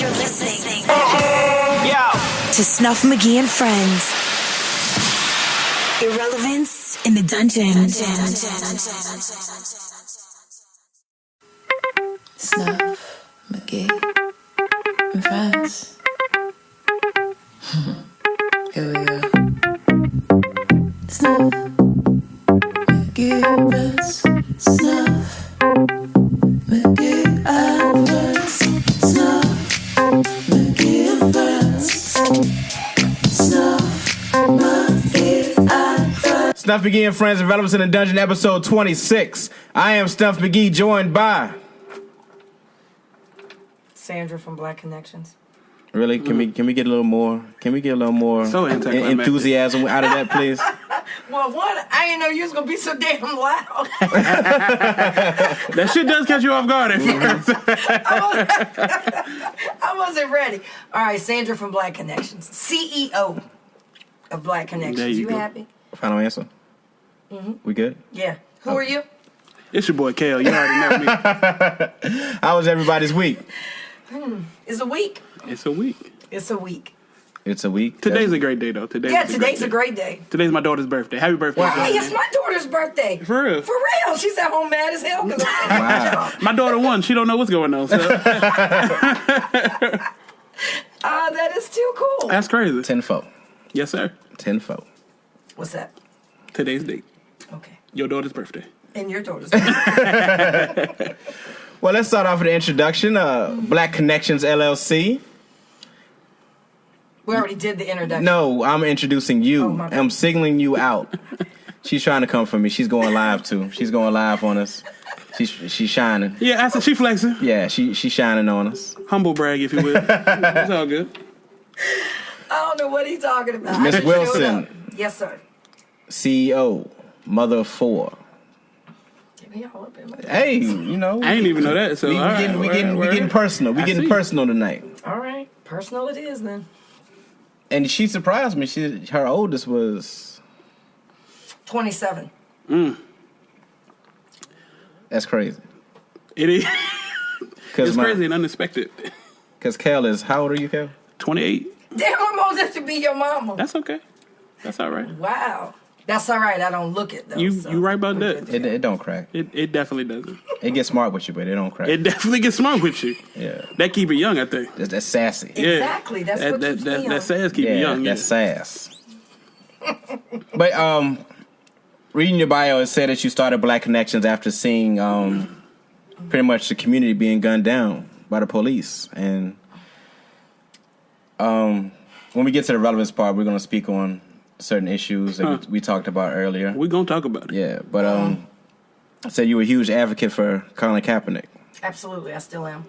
You're listening to Snuff Magee and Friends. Irrelevance in the Dungeon. Snuff Magee and Friends. Here we go. Snuff Magee and Friends. Snuff Magee and Friends. Snuff Magee and Friends. Snuff Magee and Friends. Snuff Magee and Friends, Irrelevance in the Dungeon, episode 26. I am Snuff Magee, joined by... Sandra from Black Connections. Really? Can we get a little more? Can we get a little more enthusiasm out of that, please? Well, one, I didn't know you was gonna be so damn loud. That shit does catch you off guard at first. I wasn't ready. All right, Sandra from Black Connections, CEO of Black Connections. There you go. Happy? Final answer. Mm-hmm. We good? Yeah. Who are you? It's your boy Kale. You already know me. How was everybody's week? It's a week. It's a week. It's a week. It's a week. Today's a great day, though. Today's a great day. Today's my daughter's birthday. Happy birthday. Wow. Hey, it's my daughter's birthday. For real? For real. She's at home mad as hell. Wow. My daughter won. She don't know what's going on. So. That is too cool. That's crazy. 10-4. Yes, sir. 10-4. What's that? Today's date. Okay. Your daughter's birthday. And your daughter's birthday. Well, let's start off with the introduction. Black Connections, LLC. We already did the introduction. No, I'm introducing you. Oh, my bad. I'm signaling you out. She's trying to come for me. She's going live, too. She's going live on us. She's shining. Yeah, I said she flexing. Yeah, she's shining on us. Humble brag, if you will. It's all good. I don't know what he's talking about. Miss Wilson. Yes, sir. CEO, mother of 4. Get me all up in my... Hey, you know. I didn't even know that. So we getting personal. We getting personal tonight. All right. Personal it is, then. And she surprised me. Her oldest was 27. That's crazy. It is. It's my, crazy and unexpected. Because Kel is, how old are you, Kel? 28. Damn, I'm old enough to be your mama. That's okay. That's all right. Wow. That's all right. I don't look it, though. You right about that. It don't crack. It definitely doesn't. It gets smart with you, but it don't crack. It definitely gets smart with you. Yeah. That keep it young, I think. That's sassy. Exactly. That's what keeps me young. That sass keep you young. That's sass. But reading your bio, it said that you started Black Connections after seeing pretty much the community being gunned down by the police. And when we get to the relevance part, we're going to speak on certain issues that we talked about earlier. We're going to talk about it. Yeah, but I said you were a huge advocate for Colin Kaepernick. Absolutely. I still am.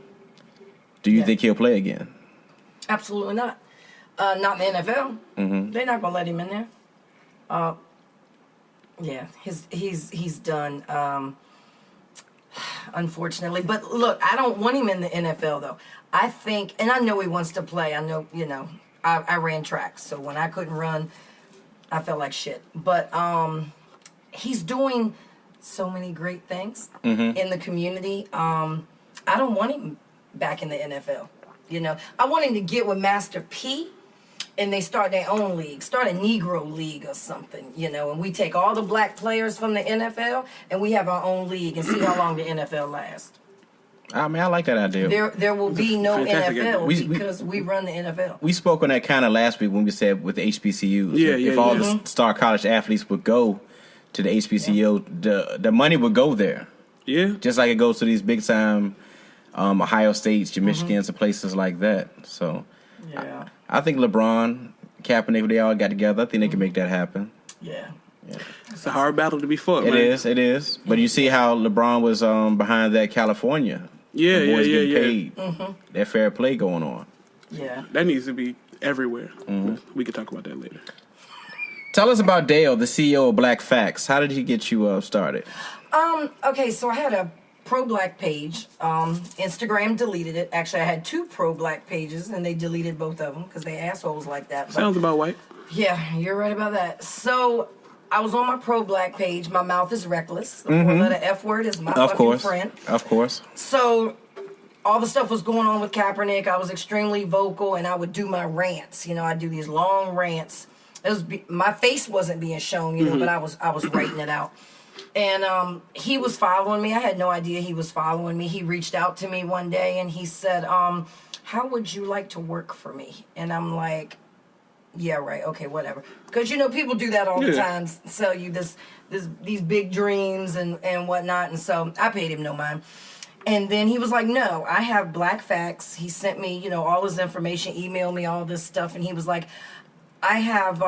Do you think he'll play again? Absolutely not. Not in the NFL. Mm-hmm. They're not going to let him in there. Yeah, he's done, unfortunately. But look, I don't want him in the NFL, though. I think, and I know he wants to play. I know, I ran track. So when I couldn't run, I felt like shit. But he's doing so many great things in the community. I don't want him back in the NFL. I want him to get with Master P, and they start their own league, start a Negro league or something, and we take all the black players from the NFL and we have our own league and see how long the NFL lasts. I mean, I like that idea. There will be no NFL because we run the NFL. We spoke on that kind of last week when we said with the HBCUs. If all the star college athletes would go to the HBCU, the money would go there. Yeah. Just like it goes to these big time Ohio States, your Michigans, and places like that. So I think LeBron, Kaepernick, they all got together. I think they can make that happen. Yeah. It's a hard battle to be fought. It is. But you see how LeBron was behind that California. Yeah. Paid. That fair play going on. Yeah. That needs to be everywhere. We could talk about that later. Tell us about Dale, the CEO of Black Facts. How did he get you started? Okay, so I had a pro-black page. Instagram deleted it. Actually, I had 2 pro-black pages, and they deleted both of them because they assholes like that. Sounds about white. Yeah, you're right about that. So I was on my pro-black page. My mouth is reckless. The 4-letter F word is my fucking friend. Of course. So all the stuff was going on with Kaepernick. I was extremely vocal, and I would do my rants. You know, I'd do these long rants. My face wasn't being shown, you know, but I was writing it out. And he was following me. I had no idea he was following me. He reached out to me one day, and he said, how would you like to work for me? And I'm like, yeah, right, okay, whatever. Because, you know, people do that all the time, sell you these big dreams and whatnot. And so I paid him no mind. And then he was like, no, I have Black Facts. He sent me, you know, all his information, emailed me all this stuff. And he was like, I have,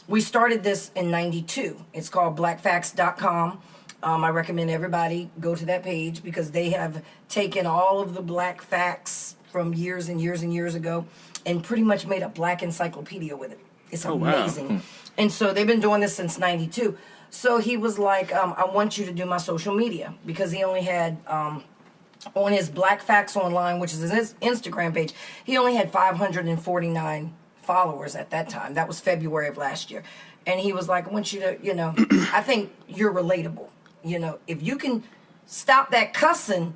we started this in 92. It's called blackfacts.com. I recommend everybody go to that page because they have taken all of the Black Facts from years and years and years ago and pretty much made a Black encyclopedia with it. It's amazing. Wow. And so they've been doing this since 92. So he was like, I want you to do my social media because he only had, on his Black Facts Online, which is his Instagram page, he only had 549 followers at that time. That was February of last year. And he was like, I want you to, you know, I think you're relatable. You know, if you can stop that cussing,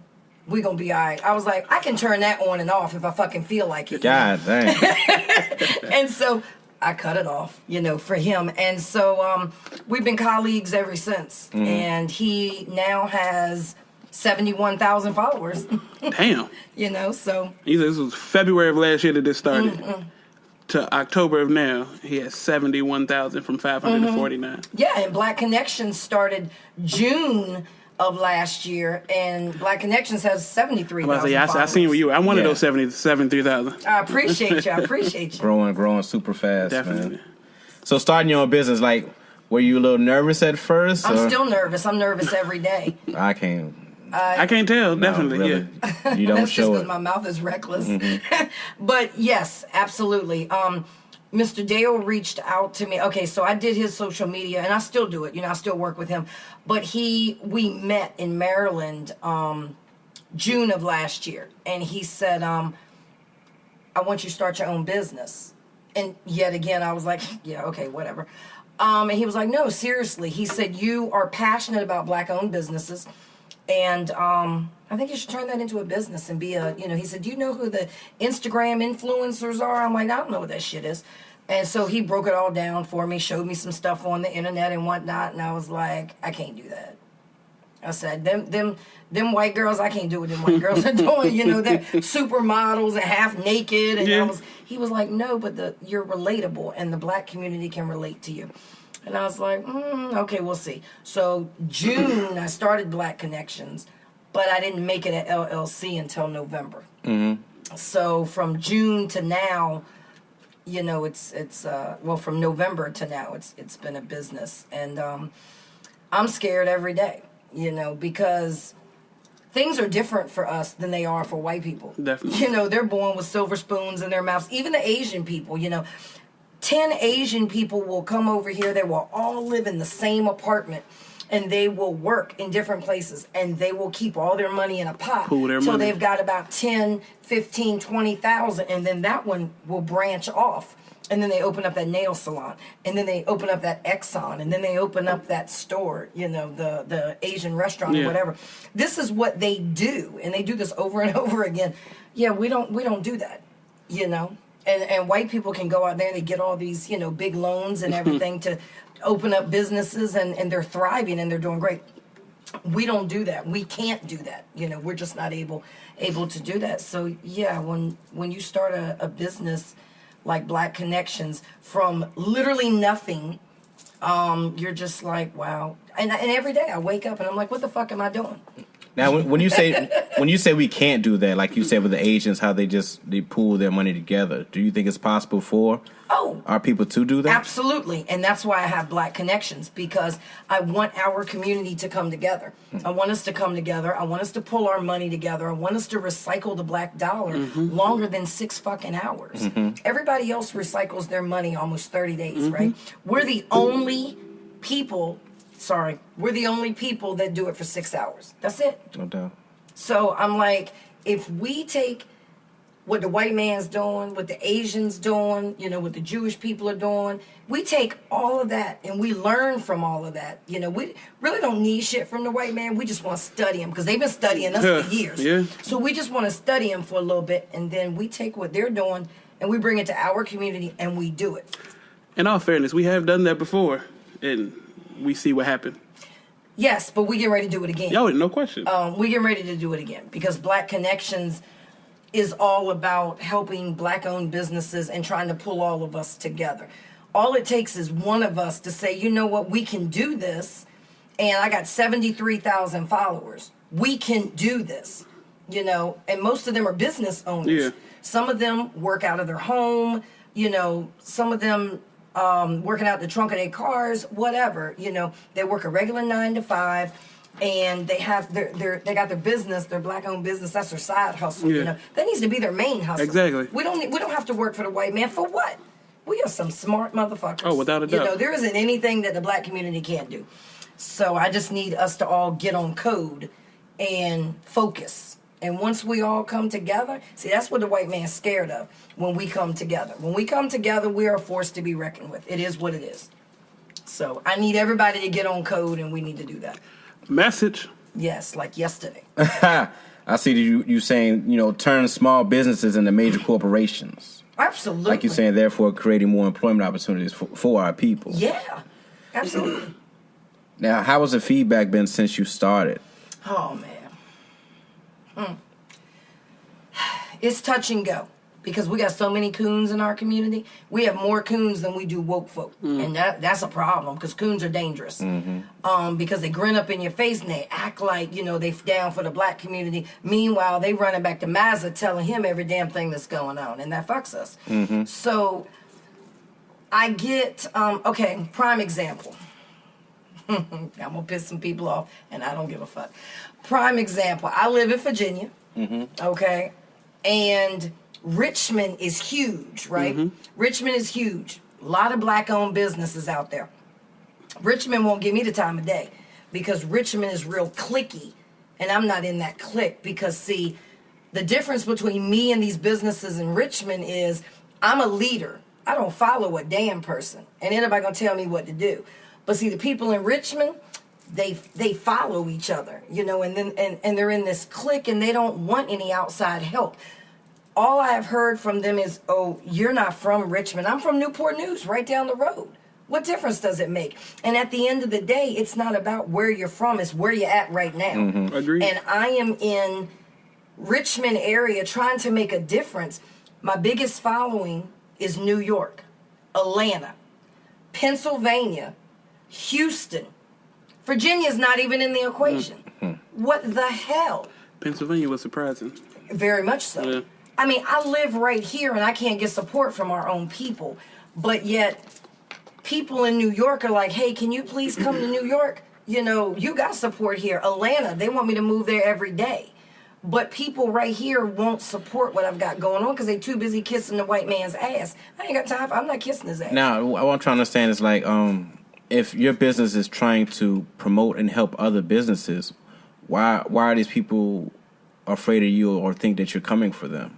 we're going to be all right. I was like, I can turn that on and off if I fucking feel like it. God dang. And so I cut it off, you know, for him. And so we've been colleagues ever since. Mm-hmm. And he now has 71,000 followers. Damn. You know, so. He said this was February of last year that this started. Mm-mm. To October of now, he has 71,000 from 549. Yeah, and Black Connections started June of last year, and Black Connections has 73,000 I seen where you were. I'm one of those 73,000. I appreciate you. Growing super fast, definitely. Man. So starting your own business, like, were you a little nervous at first? I'm still nervous. I'm nervous every day. I can't tell, definitely, really. Yeah. You don't That's show just it. My mouth is reckless. Mm-hmm. But yes, absolutely. Mr. Dale reached out to me. Okay, so I did his social media, and I still do it. You know, I still work with him. But we met in Maryland June of last year, and he said, I want you to start your own business. And yet again, I was like, yeah, okay, whatever. And he was like, no, seriously. He said, you are passionate about Black-owned businesses. And I think you should turn that into a business and be he said, do you know who the Instagram influencers are? I'm like, I don't know what that shit is. And so he broke it all down for me, showed me some stuff on the internet and whatnot. And I was like, I can't do that. I said, them white girls, I can't do what them white girls are doing. You know, they're supermodels and half naked. And he was like, no, but you're relatable and the Black community can relate to you. And I was like, okay, we'll see. So June, I started Black Connections, but I didn't make it an LLC until November. Mm-hmm. So from June to now, you know, from November to now, it's been a business. And I'm scared every day, you know, because things are different for us than they are for white people. Definitely. You know, they're born with silver spoons in their mouths. Even the Asian people, you know. 10 Asian people will come over here. They will all live in the same apartment, and they will work in different places, and they will keep all their money in a pot till they've got about 10, 15, 20,000, and then that one will branch off. And then they open up that nail salon, and then they open up that Exxon, and then they open up that store, you know, the Asian restaurant or whatever. This is what they do, and they do this over and over again. Yeah, we don't do that, you know. And white people can go out there and they get all these, you know, big loans and everything to open up businesses and they're thriving and they're doing great. We don't do that. We can't do that. You know, we're just not able to do that. So yeah, when you start a business like Black Connections from literally nothing, you're just like, wow. And every day I wake up and I'm like, what the fuck am I doing? Now, when you say we can't do that, like you said with the Asians, how they pool their money together, do you think it's possible for our people to do that? Absolutely, and that's why I have Black Connections, because I want our community to come together. I want us to come together. I want us to pull our money together. I want us to recycle the Black dollar longer than 6 fucking hours. Mm-hmm. Everybody else recycles their money almost 30 days, right? We're the only people that do it for 6 hours. That's it. No doubt. So I'm like, if we take what the white man's doing, what the Asians doing, you know, what the Jewish people are doing. We take all of that and we learn from all of that. You know, we really don't need shit from the white man. We just want to study them because they've been studying us for years. Yeah. So we just want to study them for a little bit, and then we take what they're doing and we bring it to our community and we do it. In all fairness, we have done that before, and we see what happened. Yes, but we get ready to do it again. Yo, no question. We get ready to do it again because Black Connections is all about helping Black-owned businesses and trying to pull all of us together. All it takes is one of us to say, you know what, we can do this, and I got 73,000 followers. We can do this, you know, and most of them are business owners. Yeah. Some of them work out of their home, you know, some of them working out the trunk of their cars, whatever, you know. They work a regular 9 to 5. And they have they got their business, their Black-owned business. That's their side hustle. Yeah. You know, that needs to be their main hustle. Exactly. We don't have to work for the white man for what? We are some smart motherfuckers. Oh, without a doubt. You know, there isn't anything that the Black community can't do. So I just need us to all get on code and focus. And once we all come together, see, that's what the white man's scared of. When we come together, we are a force to be reckoned with. It is what it is. So I need everybody to get on code, and we need to do that. Message. Yes, like yesterday. I see you saying, you know, turn small businesses into major corporations. Absolutely. Like you're saying, therefore creating more employment opportunities for our people. Yeah, absolutely. Now, how has the feedback been since you started? Oh, man. It's touch and go. Because we got so many coons in our community. We have more coons than we do woke folk. And that's a problem, because coons are dangerous. Because they grin up in your face and they act like, you know, they down for the Black community. Meanwhile, they running back to Mazza telling him every damn thing that's going on. And that fucks us. So, I get, okay, prime example. I'm going to piss some people off, and I don't give a fuck. Prime example. I live in Virginia. Okay? And Richmond is huge, right? Richmond is huge. A lot of Black-owned businesses out there. Richmond won't give me the time of day because Richmond is real cliquey, and I'm not in that clique because, see, the difference between me and these businesses in Richmond is I'm a leader. I don't follow a damn person, and anybody gonna tell me what to do. But see, the people in Richmond, they follow each other, you know, and then and they're in this clique, and they don't want any outside help. All I have heard from them is, oh, you're not from Richmond. I'm from Newport News, right down the road. What difference does it make? And at the end of the day, it's not about where you're from. It's where you're at right now. Agreed. And I am in Richmond area trying to make a difference. My biggest following is New York, Atlanta, Pennsylvania, Houston. Virginia's not even in the equation. What the hell? Pennsylvania was surprising. Very much so. Yeah. I mean, I live right here and I can't get support from our own people. But yet, people in New York are like, hey, can you please come to New York? You know, you got support here. Atlanta, they want me to move there every day. But people right here won't support what I've got going on because they're too busy kissing the white man's ass. I ain't got time I'm not kissing his ass. Now, what I'm trying to understand is, like, if your business is trying to promote and help other businesses, why are these people afraid of you or think that you're coming for them?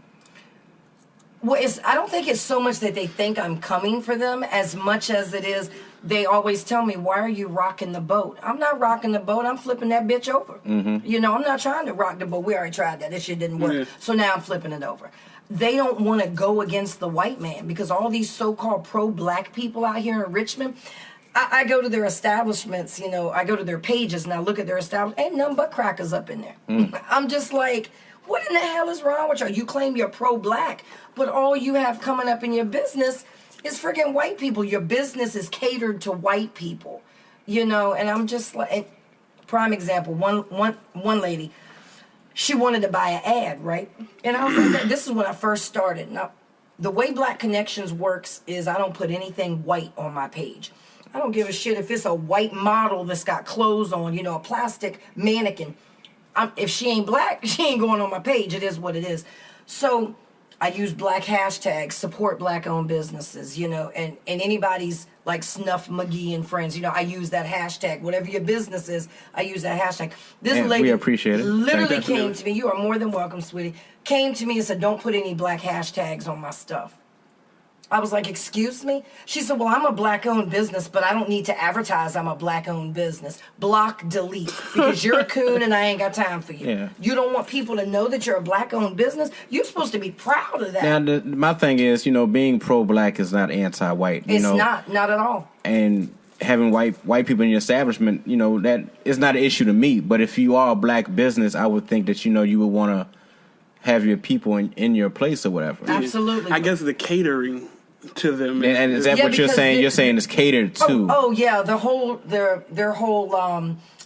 Well, I don't think it's so much that they think I'm coming for them as much as it is they always tell me, why are you rocking the boat? I'm not rocking the boat. I'm flipping that bitch over. You know, I'm not trying to rock the boat. We already tried that. This shit didn't work. Yeah. So now I'm flipping it over. They don't want to go against the white man because all these so-called pro-Black people out here in Richmond, I go to their establishments, you know, I go to their pages and I look at their establishment. Ain't nothing but crackers up in there. I'm just like, what in the hell is wrong with you? You claim you're pro-Black, but all you have coming up in your business is freaking white people. Your business is catered to white people, you know, and I'm just like, prime example, one lady, she wanted to buy an ad, right? And I was like, this is when I first started. Now, the way Black Connections works is I don't put anything white on my page. I don't give a shit if it's a white model that's got clothes on, you know, a plastic mannequin. If she ain't Black, she ain't going on my page. It is what it is. So I use black hashtags, support black-owned businesses, you know, and anybody's like Snuff Magee and friends, you know, I use that hashtag. Whatever your business is, I use that hashtag. This And lady we appreciate it. literally came to me. You are more than welcome, sweetie. Came to me and said, don't put any black hashtags on my stuff. I was like, excuse me? She said, well, I'm a black-owned business, but I don't need to advertise I'm a black-owned business. Block, delete, because you're a coon and I ain't got time for you. Yeah. You don't want people to know that you're a black-owned business? You're supposed to be proud of that. Now, my thing is, you know, being pro-black is not anti-white. It's know, not at all. And having white people in your establishment, you know, that is not an issue to me. But if you are a black business, I would think that, you know, you would want to have your people in your place or whatever. Absolutely. I guess the catering to them. And is that what you're saying? You're saying it's catered to. Oh yeah, their whole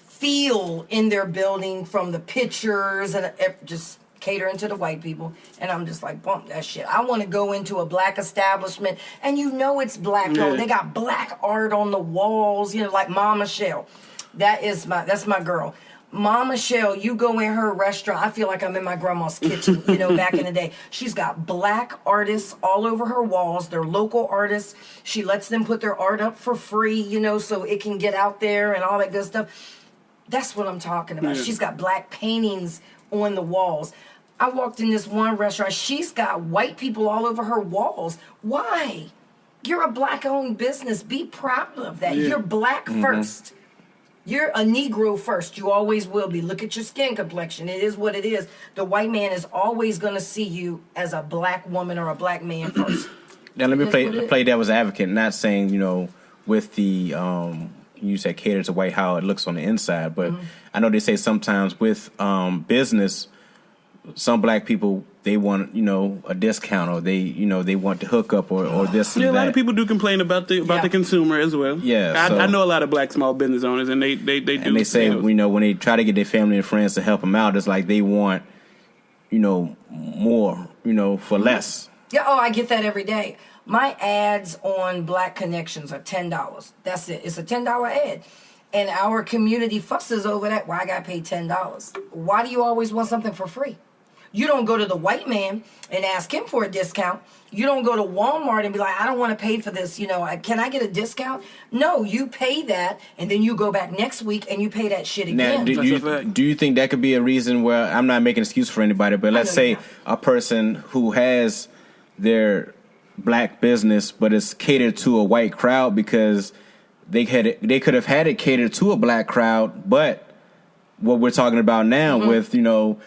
feel in their building, from the pictures and just catering to the white people. And I'm just like, bump that shit. I want to go into a black establishment and you know it's black owned. Yeah. They got black art on the walls, you know, like Mama Shell. That's my girl. Mama Shell, you go in her restaurant, I feel like I'm in my grandma's kitchen, you know, back in the day. She's got black artists all over her walls. They're local artists. She lets them put their art up for free, you know, so it can get out there and all that good stuff. That's what I'm talking about. Yeah. She's got black paintings on the walls. I walked in this one restaurant. She's got white people all over her walls. Why? You're a black-owned business. Be proud of that. Yeah. You're black first. You're a Negro first. You always will be. Look at your skin complexion. It is what it is. The white man is always going to see you as a black woman or a black man first. Now let me That's play devil's advocate. Not saying, you know, with the you said cater to white, how it looks on the inside, but I know they say sometimes with business, some black people, they want, you know, a discount, or they want to hook up or this and Yeah, a that. lot of people do complain about the consumer as well. Yeah, so- I know a lot of black small business owners, and they do. And they say, you know, when they try to get their family and friends to help them out, it's like they want, you know, more, you know, for less. Yeah, I get that every day. My ads on Black Connections are $10. That's it. It's a $10 ad. And our community fusses over that. Why I got paid $10? Why do you always want something for free? You don't go to the white man and ask him for a discount. You don't go to Walmart and be like, I don't want to pay for this. You know, can I get a discount? No, you pay that, and then you go back next week and you pay that shit Now, again. do you think that could be a reason where, I'm not making an excuse for anybody, but let's say a person who has their black business, but it's catered to a white crowd because they could have had it catered to a black crowd, but what we're talking about now with, you know,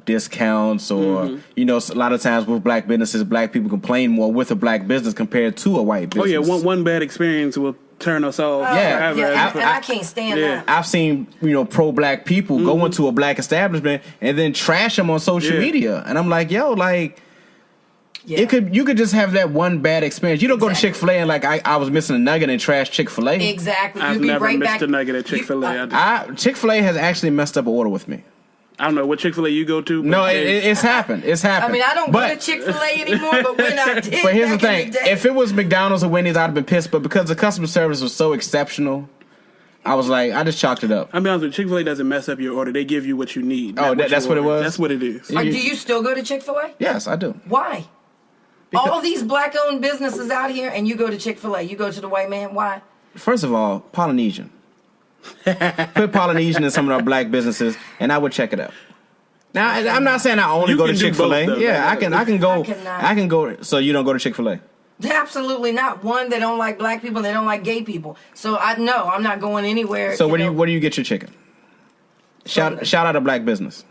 discounts or, you know, a lot of times with black businesses, black people complain more with a black business compared to a white business. Oh yeah, one bad experience will turn us off. Yeah. forever. And I can't stand that. I've seen, you know, pro-black people go into a black establishment and then trash them on social media. And I'm like, yo, like, Yeah. you could just have that one bad experience. You don't go to Chick-fil-A and like, I was missing a nugget and trash Chick-fil-A. Exactly. I've You be never right missed back. a nugget at Chick-fil-A. Chick-fil-A has actually messed up an order with me. I don't know what Chick-fil-A you go to. But No, it's happened. It's happened. I mean, I don't go to Chick-fil-A anymore, but when I did, But here's the back in thing: day- if it was McDonald's or Wendy's, I'd have been pissed. But because the customer service was so exceptional, I was like, I just chalked it up. I'll be honest with you, Chick-fil-A doesn't mess up your order. They give you what you need. Oh, that's what it was? That's what it is. Do you still go to Chick-fil-A? Yes, I do. Why? All these black-owned businesses out here, and you go to Chick-fil-A. You go to the white man. Why? First of all, Polynesian. Put Polynesian in some of our black businesses, and I would check it out. Now, I'm not saying I only You go to can do Chick-fil-A. both, though. Yeah, I can go. I cannot. I can go. So you don't go to Chick-fil-A? Absolutely not. One, they don't like black people. They don't like gay people. So I'm not going anywhere. So where do you get your chicken? Shout out a black business.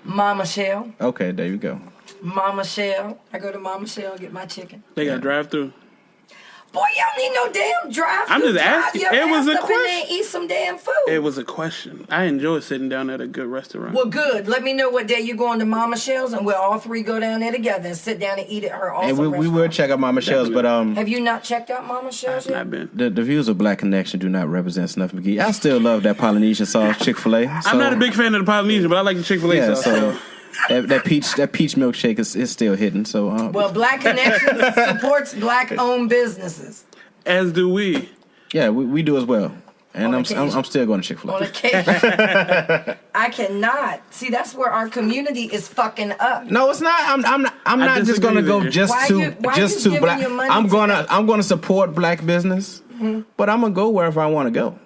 Mama Shell. Okay, there you go. Mama Shell. I go to Mama Shell and get my chicken. They got drive-through. Boy, y'all need no damn drive-thru. I'm just Drive asking. your It was ass a up in there question. and eat some damn food. It was a question. I enjoy sitting down at a good restaurant. Well, good. Let me know what day you're going to Mama Shell's, and we'll all three go down there together and sit down and eat at her awesome And we restaurant. will check out Mama Shell's, but Have you not checked out Mama Shell's I've yet? not been. the views of Black Connection do not represent Snuff Magee. I still love that Polynesian sauce Chick-fil-A. I'm not a big fan of the Polynesian, but I like the Chick-fil-A Yeah, sauce. so that peach milkshake is still hidden. So Well, Black Connections supports black-owned businesses. As do we. yeah, we do as well. And I'm still going to Chick-fil-A. On occasion. I cannot. See, that's where our community is fucking up. No, it's not. I'm not just going to go just to black. I'm going to support black business, but I'm going to go wherever I want to go.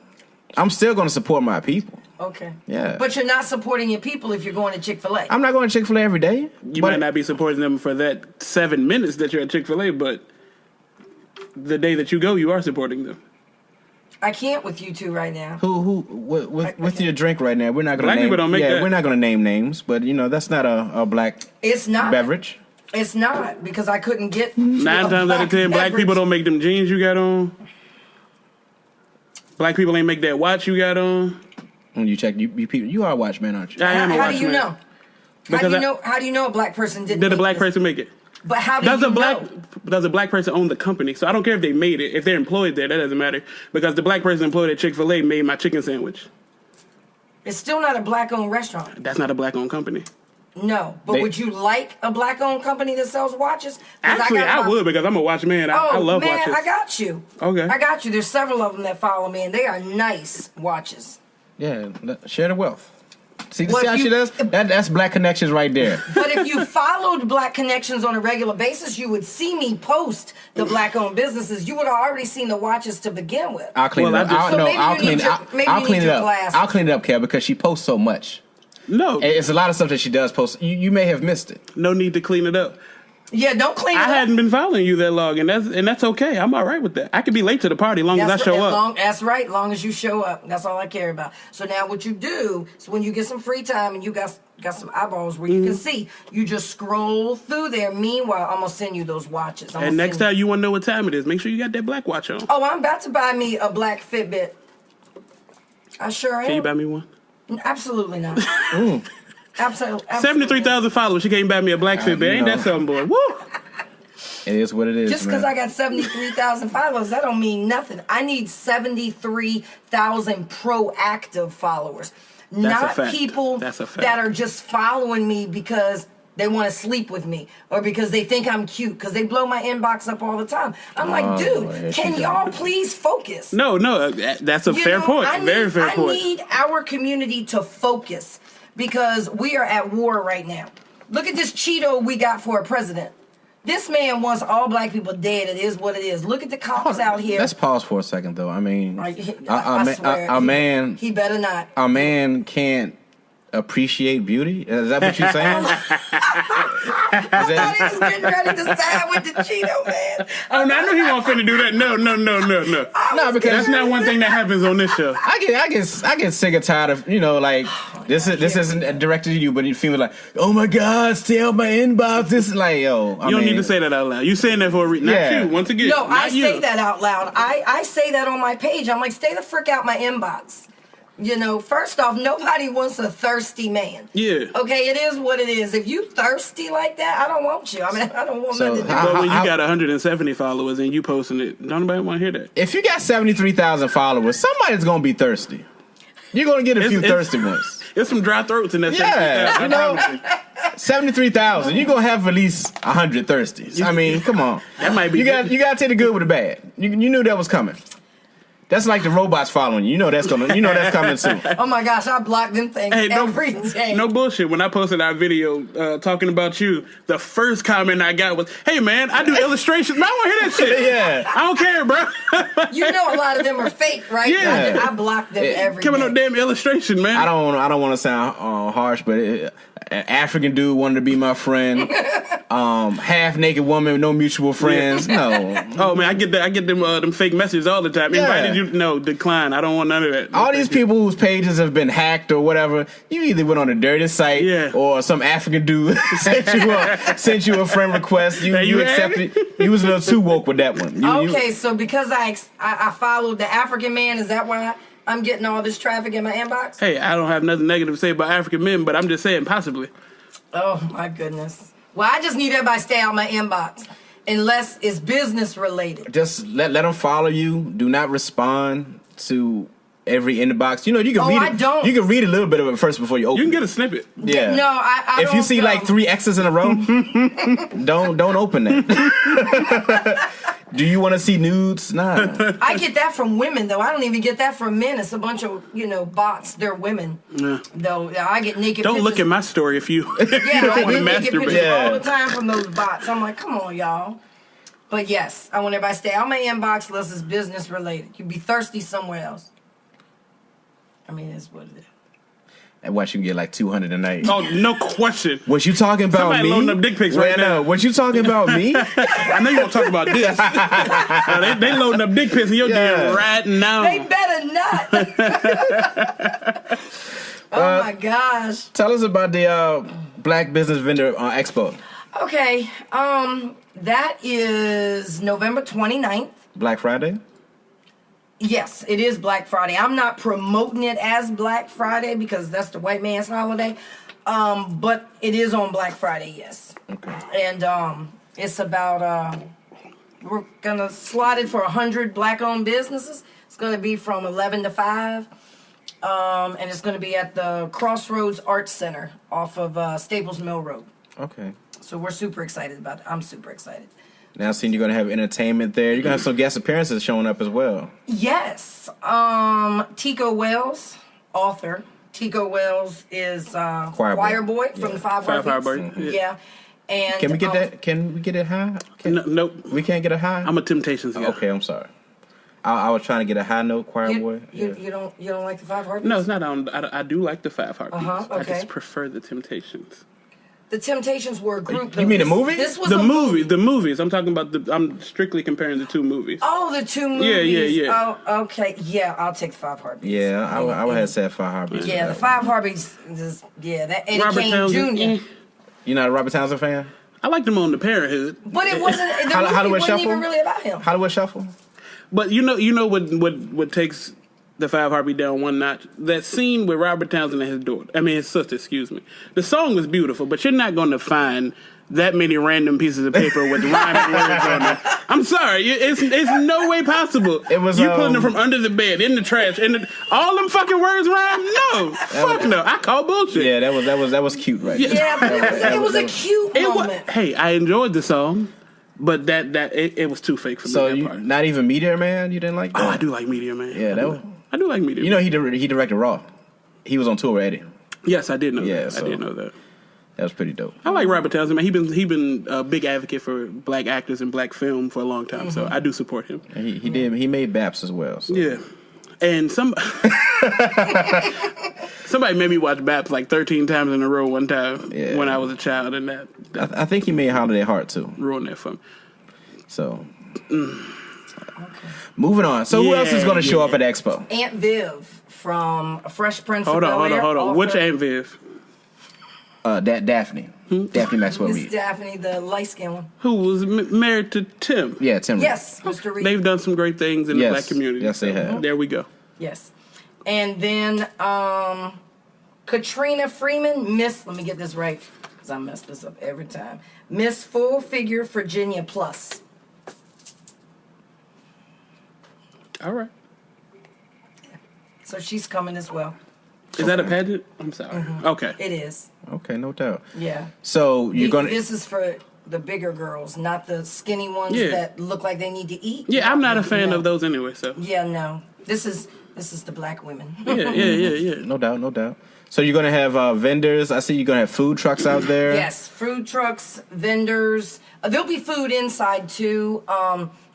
I'm still going to support my people. Okay. Yeah. But you're not supporting your people if you're going to Chick-fil-A. I'm not going to Chick-fil-A every day. You might not be supporting them for that 7 minutes that you're at Chick-fil-A, but the day that you go, you are supporting them. I can't with you two right now. With your drink right now, we're not going to name. People don't make that. We're not going to name names, but that's not a black. It's not beverage. It's not because I couldn't get 9 times out of 10, black people don't make them jeans you got on. Black people ain't make that watch you got on. When you check, you are a watch man, aren't you? I am a watch man. How do you know? How do you know a black person didn't? Did a black person make it? But how do you know? Does a black person own the company? So I don't care if they made it. If they're employed there, that doesn't matter. Because the black person employed at Chick-fil-A made my chicken sandwich. It's still not a black-owned restaurant. That's not a black-owned company. No, but would you like a black-owned company that sells watches? Actually, I would because I'm a watch man. I love watches. I got you. Okay. I got you. There's several of them that follow me, and they are nice watches. Yeah, share the wealth. See how she does? That's black connections right there. But if you followed Black Connections on a regular basis, you would see me post the black-owned businesses. You would have already seen the watches to begin with. I'll clean it up. I'll clean it up. I'll clean it up, Kel, because she posts so much. No. It's a lot of stuff that she does post. You may have missed it. No need to clean it up. Yeah, don't clean it up. I hadn't been following you that long, and that's okay. I'm all right with that. I could be late to the party as long as I show up. That's right, long as you show up. That's all I care about. So now what you do is when you get some free time and you got some eyeballs where you can see, you just scroll through there. Meanwhile, I'm going to send you those watches. And next time you want to know what time it is, make sure you got that black watch on. Oh, I'm about to buy me a black Fitbit. I sure am. Can you buy me one? Absolutely not. Absolutely. 73,000 followers. She can't buy me a black Fitbit. Ain't that something, boy? Woo! It is what it is. Just because I got 73,000 followers, that don't mean nothing. I need 73,000 proactive followers. Not people that are just following me because they want to sleep with me or because they think I'm cute, because they blow my inbox up all the time. I'm like, dude, can y'all please focus? No, that's a fair point. Very fair point. I need our community to focus because we are at war right now. Look at this Cheeto we got for a president. This man wants all black people dead. It is what it is. Look at the cops out here. Let's pause for a second, though. I mean, I swear, a man. He better not. A man can't appreciate beauty. Is that what you're saying? I thought he was getting ready to side with the Cheeto man. Oh, no, I knew he wasn't finna do that. No. No, because that's not one thing that happens on this show. I get sick and tired of this isn't directed to you, but you feel like, oh my God, stay out my inbox. This is like, yo. You don't need to say that out loud. You saying that for a reason. Not you. Once again, no, I say that out loud. I say that on my page. I'm like, stay the frick out my inbox. First off, nobody wants a thirsty man. Yeah. Okay, it is what it is. If you thirsty like that, I don't want you. I mean, I don't want nothing to do. But when you got 170 followers and you posting it, don't nobody want to hear that. If you got 73,000 followers, somebody's going to be thirsty. You're going to get a few thirsty ones. There's some dry throats in that. Yeah, 73,000. You're going to have at least 100 thirsties. I mean, come on. That might be You got to take the good with the bad. You knew that was coming. That's like the robots following you. You know that's coming soon. Oh my gosh, I block them things every day. No bullshit. When I posted our video talking about you, the first comment I got was, "Hey man, I do illustrations. Man, I want to hear that shit. Yeah, I don't care, bro." You know a lot of them are fake, right? Yeah, I block them every day. Come on, no damn illustration, man. I don't want to sound harsh, but an African dude wanted to be my friend. Half naked woman with no mutual friends. No. Oh man, I get them fake messages all the time. Yeah. Invited you, no, decline. I don't want none of that. All these people whose pages have been hacked or whatever, you either went on a dirty site or some African dude sent you a friend request. You accepted. You was a little too woke with that one. So because I followed the African man, is that why I'm getting all this traffic in my inbox? Hey, I don't have nothing negative to say about African men, but I'm just saying possibly. Oh my goodness. Well, I just need everybody to stay out my inbox. Unless it's business related. Just let them follow you. Do not respond to every inbox. You can read it. I don't. You can read a little bit of it first before you open it. You can get a snippet. Yeah. No, I don't. If you see like 3 X's in a row, don't open that. Do you want to see nudes? Nah. I get that from women, though. I don't even get that from men. It's a bunch of, bots. They're women. Yeah. Though I get naked Don't pictures. look at my story if you, if you Yeah, don't I want to get naked pictures masturbate. all the time from those bots. I'm like, come on, y'all. But yes, I want everybody to stay out my inbox unless it's business related. You'd be thirsty somewhere else. I mean, it's what it is. And watch you can get like 200 a night. Oh, no question. What you talking about Somebody me? loading up dick pics Wait, right now. no. What you talking about me? I know you don't talk about this. They loading up dick pics in your DM right now. They better not. Oh my gosh. Tell us about the Black Business Vendor Expo. Okay, that is November 29th. Black Friday? Yes, it is Black Friday. I'm not promoting it as Black Friday because that's the white man's holiday. But it is on Black Friday, yes. Okay. And it's about, we're going to slot it for 100 black-owned businesses. It's going to be from 11 to 5. And it's going to be at the Crossroads Arts Center off of Staples Mill Road. Okay. So we're super excited about it. I'm super excited. Now, seeing you're going to have entertainment there. You're going to have some guest appearances showing up as well. Yes. Tico Wells, author. Tico Wells is choir boy from the Five Heartbeats. Yeah. And Can we get that? Can we get it high? Nope. We can't get a high? I'm a Temptations guy. Okay, I'm sorry. I was trying to get a high note, choir boy. You don't like the Five Heartbeats? No, it's not. I do like the Five Heartbeats. Okay. I just prefer the Temptations. The Temptations were a group. You mean the movie? This was The a movie. The movies. I'm talking about I'm strictly comparing the two movies. Oh, the two movies. Yeah. Oh, okay. Yeah, I'll take the Five Heartbeats. Yeah, I would have said Five Heartbeats. Yeah, the Five Heartbeats. That Eddie Robert Kane Townsend, Jr. You're not a Robert Townsend fan? I liked him on The Parenthood. But it wasn't. The How movie do it wasn't shuffle? even really about him. Hollywood Shuffle? But you know what takes the Five Heartbeat down one notch? That scene with Robert Townsend and his sister, excuse me. The song was beautiful, but you're not going to find that many random pieces of paper with rhyming words on it. I'm sorry, it's no way possible. It was you pulling them from under the bed, in the trash, all them fucking words rhyme? No, fuck no. I call bullshit. Yeah, that was cute, right? Yeah, but it was a cute moment. Hey, I enjoyed the song. But it was too fake for me. So that you, part. not even Meteor Man? You didn't like that? Oh, I do like Meteor Man. Yeah, I do like Meteor. You know he directed Raw. He was on tour with Eddie. Yes, I did know Yeah, that. so- I did know that. That was pretty dope. I like Robert Townsend, man. He been a big advocate for black actors and black film for a long time, so I do support him. And he made Baps as well. So. Yeah, and somebody made me watch Baps like 13 times in a row one time when I was a child, and that I think he made Holiday Heart too. ruined that for me. So, moving on. So who else is going to show up at Expo? Aunt Viv from Fresh Prince Hold of Bel-Air. on. Which Aunt Viv? Daphne. Daphne Maxwell Miss Reid. Daphne, the light-skinned one. Who was married to Tim? Yeah, Tim. Reid. Yes, Mr. Reed. They've done some great things in the black community. Yes, they have. There we go. Yes. And then Katrina Freeman, let me get this right, because I mess this up every time. Miss Full Figure Virginia Plus. All right. So she's coming as well. Is that a pageant? I'm sorry. Okay. It is. Okay, no doubt. Yeah. So you're going to... This is for the bigger girls, not the skinny ones that look like they need to eat. Yeah, I'm not a fan of those anyway, so. Yeah, no. This is the black women. Yeah. No doubt. So you're going to have vendors. I see you're going to have food trucks out there. Yes, food trucks, vendors. There'll be food inside too.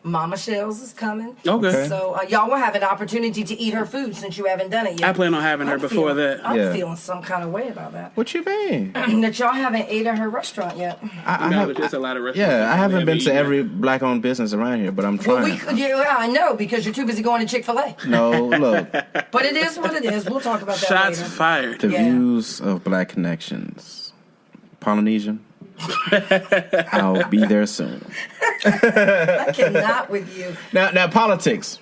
Mama Shells is coming. Okay. So y'all will have an opportunity to eat her food since you haven't done it yet. I plan on having her before that. I'm feeling some kind of way about that. What you mean? That y'all haven't ate at her restaurant yet. There's a lot of restaurants. Yeah, I haven't been to eaten every black-owned business around here, but I'm trying. I know, because you're too busy going to Chick-fil-A. No, look. But it is what it is. We'll talk about that Shots later. fired. The views of Black Connections. Polynesian. I'll be there soon. I cannot with you. Now politics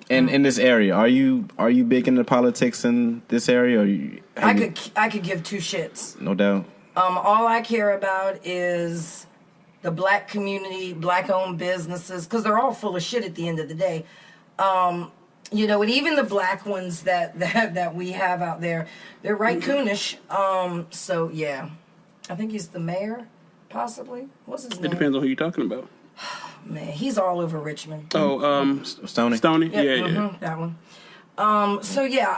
in this area. Are you big into politics in this area? Or I could give two shits. No doubt. All I care about is the black community, black-owned businesses, because they're all full of shit at the end of the day. And even the black ones that we have out there, they're right coonish. So yeah, I think he's the mayor, possibly. What's his name? It depends on who you're talking about. man, he's all over Richmond. Stoney. Stoney? Yeah. That one. So yeah,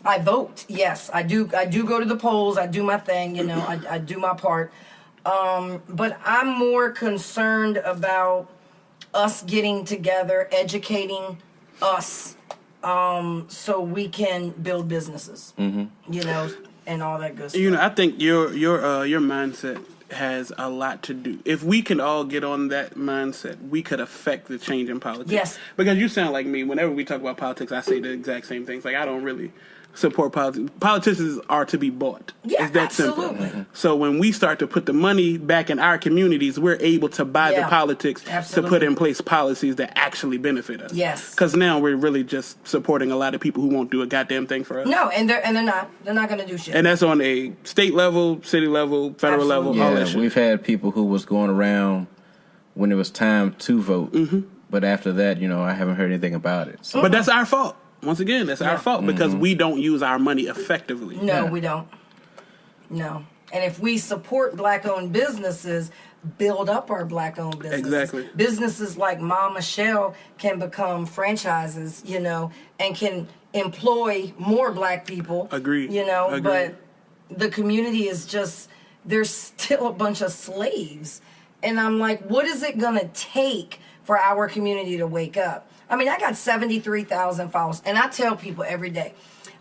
I vote. Yes, I do go to the polls. I do my thing, you know, I do my part. But I'm more concerned about us getting together, educating us, so we can build businesses, you know, and all that good stuff. You know, I think your mindset has a lot to do. If we can all get on that mindset, we could affect the change in politics. Yes. Because you sound like me. Whenever we talk about politics, I say the exact same things. Like, I don't really support politics. Politicians are to be bought. Yeah, it's that absolutely. simple. So when we start to put the money back in our communities, we're able to buy the politics to put in place policies that actually benefit us. Yes. Because now we're really just supporting a lot of people who won't do a goddamn thing for us. No, and they're not going to do shit. And that's on a state level, city level, federal level, all that shit. We've had people who was going around when it was time to vote, but after that, you know, I haven't heard anything about it. So. But that's our fault. Once again, that's our fault because we don't use our money effectively. No, we don't. No. And if we support black-owned businesses, build up our black-owned businesses. Exactly. Businesses like Ma Michelle can become franchises, you know, and can employ more black people. Agreed. You know, Agreed. But the community is just, there's still a bunch of slaves. And I'm like, what is it going to take for our community to wake up? I mean, I got 73,000 followers, and I tell people every day,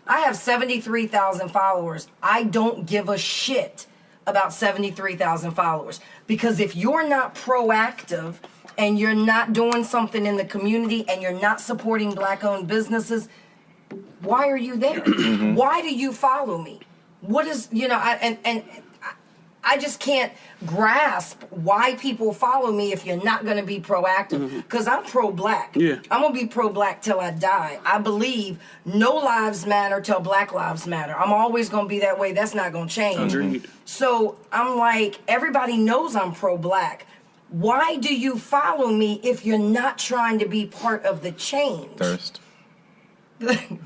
I have 73,000 followers. I don't give a shit about 73,000 followers, because if you're not proactive and you're not doing something in the community and you're not supporting black-owned businesses, why are you there? Why do you follow me? What is, you know, I just can't grasp why people follow me if you're not going to be proactive. Because I'm pro-black. Yeah. I'm going to be pro-black till I die. I believe no lives matter till black lives matter. I'm always going to be that way. That's not going to change. Agreed. So I'm like, everybody knows I'm pro-black. Why do you follow me if you're not trying to be part of the change? Thirst.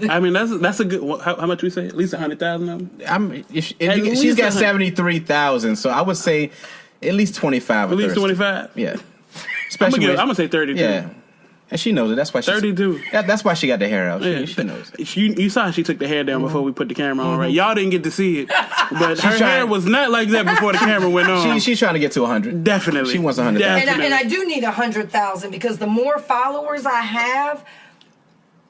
I mean, that's a good. How much we say? At least 100,000 of them. She's got 73,000, so I would say at least 25. At least 25. Yeah. I'm gonna say 32. Yeah. And she knows it. That's why 32. That's why she got the hair out. Yeah. She knows it. You saw she took the hair down before we put the camera on, right? Y'all didn't get to see it, but her hair was not like that before the camera went on. She's trying to get to 100. Definitely. She wants 100,000. And I do need 100,000, because the more followers I have,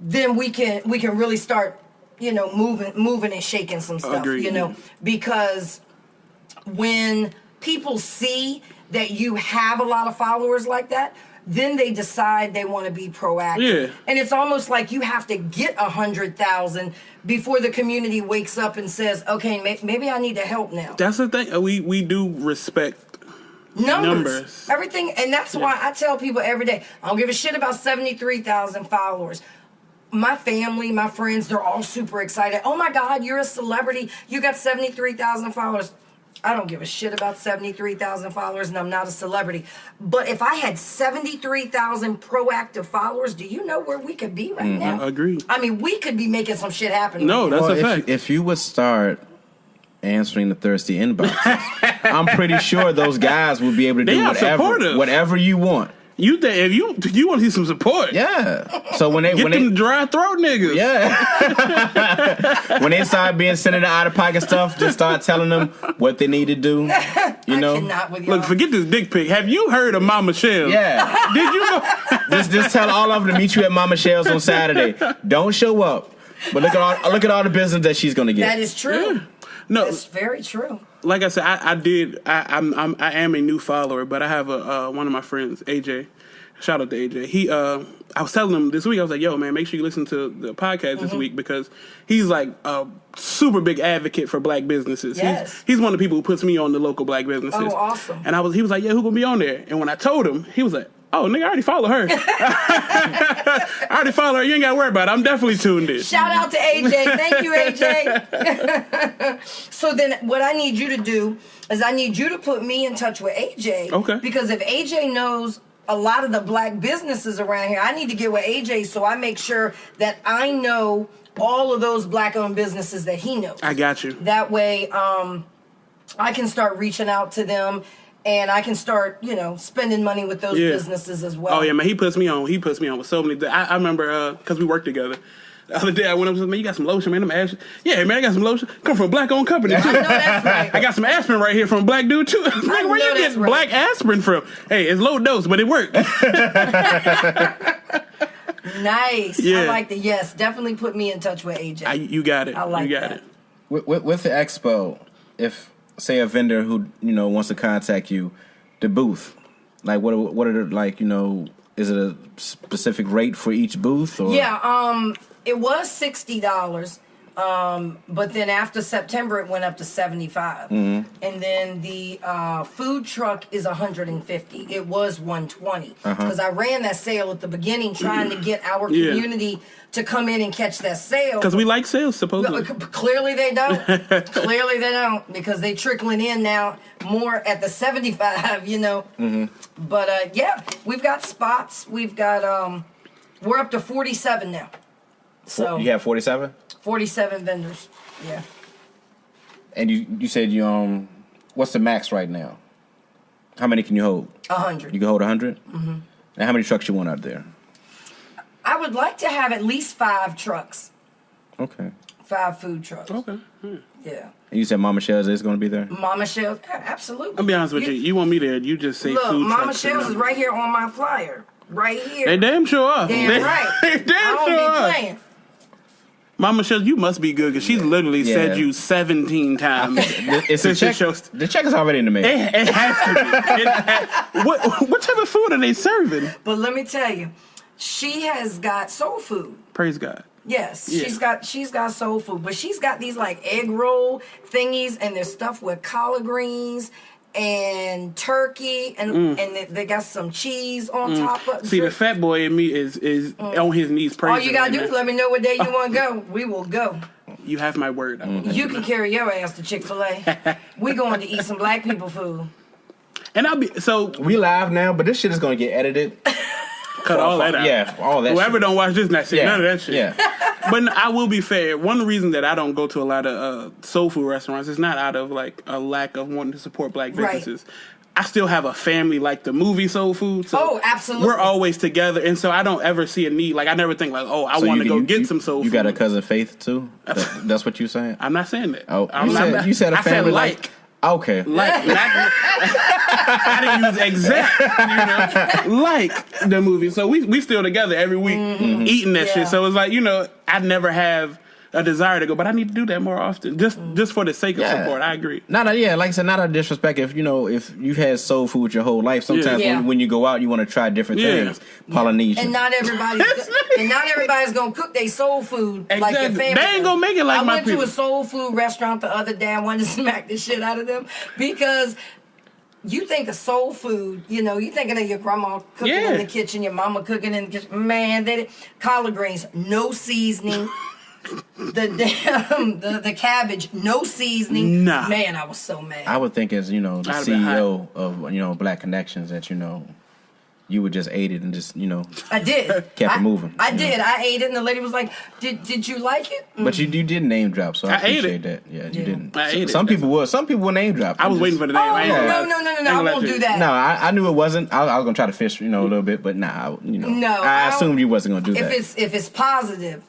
then we can really start, you know, moving and shaking some stuff. Agreed. You know, because when people see that you have a lot of followers like that, then they decide they want to be proactive. Yeah. And it's almost like you have to get 100,000 before the community wakes up and says, okay, maybe I need to help now. That's the thing. We do respect numbers. Everything. And that's why I tell people every day, I don't give a shit about 73,000 followers. My family, my friends, they're all super excited. Oh my God, you're a celebrity. You got 73,000 followers. I don't give a shit about 73,000 followers, and I'm not a celebrity. But if I had 73,000 proactive followers, do you know where we could be right now? Agreed. I mean, we could be making some shit happen. No, that's a fact. If you would start answering the thirsty inboxes, I'm pretty sure those guys would be able to do whatever you want. You think if you want to see some support? Yeah. So when they dry throat niggas. Yeah. When they start being sending out of pocket stuff, just start telling them what they need to do. You know. I cannot with y'all. Look, forget this dick pic. Have you heard of Mama Shell? Yeah. Did you know? just tell all of them to meet you at Mama Shell's on Saturday. Don't show up, but look at all the business that she's gonna get. That is true. Yeah. No, that's very true. Like I said, I am a new follower, but I have one of my friends, AJ. Shout out to AJ. I was telling him this week, I was like, yo, man, make sure you listen to the podcast this week, because he's like a super big advocate for black businesses. Yes. He's one of the people who puts me on the local black businesses. Oh, awesome. And he was like, yeah, who gonna be on there? And when I told him, he was like, oh, nigga, I already follow her. I already follow her. You ain't got to worry about it. I'm definitely tuned in. Shout out to AJ. Thank you, AJ. So then what I need you to do is I need you to put me in touch with AJ. Okay. Because if AJ knows a lot of the black businesses around here, I need to get with AJ so I make sure that I know all of those black-owned businesses that he knows. I got you. That way I can start reaching out to them and I can start, spending money with those businesses as well. Oh yeah, man, he puts me on with so many. I remember because we worked together. The other day I went up to him, man, you got some lotion, man? Yeah, man, I got some lotion. Come from a black-owned company, too. I know that's right. I got some aspirin right here from a black dude, too. Like, where you get black aspirin from? Hey, it's low dose, but it worked. Nice. Yeah. I like that. Yes, definitely put me in touch with AJ. You got it. I like you got that. it. With the expo, if, say, a vendor who, wants to contact you, the booth, like, what are the, like, is it a specific rate for each booth? Or? Yeah, it was $60, but then after September it went up to $75, and then the food truck is $150. It was $120 because I ran that sale at the beginning, trying to get our community to come in and catch that sale. Because we like sales, supposedly. Clearly they don't. Clearly they don't, because they trickling in now more at the 75. But we've got spots. We've got we're up to 47 now. So you have 47? 47 vendors. Yeah. And you said what's the max right now? How many can you hold? 100. You can hold 100? Mm-hmm. And how many trucks you want out there? I would like to have at least 5 trucks. Okay. 5 food trucks. Okay. Yeah. And you said Mama Shell's is going to be there? Mama Shell's, absolutely. I'll be honest with you. You want me there, you just say look, food Mama trucks. Shell's is right here on my flyer. Right here. They damn sure are. Damn right. They damn I don't sure be are. playing. Mama Shell's, you must be good, because she's literally said you 17 times. It's a check. The check is already in the mail. It has to be. What type of food are they serving? But let me tell you, she has got soul food. Praise God. Yes, Yeah. she's got soul food, but she's got these like egg roll thingies, and there's stuff with collard greens and turkey, and they got some cheese on top of. See, the fat boy in me is on his knees praising. All you gotta do is let me know what day you want to go. We will go. You have my word. You can carry your ass to Chick-fil-A. We going to eat some black people food. And I'll be we live now, but this shit is going to get edited. Cut all that out. Yeah, all that. Whoever shit. don't watch this, not see none of that shit. Yeah. But I will be fair. One reason that I don't go to a lot of soul food restaurants is not out of like a lack of wanting to support black businesses. Right. I still have a family like the movie Soul Food. So absolutely. We're always together, and so I don't ever see a need. Like I never think like, I want to go get some soul food. You got a cousin Faith too? That's what you saying? I'm not saying that. Oh, you said a family like. Okay. Like, I didn't use exact, like the movie. So we still together every week eating that shit. So it's like, I never have a desire to go, but I need to do that more often, just for the sake of support. I agree. Like I said, not a disrespect. If you've had soul food your whole life, sometimes when you go out, you want to try different things. Polynesian, and not everybody's gonna cook their soul food like their family. They ain't gonna make it like my people. I went to a soul food restaurant the other day. I wanted to smack the shit out of them because. You think of soul food, you thinking of your grandma cooking in the kitchen, your mama cooking in the kitchen. Man, collard greens, no seasoning. The cabbage, no seasoning. Nah. Man, I was so mad. I would think as the CEO of Black Connections that you would just ate it and just I did kept it moving. I did. I ate it, and the lady was like, "Did you like it?" But you did name drop, so I appreciate that. Yeah, you didn't. I ate it. Some people will name drop. I was waiting for the name. No! I won't do that. No, I knew it wasn't. I was gonna try to fish, a little bit, but nah, No, I assumed you wasn't gonna do that. If it's positive,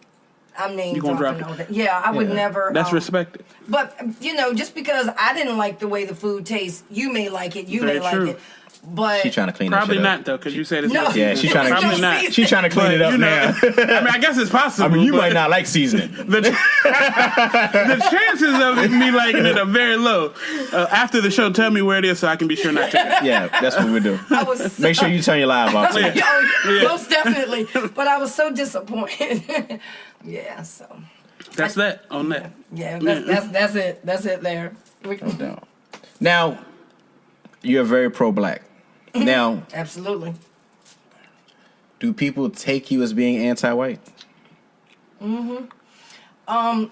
I'm name dropping all that. Yeah, I would never. That's respected. But just because I didn't like the way the food tastes, you may like it. You Very may like true. it. But she's trying to clean probably that shit up. not though, because you said it's No. not Yeah, she's trying to probably not. She's trying to clean it up now. I mean, I guess it's possible. you might not like seasoning. The chances of me liking it are very low. After the show, tell me where it is so I can be sure not to. Yeah, that's what we do. Make sure you turn your live off. Most definitely. But I was so disappointed. So. That's that on that. Yeah, that's it. That's it there. No doubt. Now, you're very pro-black. Now, absolutely. Do people take you as being anti-white? I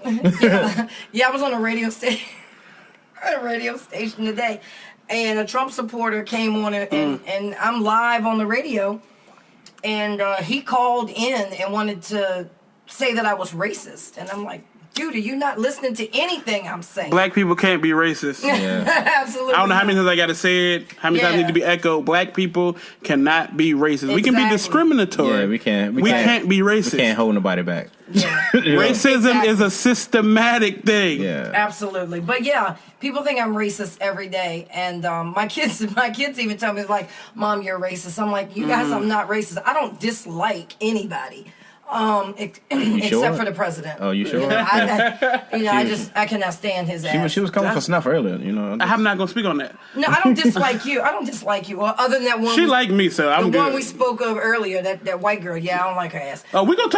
was on a radio station. Today, and a Trump supporter came on it, and I'm live on the radio, and he called in and wanted to say that I was racist, and I'm like, dude, are you not listening to anything I'm saying? Black people can't be racist. Absolutely. I don't know how many times I got to say it, how many times it need to be echoed. Black people cannot be racist. We can be discriminatory. Yeah, we can't. We can't be racist. We can't hold nobody back. Yeah. Racism is a systematic thing. Yeah. Absolutely. But yeah, people think I'm racist every day. And my kids even tell me, like, Mom, you're racist. I'm like, you guys, I'm not racist. I don't dislike anybody. Except for the president. Oh, you sure? I cannot stand his ass. She was coming for Snuff earlier, you know. I'm not going to speak on that. No, I don't dislike you. Well, other than that one. She liked me, so I'm good. The one we spoke of earlier, that white girl. Yeah, I don't like her ass. Oh, we're going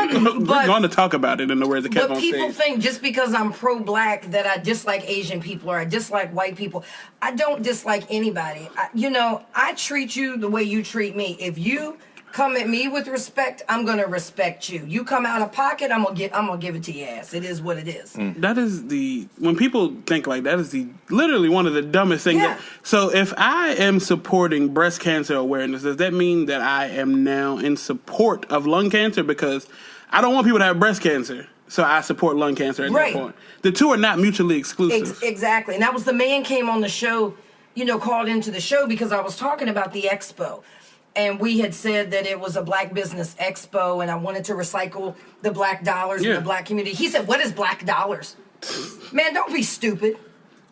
to talk about it in the words that kept on saying. But people think just because I'm pro-black that I dislike Asian people or I dislike white people. I don't dislike anybody. I treat you the way you treat me. If you come at me with respect, I'm gonna respect you. You come out of pocket, I'm gonna give it to your ass. It is what it is. That is when people think like that is literally one of the dumbest things. Yeah. So if I am supporting breast cancer awareness, does that mean that I am now in support of lung cancer? Because I don't want people to have breast cancer, so I support lung cancer at that point. The two are not mutually exclusive. Exactly. And that was the man came on the show, called into the show because I was talking about the expo. And we had said that it was a black business expo and I wanted to recycle the black dollars in the black community. He said, what is black dollars? Man, don't be stupid.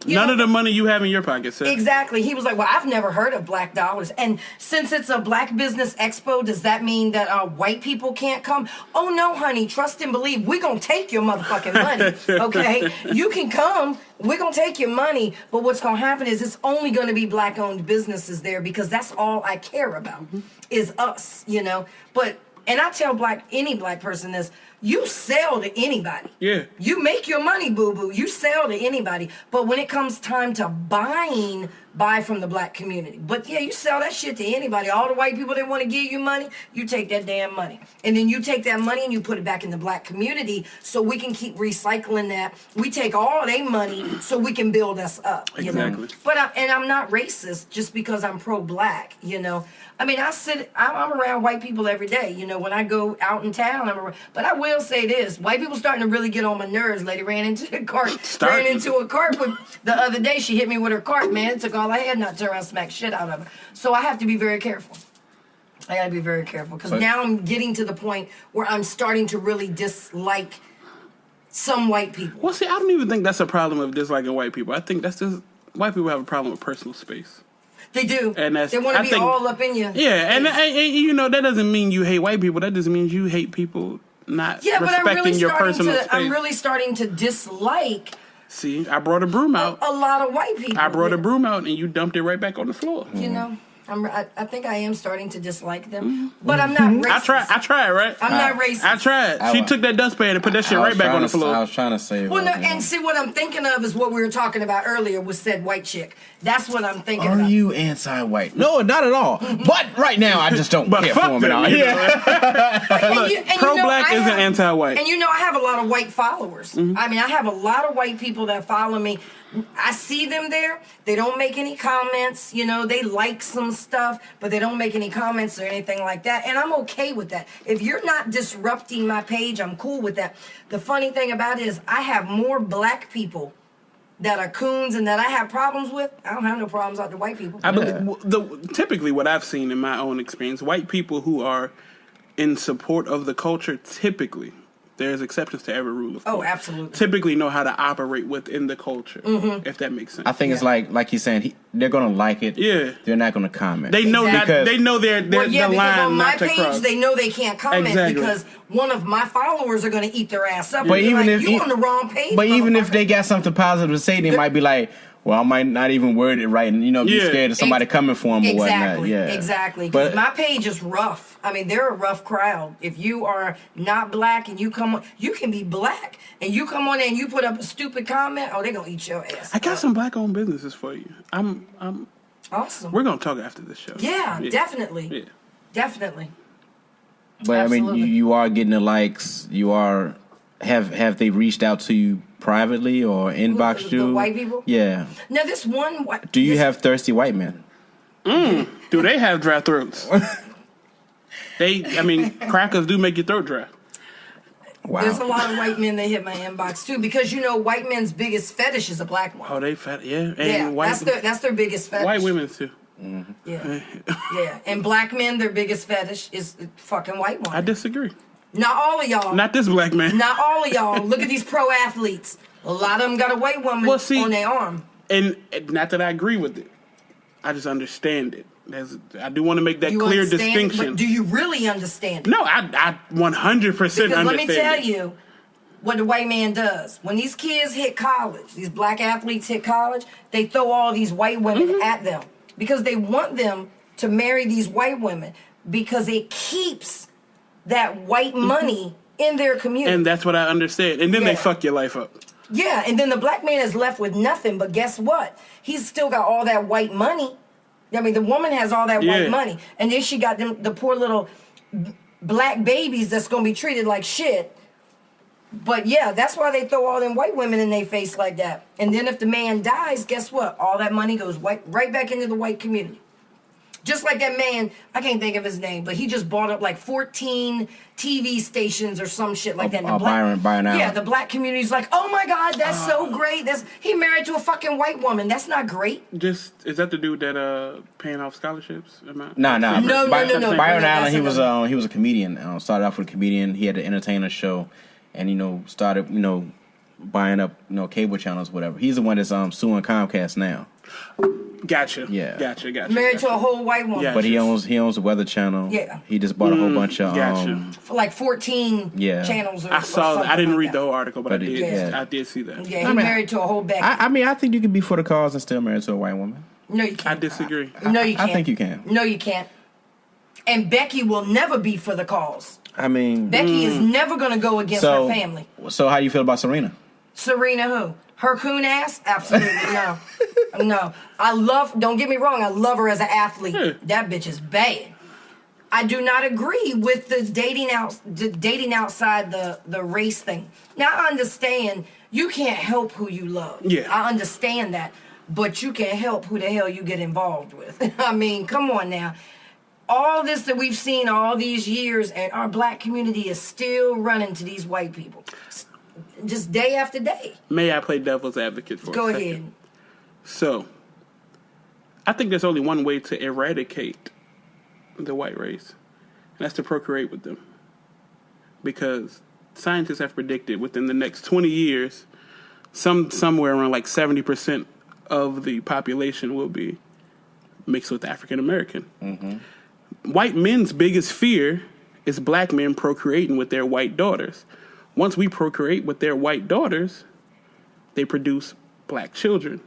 None of the money you have in your pocket, sir. Exactly. He was like, well, I've never heard of black dollars. And since it's a black business expo, does that mean that white people can't come? Oh, no, honey. Trust and believe. We're going to take your motherfucking money, okay? You can come. We're going to take your money. But what's going to happen is it's only going to be black-owned businesses there because that's all I care about is us, But, and I tell any black person this, you sell to anybody. Yeah. You make your money, boo-boo. You sell to anybody. But when it comes time to buy from the black community. But yeah, you sell that shit to anybody. All the white people that want to give you money, you take that damn money. And then you take that money and you put it back in the black community so we can keep recycling that. We take all their money so we can build us up, Exactly. But I'm not racist just because I'm pro-black, I mean, I'm around white people every day, when I go out in town. But I will say this, white people starting to really get on my nerves. Lady ran into a cart the other day. She hit me with her cart, man. It took all I had not to turn around and smack shit out of her. So I have to be very careful. I got to be very careful because now I'm getting to the point where I'm starting to really dislike some white people. Well, see, I don't even think that's a problem of disliking white people. I think that's just white people have a problem with personal space. They do. And they want to be all up in you. Yeah, and that doesn't mean you hate white people. That just means you hate people not respecting your personal space. I'm really starting to dislike. See, I brought a broom out. A lot of white people. I brought a broom out, and you dumped it right back on the floor. I think I am starting to dislike them, but I'm not racist. I tried, right? I'm not racist. I tried. She took that dustpan and put that shit right back on the floor. I was trying to say. Well, no, and see what I'm thinking of is what we were talking about earlier with said white chick. That's what I'm thinking about. Are you anti-white? No, not at all. But right now, I just don't care for them at all. Pro-black isn't anti-white. And I have a lot of white followers. I mean, I have a lot of white people that follow me. I see them there. They don't make any comments. They like some stuff, but they don't make any comments or anything like that. And I'm okay with that. If you're not disrupting my page, I'm cool with that. The funny thing about it is I have more black people that are coons and that I have problems with. I don't have no problems out to white people. I believe typically what I've seen in my own experience, white people who are in support of the culture, typically, there's exceptions to every rule of course. Oh, absolutely. Typically know how to operate within the culture, if that makes sense. I think it's like he's saying, they're going to like it. Yeah. They're not going to comment. They know they know they're the line on my not to page, cross. they know they can't comment because one of my followers are going to eat their ass up. But even if you on the wrong page, but even if they got something positive to say, they might be like, well, I might not even word it right and, be scared of somebody coming for them or whatnot. Yeah, exactly. Because my page is rough. I mean, they're a rough crowd. If you are not black and you come on, you can be black and you come on there and you put up a stupid comment, they're going to eat your ass. I got some black-owned businesses for you. I'm awesome. We're going to talk after this show. Yeah, definitely. Yeah. Definitely. But Absolutely. I mean, you are getting the likes. You are have they reached out to you privately or inboxed you? The white people? Yeah. Now this one. Do you have thirsty white men? Do they have dry throats? Crackers do make your throat dry. Wow. There's a lot of white men that hit my inbox too, because white men's biggest fetish is a black woman. Oh, they fat, yeah. And Yeah, white, that's their biggest fetish. white women too. Yeah, yeah. And black men, their biggest fetish is fucking white women. I disagree. Not all of y'all. Not this black man. Not all of y'all. Look at these pro athletes. A lot of them got a white woman on their arm. And not that I agree with it. I just understand it. I do want to make that You clear understand it, distinction. but do you really understand it? No, I 100% understand Because let me tell it. you what the white man does. When these kids hit college, these black athletes hit college, they throw all these white women at them because they want them to marry these white women because it keeps that white money in their community. And that's what I understand. And then they fuck your life up. Yeah, and then the black man is left with nothing, but guess what? He's still got all that white money. I mean, the woman has all that white money. And then she got the poor little black babies that's going to be treated like shit. But yeah, that's why they throw all them white women in their face like that. And then if the man dies, guess what? All that money goes right back into the white community. Just like that man, I can't think of his name, but he just bought up like 14 TV stations or some shit like that. Byron Allen. Yeah, the black community's like, oh my God, that's so great. He married to a fucking white woman. That's not great. Is that the dude that paying off scholarships? No. No. Byron Allen, he was a comedian. Started off with a comedian. He had an entertainer show, and started buying up cable channels, whatever. He's the one that's suing Comcast now. Gotcha. Yeah. Gotcha. Married to a whole white woman. Yeah. But he owns the Weather Channel. Yeah. He just bought a whole bunch of for like 14 channels. I didn't read the whole article, but I did. Yeah. I did see that. Yeah, he married to a whole Becky. I think you can be for the cause and still married to a white woman. No, you can't. I disagree. No, you can't. I think you can. No, you can't. And Becky will never be for the cause. I mean, Becky is never going to go against her family. So how you feel about Serena? Serena who? Her coon ass? Absolutely no. No. Don't get me wrong, I love her as an athlete. That bitch is bad. I do not agree with the dating outside the race thing. Now, I understand you can't help who you love. Yeah. I understand that. But you can help who the hell you get involved with. I mean, come on now. All this that we've seen all these years, and our black community is still running to these white people. Just day after day. May I play devil's advocate for Go a second? ahead. So, I think there's only one way to eradicate the white race, and that's to procreate with them. Because scientists have predicted within the next 20 years, somewhere around like 70% of the population will be mixed with African American. Mm-hmm. White men's biggest fear is black men procreating with their white daughters. Once we procreate with their white daughters, they produce black children.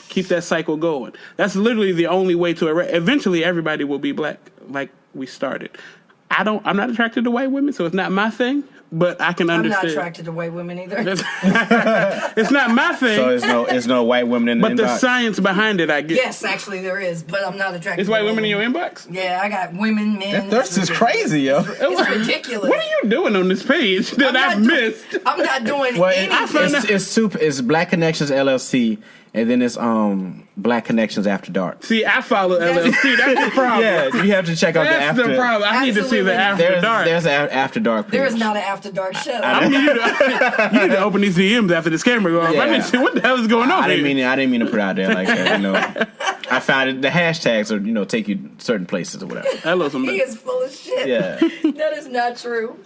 Keep that cycle going. That's literally the only way to eventually everybody will be black like we started. I'm not attracted to white women, so it's not my thing, but I can understand. I'm not attracted to white women either. It's not my thing. So it's no white women in the inbox. But the science behind it, I get. Yes, actually there is, but I'm not attracted to white women in your inbox? Yeah, I got women, men. This is crazy, yo. It's ridiculous. What are you doing on this page that I missed? I'm not doing anything. It's Black Connections LLC. And then it's Black Connections After Dark. See, I follow LLC. That's the problem. Yeah, you have to check out the After. That's the problem. I need to see the After Dark. There's an After Dark page. There is not an After Dark show. I mean, you need to open these DMs after this camera goes off. Yeah. I need to see what the hell is going on. I didn't mean to put it out there like that. I found it. The hashtags are take you certain places or whatever. Hello, somebody. He is full of shit. Yeah, that is not true.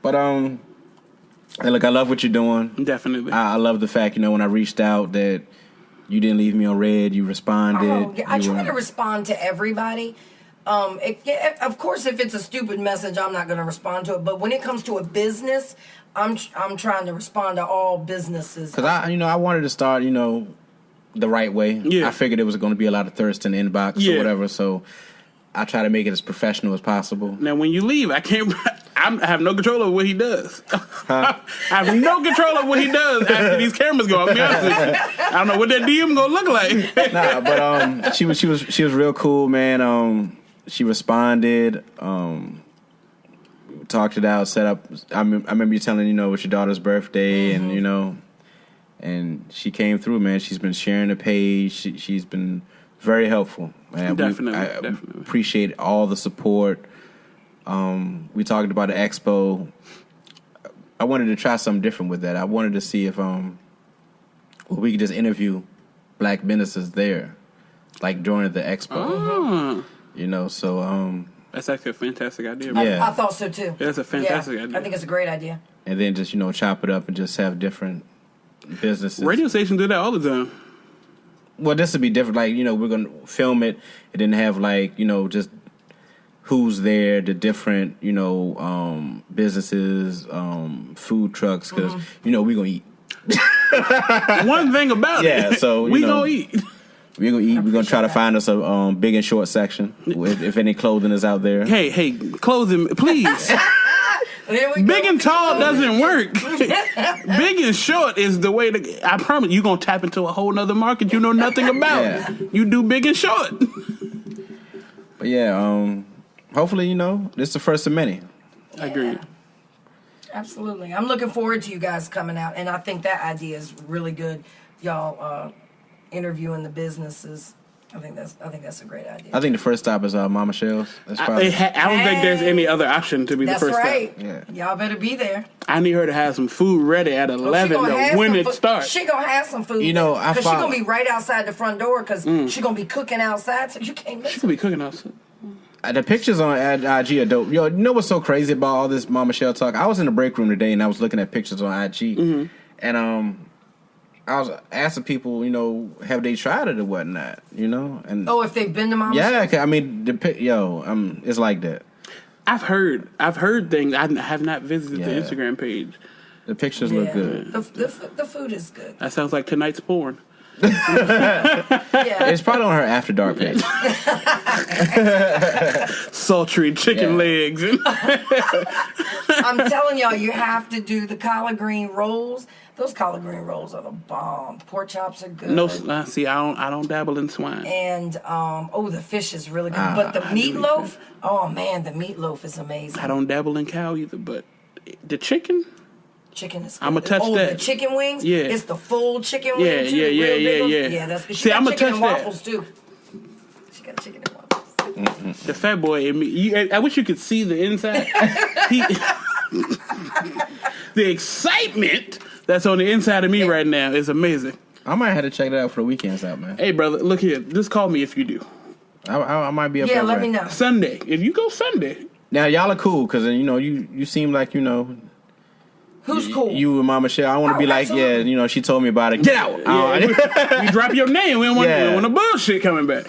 But hey, look, I love what you're doing. Definitely. I love the fact, when I reached out that you didn't leave me on red. You responded. I try to respond to everybody. Of course, if it's a stupid message, I'm not going to respond to it. But when it comes to a business, I'm trying to respond to all businesses. Because I wanted to start, the right way. Yeah. I figured there was going to be a lot of thirst in the inbox or whatever. So I try to make it as professional as possible. Now, when you leave, I have no control over what he does. I have no control over what he does after these cameras go. I'll be honest with you. I don't know what that DM gonna look like. Nah, but she was real cool, man. She responded. We talked it out, set up. I remember you telling it was your daughter's birthday, and and she came through, man. She's been sharing the page. She's been very helpful, man. Definitely. I appreciate all the support. We talked about the expo. I wanted to try something different with that. I wanted to see if we could just interview black businesses there, like during the expo. You know, so that's actually a fantastic idea. Bro. Yeah. I thought so too. That's a fantastic idea. I think it's a great idea. and then just chop it up and just have different businesses. Radio stations do that all the time. Well, this would be different. Like, we're going to film it and then have, like, just who's there, the different, businesses, food trucks, because, we're going to eat. One thing about it, so, we going to eat. We're going to eat. We're going to try to find us a big and short section, if any clothing is out there. Hey, clothing, please. Big and tall doesn't work. Big and short is the way to. I promise you're gonna tap into a whole nother market you know nothing about. Yeah. You do big and short. But yeah, hopefully this is the first of many. I agree. Absolutely, I'm looking forward to you guys coming out, and I think that idea is really good. Y'all interviewing the businesses. I think that's a great idea. I think the first stop is Mama Shell's. That's I probably. don't think there's any other option to be That's the first right. stop. Yeah. Y'all better be there. I need her to have some food ready at 11 when it starts. She gonna have some food. I because she follow- gonna be right outside the front door because she gonna be cooking outside, so you can't miss. She could be cooking outside. The pictures on IG are dope. You know what's so crazy about all this Mama Shell talk? I was in the break room today and I was looking at pictures on IG, and I was asking people, have they tried it or whatnot, And if they've been to Mama yeah, Shell's? 'cause, I mean, it's like that. I've heard things. I have not visited the Yeah. Instagram page. The pictures look good. The food is good. That sounds like tonight's porn. Yeah. It's probably on her After Dark page. Sultry chicken legs. I'm telling y'all, you have to do the collard green rolls. Those collard green rolls are the bomb. Pork chops are good. No, see, I don't dabble in swine. And the fish is really good. But the meatloaf, the meatloaf is amazing. I don't dabble in cow either, but the chicken. Chicken is good. I'ma touch that. The chicken wings? Yeah. It's the full chicken Yeah, wing too. yeah, the real big ones. yeah. Yeah, that's good. She See, got I'ma chicken touch and that. waffles too. She got chicken and waffles. The fat boy in me. I wish you could see the inside. The excitement that's on the inside of me right now is amazing. I might have to check that out for the weekends out, man. Hey, brother, look here. Just call me if you do. I might be up Yeah, there. let me know. Sunday. If you go Sunday. Now y'all are cool because you seem like Who's cool? you and Mama Shell. I want to be like, absolutely. yeah, she told me about it. Get out. You drop your name. We don't want the bullshit coming back.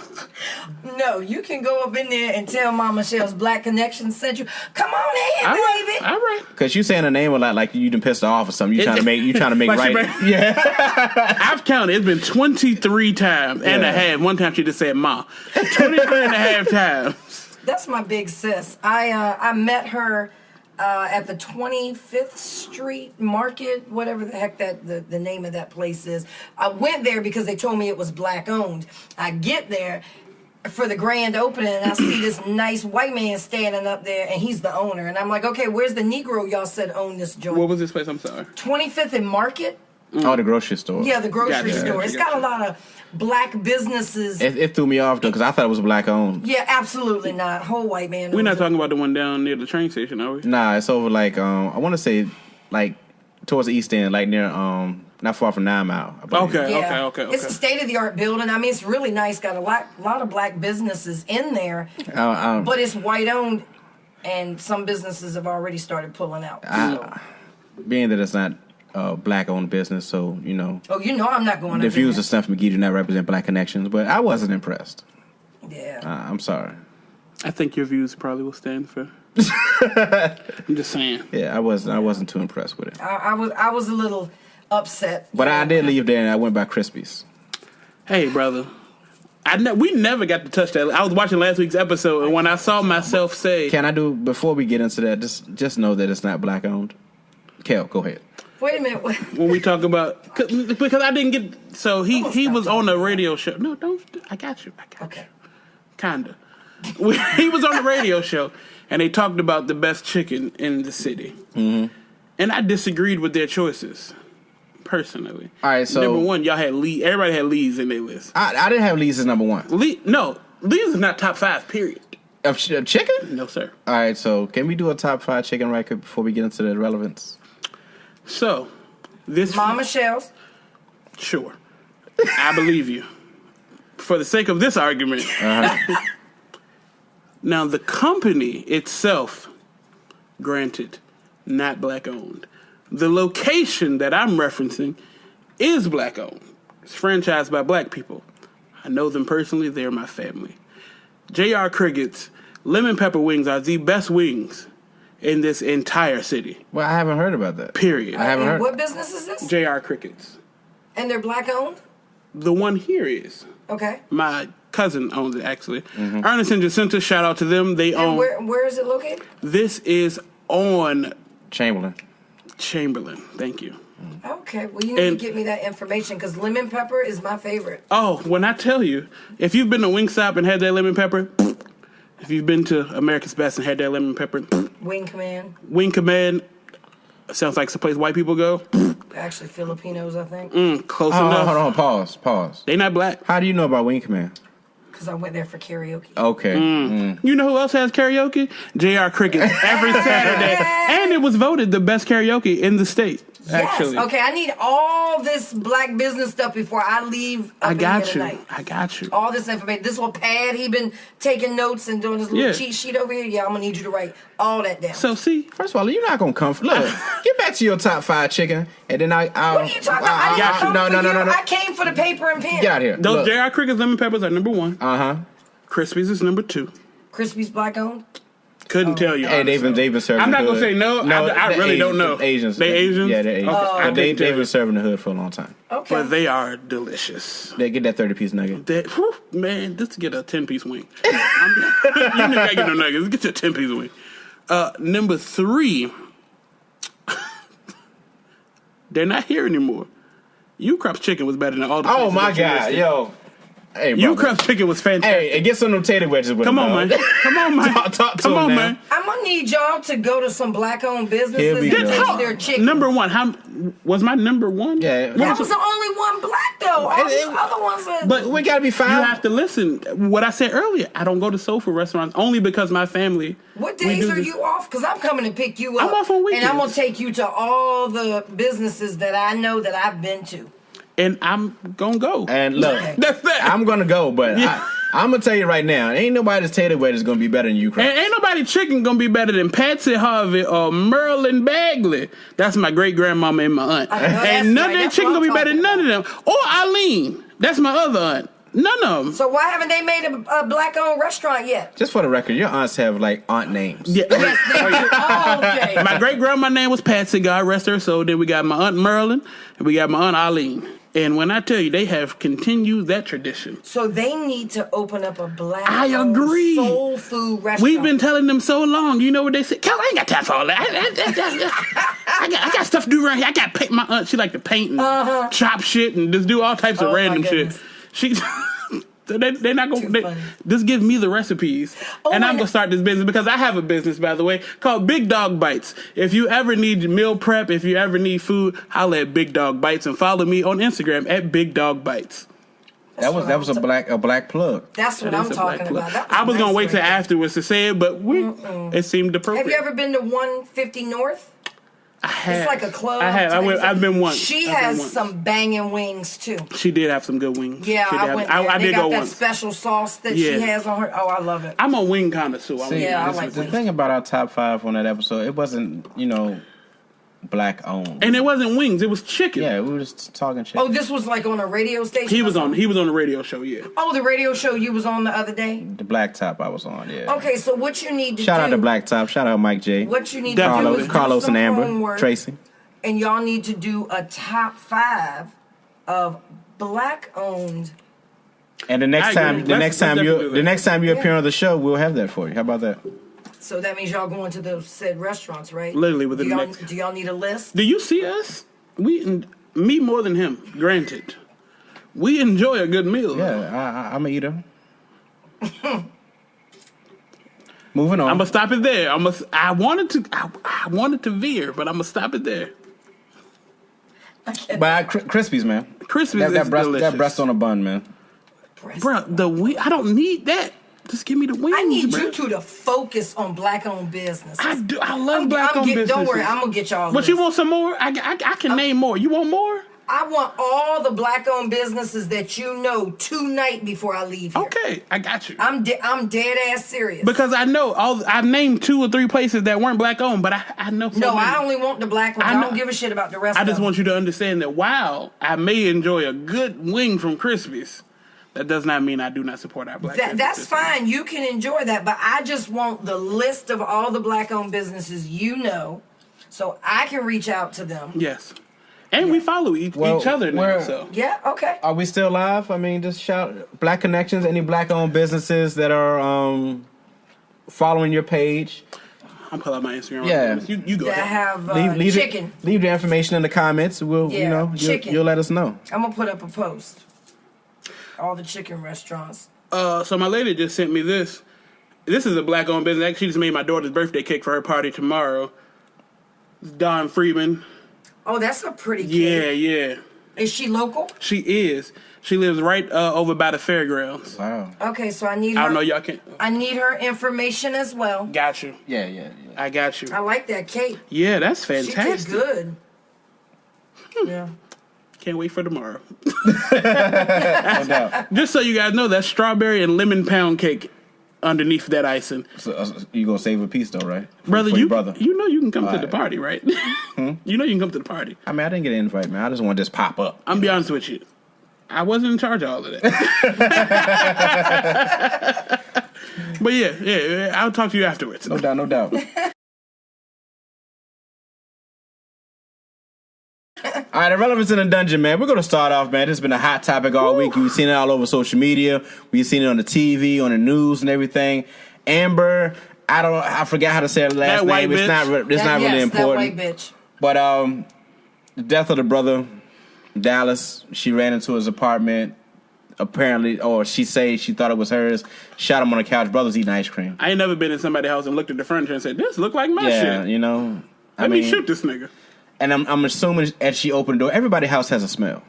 No, you can go up in there and tell Mama Shell's Black Connection sent you. Come on in, All baby. right. Because you saying her name a lot, like you done pissed her off or something. You trying to make Like she right. made- Yeah. I've counted. It's been 23 times and a half. One time she just said ma. 23 and a half times. That's my big sis. I met her at the 25th Street Market, whatever the heck the name of that place is. I went there because they told me it was black owned. I get there for the grand opening and I see this nice white man standing up there and he's the owner. And I'm like, okay, where's the Negro y'all said owned this joint? What was this place? I'm sorry. 25th and Market? Oh, the grocery store. Yeah, the grocery Gotcha. store. It's got a lot of black businesses. It threw me off though because I thought it was black owned. Yeah, absolutely not. Whole white man. We're owns not it. talking about the one down near the train station, are we? Nah, it's over like I want to say like towards the east end, like near not far from 9 Mile. I believe. Okay. Yeah. It's a state-of-the-art building. I mean, it's really nice. Got a lot of black businesses in there, but it's white-owned, and some businesses have already started pulling out. Being that it's not black-owned business, so I'm not going the up views in of Snuff Magee do not represent black connections. But I wasn't impressed. there. Yeah. I'm sorry. I think your views probably will stand for. I'm just saying. Yeah, I wasn't too impressed with it. I was a little upset. But I did leave there and I went by Crispies. Hey, brother. We never got to touch that. I was watching last week's episode, and when I saw myself say, Can I do before we get into that? Just know that it's not black owned. Kel, go ahead. Wait a minute. when we talk about, because I didn't get, so he was on a radio show. No, don't. I got you. Okay. Kinda. He was on the radio show, and they talked about the best chicken in the city. Mm-hmm. And I disagreed with their choices, personally. All right, so number one, y'all had Lee. Everybody had Lee's in their list. I didn't have Lee's as number one. Lee's is not top 5. Period. Of chicken? No, sir. All right, so can we do a top 5 chicken right quick before we get into the irrelevance? So, this... Mama Shells. Sure. I believe you. For the sake of this argument. Uh-huh. Now, the company itself, granted, not black-owned. The location that I'm referencing is black-owned. It's franchised by black people. I know them personally. They're my family. J.R. Cricket's lemon pepper wings are the best wings in this entire city. Well, I haven't heard about that. Period. I haven't heard. What business is this? J.R. Cricket's. And they're black owned? The one here is. Okay. My cousin owns it, actually. Ernest and Jacinta, shout out to them. They own... Where is it located? This is on... Chamberlain. Thank you. Okay, well, you need to get me that information because lemon pepper is my favorite. Oh, when I tell you, if you've been to Wingstop and had that lemon pepper, if you've been to America's Best and had that lemon pepper, Wing Command. Wing Command sounds like it's a place white people go. Actually, Filipinos, I think. Close Hold enough. on, pause. They not black. How do you know about Wing Command? Because I went there for karaoke. Okay. You know who else has karaoke? J.R. Cricket every Saturday. And it was voted the best karaoke in the state, actually. Yes. Okay, I need all this black business stuff before I leave up in here tonight. I got you. All this information. This little pad, he been taking notes and doing this little Yeah. cheat sheet over here. Yeah, I'm going to need you to write all that down. So, see, First of all, you're not gonna come. Look, get back to your top 5 chicken, and then I'll. what are you talking about? I didn't come for you. I came for the paper and pen. Get out of here. those Look. J.R. Cricket's lemon peppers are number 1. Crispies is number 2. Crispy's black owned? Couldn't tell you. Hey, they've been serving. I'm not the gonna hood. say no. I they're really don't Asian- know. they're Asians. They Asians? Yeah, they're Asians. I But they've couldn't tell been serving the hood for a long time. Okay. But they are delicious. They get that 30-piece nugget. Man, just to get a 10-piece wing. You ain't gotta get no nuggets. Get your 10-piece wing. Number 3. They're not here anymore. U-Crop's chicken was better than all the Oh places my that you God, listed. yo. Hey, bro. U-Crop's chicken was fantastic. Hey, and get some of them tater wedges with Come them, on, dog. man. Come on, man. Talk to Come him on, now. man. I'm going to need y'all to go to some black owned Here businesses we and go. taste their chicken. Number 1. How was my number 1? Yeah. That was the only one black though. All these other ones are. But We gotta be fine. you have to listen. What I said earlier, I don't go to soul food restaurants only because my family. What we days do are this- you off? Because I'm coming to pick you up. I'm off on weekends. And I'm going to take you to all the businesses that I know that I've been to. And I'm gonna go. And look, That's that. I'm gonna go, but Yeah. I'm gonna tell you right now, ain't nobody's tater wedge is gonna be better than you, Crocs. And ain't nobody chicken gonna be better than Patsy Harvey or Merlin Bagley. That's my great grandmama and my aunt. I know, that's And none right. of their That's chicken what gonna be I'm better than none of them. Or Eileen. That's my other aunt. None of them. So why haven't they made a black owned restaurant yet? Just for the record, your aunts have like aunt names. Yeah. Yes, they do. Oh, okay. My great grandma name was Patsy, God rest her soul. Then we got my aunt Merlin, and we got my aunt Eileen. And when I tell you, they have continued that tradition. So they need to open up a black I agree. soul food restaurant. We've been telling them so long. You know what they say? Cal, I ain't got time for all that. I got stuff to do around here. I got paint. My aunt, she like to paint and chop shit and just do all types of Oh, my random shit. goodness. She, they're not Too gonna. funny. Just give me the recipes, and my I'm gonna God. start this business because I have a business, by the way, called Big Dog Bites. If you ever need meal prep, if you ever need food, holla at Big Dog Bites and follow me on Instagram at Big Dog Bites. That was a black plug. That's what That I'm is a black talking plug. about. I was gonna nice wait till right there. afterwards to say it, but it seemed appropriate. Have you ever been to 150 North? I have. It's like a club. I have. I've been once. She I've been has once. some banging wings too. She did have some good wings. Yeah, She did I have- went there. I They did got go that once. special sauce that Yeah. she has on her. Oh, I love it. I'm a wing connoisseur. See, Yeah, I the like wings. thing about our top 5 on that episode, it wasn't, black owned. And it wasn't wings; it was chicken. Yeah, we were just talking shit. Oh, this was like on a radio station. He or was on. something? He was on the radio show. Yeah. Oh, the radio show you was on the other day. The black top I was on, yeah. Okay, so what you need to Shout do? out to Black Top. Shout out Mike J. What you need to do Definitely. is do Carlos some and Amber. homework, Tracy. and y'all need to do a top 5 of black-owned. And the next I time, agree. Let's definitely do that. the next time you appear on the show, we'll have that for you. How about that? So that means y'all going to those said restaurants, right? Literally within do the y'all, next- Do y'all need a list? Do you see us? Me more than him. Granted, we enjoy a good meal. Yeah, I'm an eater. Moving on. I'm gonna stop it there. I wanted to veer, but I'm gonna stop it there. But Crispies, man. Crispies is that breast, delicious. that breast on a bun, man. Bro, I don't need that. Just give me the wings, I need bro. you two to focus on black-owned businesses. I do. I love black-owned businesses. Don't worry, I'm gonna get y'all. But you want some more? I can name more. You want more? I want all the black-owned businesses that you know tonight before I leave here. Okay, I got you. I'm dead ass serious. Because I know I named 2 or 3 places that weren't black-owned, but I know. So many. I only want the black ones. I don't give a shit about the rest. I of just them. want you to understand that while I may enjoy a good wing from Crispy's, that does not mean I do not support our black businesses. That's fine. You can enjoy that, but I just want the list of all the black-owned businesses you know, so I can reach out to them. Yes. And we follow each other now. So. Yeah, okay. Are we still live? I mean, just shout Black Connections. Any black-owned businesses that are following your page? I'm pulling out my Instagram. Yeah. You go That ahead. have chicken. Leave the information in the comments. We'll, chicken. you'll let us know. I'm gonna put up a post. All the chicken restaurants. So my lady just sent me this. This is a black-owned business. Actually, she just made my daughter's birthday cake for her party tomorrow. It's Don Freeman. Oh, that's a pretty cake. Yeah. Is she local? She is. She lives right over by the fairgrounds. Wow. Okay, so I need her. I don't know, y'all can. I need her information as well. Got you. Yeah. I got you. I like that cake. Yeah, that's She fantastic. did good. Yeah. Can't wait for tomorrow. No doubt. Just so you guys know, that's strawberry and lemon pound cake underneath that icing. So, you gonna save a piece though, right? Brother, for you your brother. You know you can come to All the right. party, right? You know you can come to the party. I mean, I didn't get an invite, man. I just want to just pop up. I'm be honest with you. I wasn't in charge of all of that. But yeah, I'll talk to you afterwards. No doubt. All right, Irrelevance in the Dungeon, man. We're going to start off, man. This has been a hot topic all week. We've seen it all over social media. We've seen it on the TV, on the news and everything. Amber, I forgot how to say her last That white name. It's not really important. That white bitch. But the death of the brother, Dallas, she ran into his apartment. Apparently, or she thought it was hers. Shot him on the couch. Brother's eating ice cream. I ain't never been in somebody's house and looked at the furniture and said, "This look like my shit." You know. Let me shoot this nigga. And I'm assuming as she opened the door, everybody's house has a smell.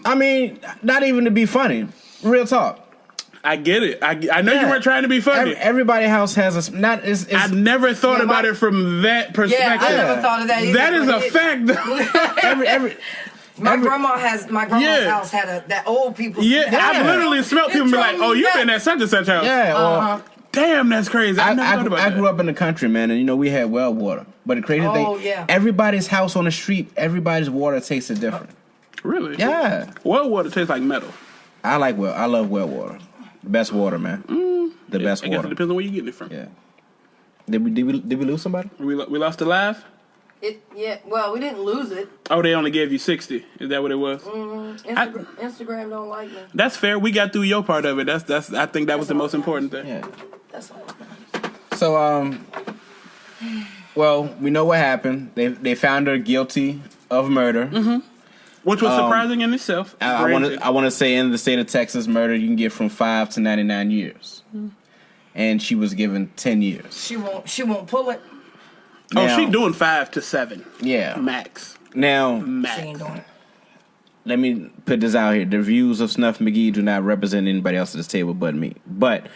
I mean, not even to be funny. Real talk. I get it. I know you weren't trying to be funny. Everybody's house has a not. I never thought about it from that perspective. Yeah, I never thought of that either. That is a fact. My grandma's house had that old people. Yeah, I've literally smelled people be like, "Oh, you've been at such and such house." Yeah. Damn, that's crazy. I never thought about that. I grew up in the country, man, and we had well water. But the crazy thing, everybody's house on the street, everybody's water tasted different. Really? Yeah. Well water tastes like metal. I love well water. The best water, man. The best I guess water. it depends on where you getting it from. Yeah. Did we lose somebody? We lost a live? Well, we didn't lose it. Oh, they only gave you 60. Is that what it was? Instagram don't like me. That's fair. We got through your part of it. That's. I think that was the most important thing. Yeah. That's all. So, well, we know what happened. They found her guilty of murder. Mm-hmm. Which was surprising in itself. I want to say in the state of Texas, murder you can get from 5 to 99 years, and she was given 10 years. She won't pull it. Now, she doing 5 to 7. Yeah, max. Now, She ain't doing it. Let me put this out here: the views of Snuff Magee do not represent anybody else at this table but me. But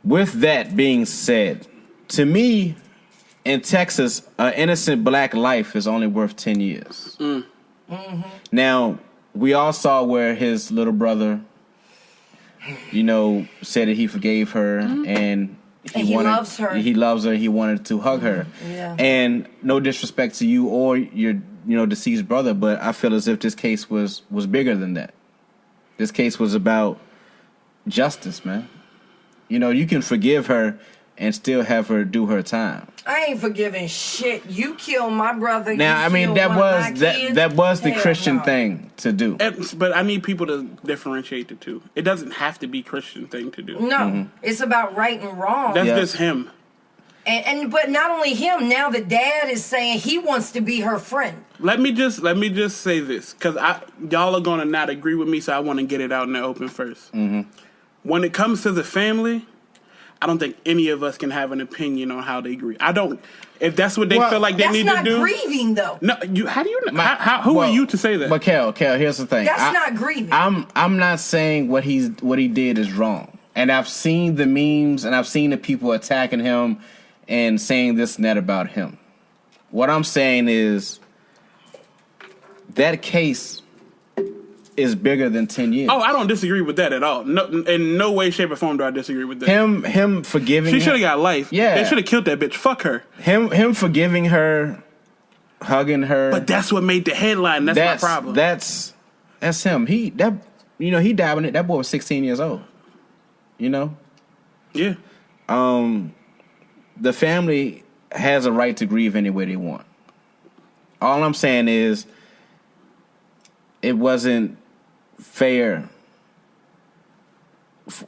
with that being said, to me, in Texas, an innocent black life is only worth 10 years. Mm-hmm. Now, we all saw where his little brother, said that he forgave her and he loves her. He loves her. He wanted to hug her. Yeah. And no disrespect to you or your deceased brother, but I feel as if this case was bigger than that. This case was about justice, man. You can forgive her and still have her do her time. I ain't forgiving shit. You killed my brother. Now, I mean, that was the Christian thing to do. But I need people to differentiate the two. It doesn't have to be Christian thing to do. No, it's about right and wrong. That's just him. But not only him. Now the dad is saying he wants to be her friend. Let me just say this, because y'all are gonna not agree with me, so I want to get it out in the open first. Mm-hmm. When it comes to the family, I don't think any of us can have an opinion on how they grieve. I don't. If that's what they feel like they need to do. That's not grieving, though. No, how do you know? Who are you to say that? But Kel, here's the thing. That's not grieving. I'm not saying what he did is wrong. And I've seen the memes and I've seen the people attacking him and saying this and that about him. What I'm saying is that case is bigger than 10 years. Oh, I don't disagree with that at all. No, in no way, shape, or form do I disagree with that. Him forgiving She should have got life. Yeah. They should have killed that bitch. Fuck her. Him forgiving her, hugging her. But that's what made the headline. That's my problem. That's him. He died when that boy was 16 years old. You know? Yeah. The family has a right to grieve any way they want. All I'm saying is it wasn't fair.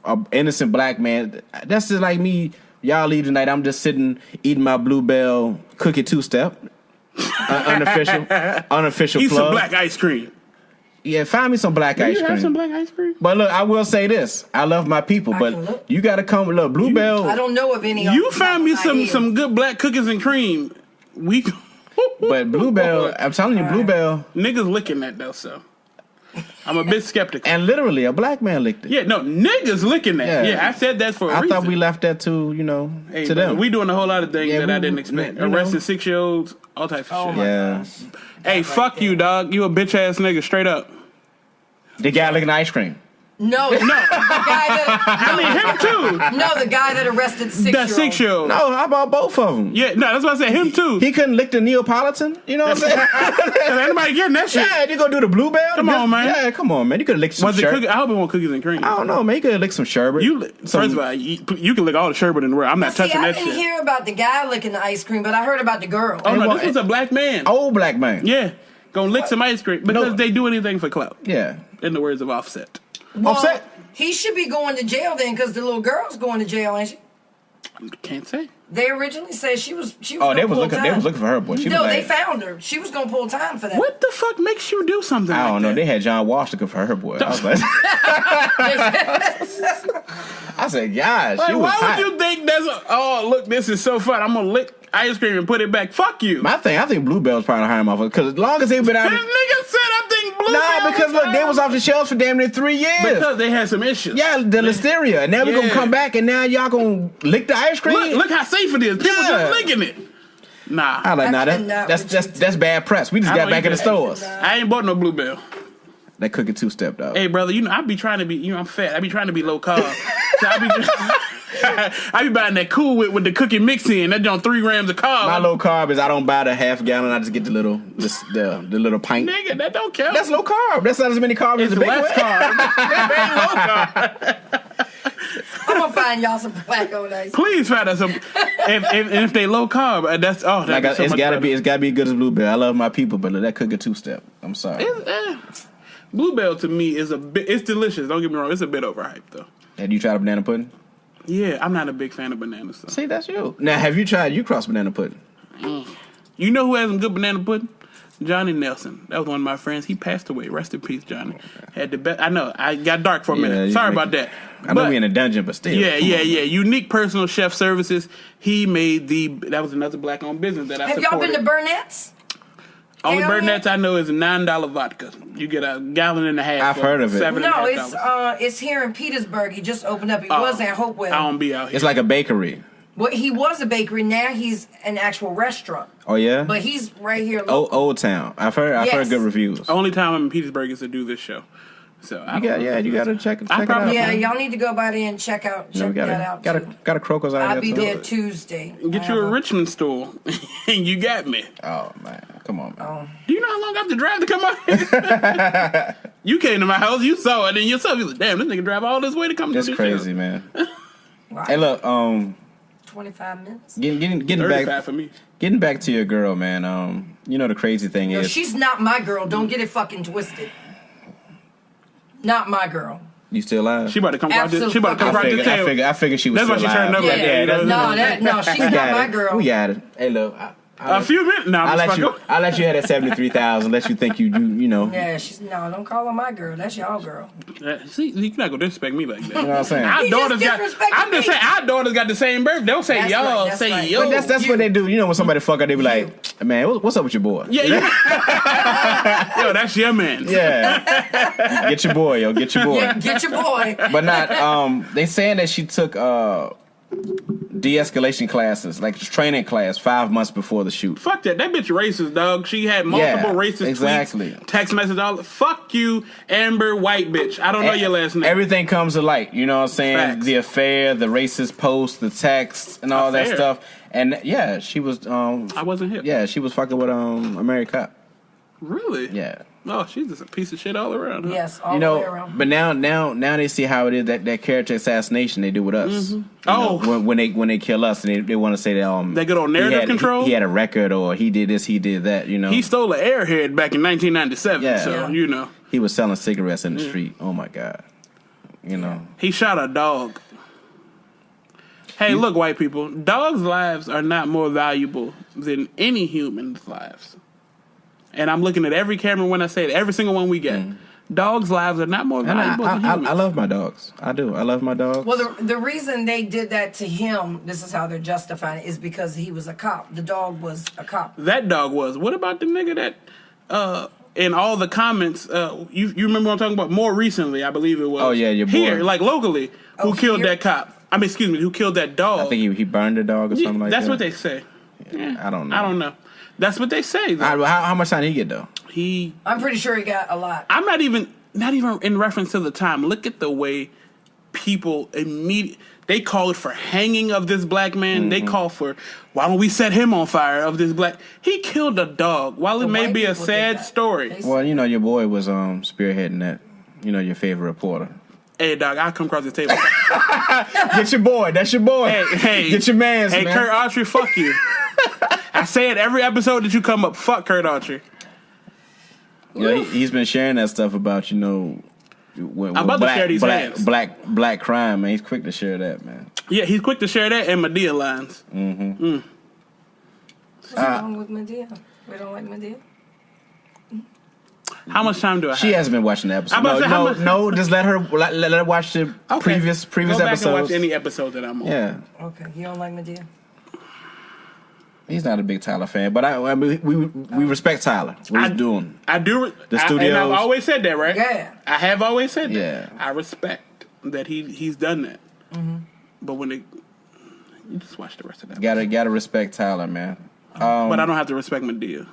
An innocent black man. That's just like me. Y'all leave tonight. I'm just sitting eating my Bluebell cookie two-step. Unofficial Eat plug. some black ice cream. Yeah, find me some black ice cream. You have some black ice cream? But look, I will say this. I love my people, but you got to come. Look, Bluebell. I don't know of any. You find me some good black cookies and cream. But Bluebell, I'm telling you, Bluebell. Niggas licking that though, so I'm a bit skeptical. And literally, a black man licked it. Yeah, no, niggas licking that. Yeah, I said that for a reason. I thought we left that to, to them. We doing a whole lot of things that I didn't expect. Arrested 6-year-olds, all types of shit. Yeah. Hey, fuck you, dog. You a bitch ass nigga, straight up. The guy licking ice cream. No, the guy that. I mean, him too. No, the guy that arrested the 6-year-old. That 6-year-old. No, how about both of them? Yeah, no, that's what I said. Him too. He couldn't lick the Neapolitan. You know what I'm saying? Anybody getting that shit? Yeah, you gonna do the Bluebell? Come on, man. Yeah, come on, man. You could lick some sherbet. I hope it want cookies and cream. I don't know, man. You could lick some sherbet. First of all, you can lick all the sherbet in the world. I'm not touching that shit. I didn't hear about the guy licking the ice cream, but I heard about the girl. Oh, no, this was a black man. Old black man. Yeah. Gonna lick some ice cream because they do anything for clout. Yeah. In the words of Offset. Well, Offset? He should be going to jail then, because the little girl's going to jail, ain't she? Can't say. They originally said she was. Oh, they was looking for her, boy. They found her. She was gonna pull time for that. What the fuck makes you do something? I don't know. That? They had John Walsh looking for her, boy. I was like, I said, gosh, like, she was why hot. would you think look, this is so fun. I'm gonna lick ice cream and put it back. Fuck you. I think Bluebell's probably hiring motherfucker because as long as they've been out. This nigga said I think Bluebell. Nah, because look, they was off the shelves for damn near 3 years. Because they had some issues. Yeah, the listeria. And now we're gonna come back and now y'all gonna lick the ice cream. Look how safe it is. People just licking it. Nah. I like that's bad press. We just got back in the stores. I ain't bought no Bluebell. That cookie two-step, dog. Hey, brother, I be trying to be, I'm fat. I be trying to be low carb. So I be buying that Cool with the cookie mix in. That's on 3 grams of carb. My low carb is I don't buy the half gallon. I just get the little pint. Nigga, that don't count. That's low carb. That's not as many carbs as It's the big less one. carb. That ain't low carb. I'm gonna find y'all some black on ice. Please find us some. If they low carb, that's It's gotta be as good as Bluebell. I love my people, but that cookie two-step. I'm sorry. Bluebell to me is it's delicious. Don't get me wrong. It's a bit overhyped though. Have you tried a banana pudding? Yeah, I'm not a big fan of bananas. Though. See, that's you. Now, have you tried U-Cross banana pudding? You know who has some good banana pudding? Johnny Nelson. That was one of my friends. He passed away. Rest in peace, Johnny. Had the best. I know. I got dark for a minute. Sorry about that. I know we in a dungeon, but still. Yeah. Unique Personal Chef Services. He made that was another black-owned business that I supported. Have y'all been to Burnett's? Only Burnett's I know is a $9 vodka. You get a gallon and a half. I've heard of it. No, it's here in Petersburg. He just opened up. He was at Hopewell. I don't be out here. It's like a bakery. Well, he was a bakery. Now he's an actual restaurant. Oh yeah. But he's right here. Old Town. I've heard good reviews. Only time I'm in Petersburg is to do this show. So you gotta check it out. Yeah, y'all need to go by there and check that out. Got a Crocus out. I'll be there Tuesday. Get you a Richmond store, and you got me. Oh man, come on, man. Do you know how long I have to drive to come out? You came to my house, you saw it, and yourself, you like, damn, this nigga drive all this way to come to this show. That's crazy, man. Right. Hey, look, 25 minutes. Getting back for me. Getting back to your girl, man. You know the crazy thing is she's not my girl. Don't get it fucking twisted. Not my girl. You still alive? She about to come right to the table. I figured she was. That's why she turned up like that. No, she's not my girl. We got it. Hey, look, A few minutes. No, I'll let you have that 73,000. Let you think you know. Yeah, no, don't call her my girl. That's y'all girl. See, you're not gonna disrespect me like that. You know what I'm saying? I'm just saying, our daughters got the same birth. Don't say That's y'all. right, say right. yo. But that's what they do. You know, when somebody fuck up, they be like, "Man, what's up with your boy?" Yeah. Yo, that's your man. Yeah. Get your boy, yo. Get your boy. Yeah, get your boy. But not. They saying that she took de-escalation classes, like training class, 5 months before the shoot. Fuck that. That bitch racist, dog. She had multiple racist tweets, text messages, all. Fuck you, Amber, white bitch. I don't know your last name. Everything comes to light. You know what I'm saying? Facts. The affair, the racist post, the text, and all that stuff. And yeah, she was. I wasn't hip. Yeah, she was fucking with a married cop. Really? Yeah. Oh, she's just a piece of shit all around. Huh? Yes, all the way around. But now they see how it is that character assassination they do with us. Mm-hmm. When they kill us, and they want to say that they get on narrative control. He had a record, or he did this, he did that. You know, he stole an Airhead back in 1997. Yeah. So you know he was selling cigarettes in the street. Oh my god, you know he shot a dog. Hey, look, white people, dogs' lives are not more valuable than any human's lives. And I'm looking at every camera when I say it, every single one we get. Dogs' lives are not more valuable than humans. I love my dogs. I do. I love my dogs. Well, the reason they did that to him, this is how they're justifying it, is because he was a cop. The dog was a cop. That dog was. What about the nigga that, in all the comments, you remember what I'm talking about? More recently, I believe it was. Oh, yeah, your boy. Here, like locally, who killed that cop. I mean, excuse me, who killed that dog. I think he burned the dog or something like that. That's what they say. Yeah, I don't know. I don't know. That's what they say. How much time did he get, though? I'm pretty sure he got a lot. I'm not even in reference to the time. Look at the way people they called for hanging of this black man. They called for, why don't we set him on fire of this black. He killed a dog. While it may be a sad story. Well, you know, your boy was spearheading that. You know, your favorite reporter. Hey, dog, I'll come across the table. Get your boy. That's your boy. Hey, get your mans, man. Hey, Kurt Autry, fuck you. I say it every episode that you come up. Fuck Kurt Autry. Yeah, he's been sharing that stuff about, you know, when I'm about to share these hands. Black crime, man. He's quick to share that, man. Yeah, he's quick to share that and Medea lines. Mm-hmm. What's wrong with Medea? We don't like Medea? How much time do I have? She hasn't been watching the episode. No, just let her watch the previous Go back episodes. And watch any episode that I'm on. Yeah. Okay, you don't like Medea? He's not a big Tyler fan, but I mean, we respect Tyler. What he's doing. I do. The studios. And I've always said that, right? Yeah. I have always said that. Yeah. I respect that he's done that. Mm-hmm. But when you just watch the rest of that. Gotta respect Tyler, man. But I don't have to respect Medea.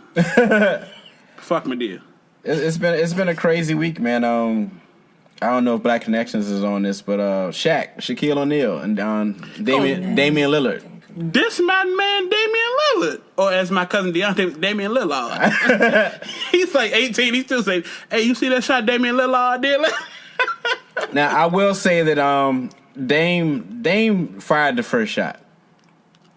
Fuck Medea. It's been a crazy week, man. I don't know if Black Connections is on this, but Shaquille O'Neal and Damian Lillard. This my man Damian Lillard, or as my cousin Deontay, Damian Lillard. He's like 18. He still saying, "Hey, you see that shot Damian Lillard did?" Now I will say that Dame fired the first shot.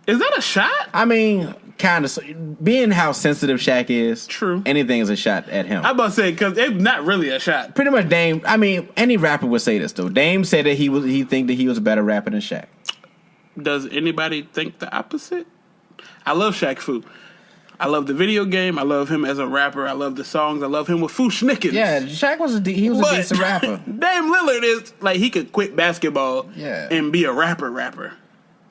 Is that a shot? I mean, kind of. Being how sensitive Shaq is, true. Anything is a shot at him. I'm about to say because it's not really a shot. Pretty much, Dame. I mean, any rapper would say this though. Dame said that he think that he was a better rapper than Shaq. Does anybody think the opposite? I love Shaq Fu. I love the video game. I love him as a rapper. I love the songs. I love him with Fu Schnickens. Yeah, Shaq was a decent rapper. Dame Lillard is like he could quit basketball and be a rapper.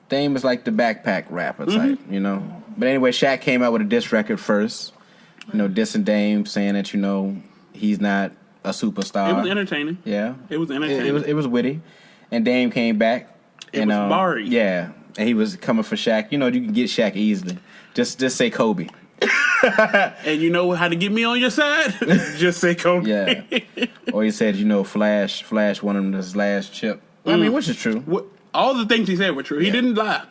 Dame is like the backpack rapper type, you know. But anyway, Shaq came out with a diss record first, you know, dissing Dame, saying that, you know, he's not a superstar. It was entertaining. Yeah, it was entertaining. It was witty, and Dame came back. It was Barry. Yeah, and he was coming for Shaq. You know, you can get Shaq easily. Just say Kobe. And you know how to get me on your side? Just say Kobe. Yeah. Or he said, you know, Flash wanted him his last chip. I mean, which is true. All the things he said were true. He didn't lie.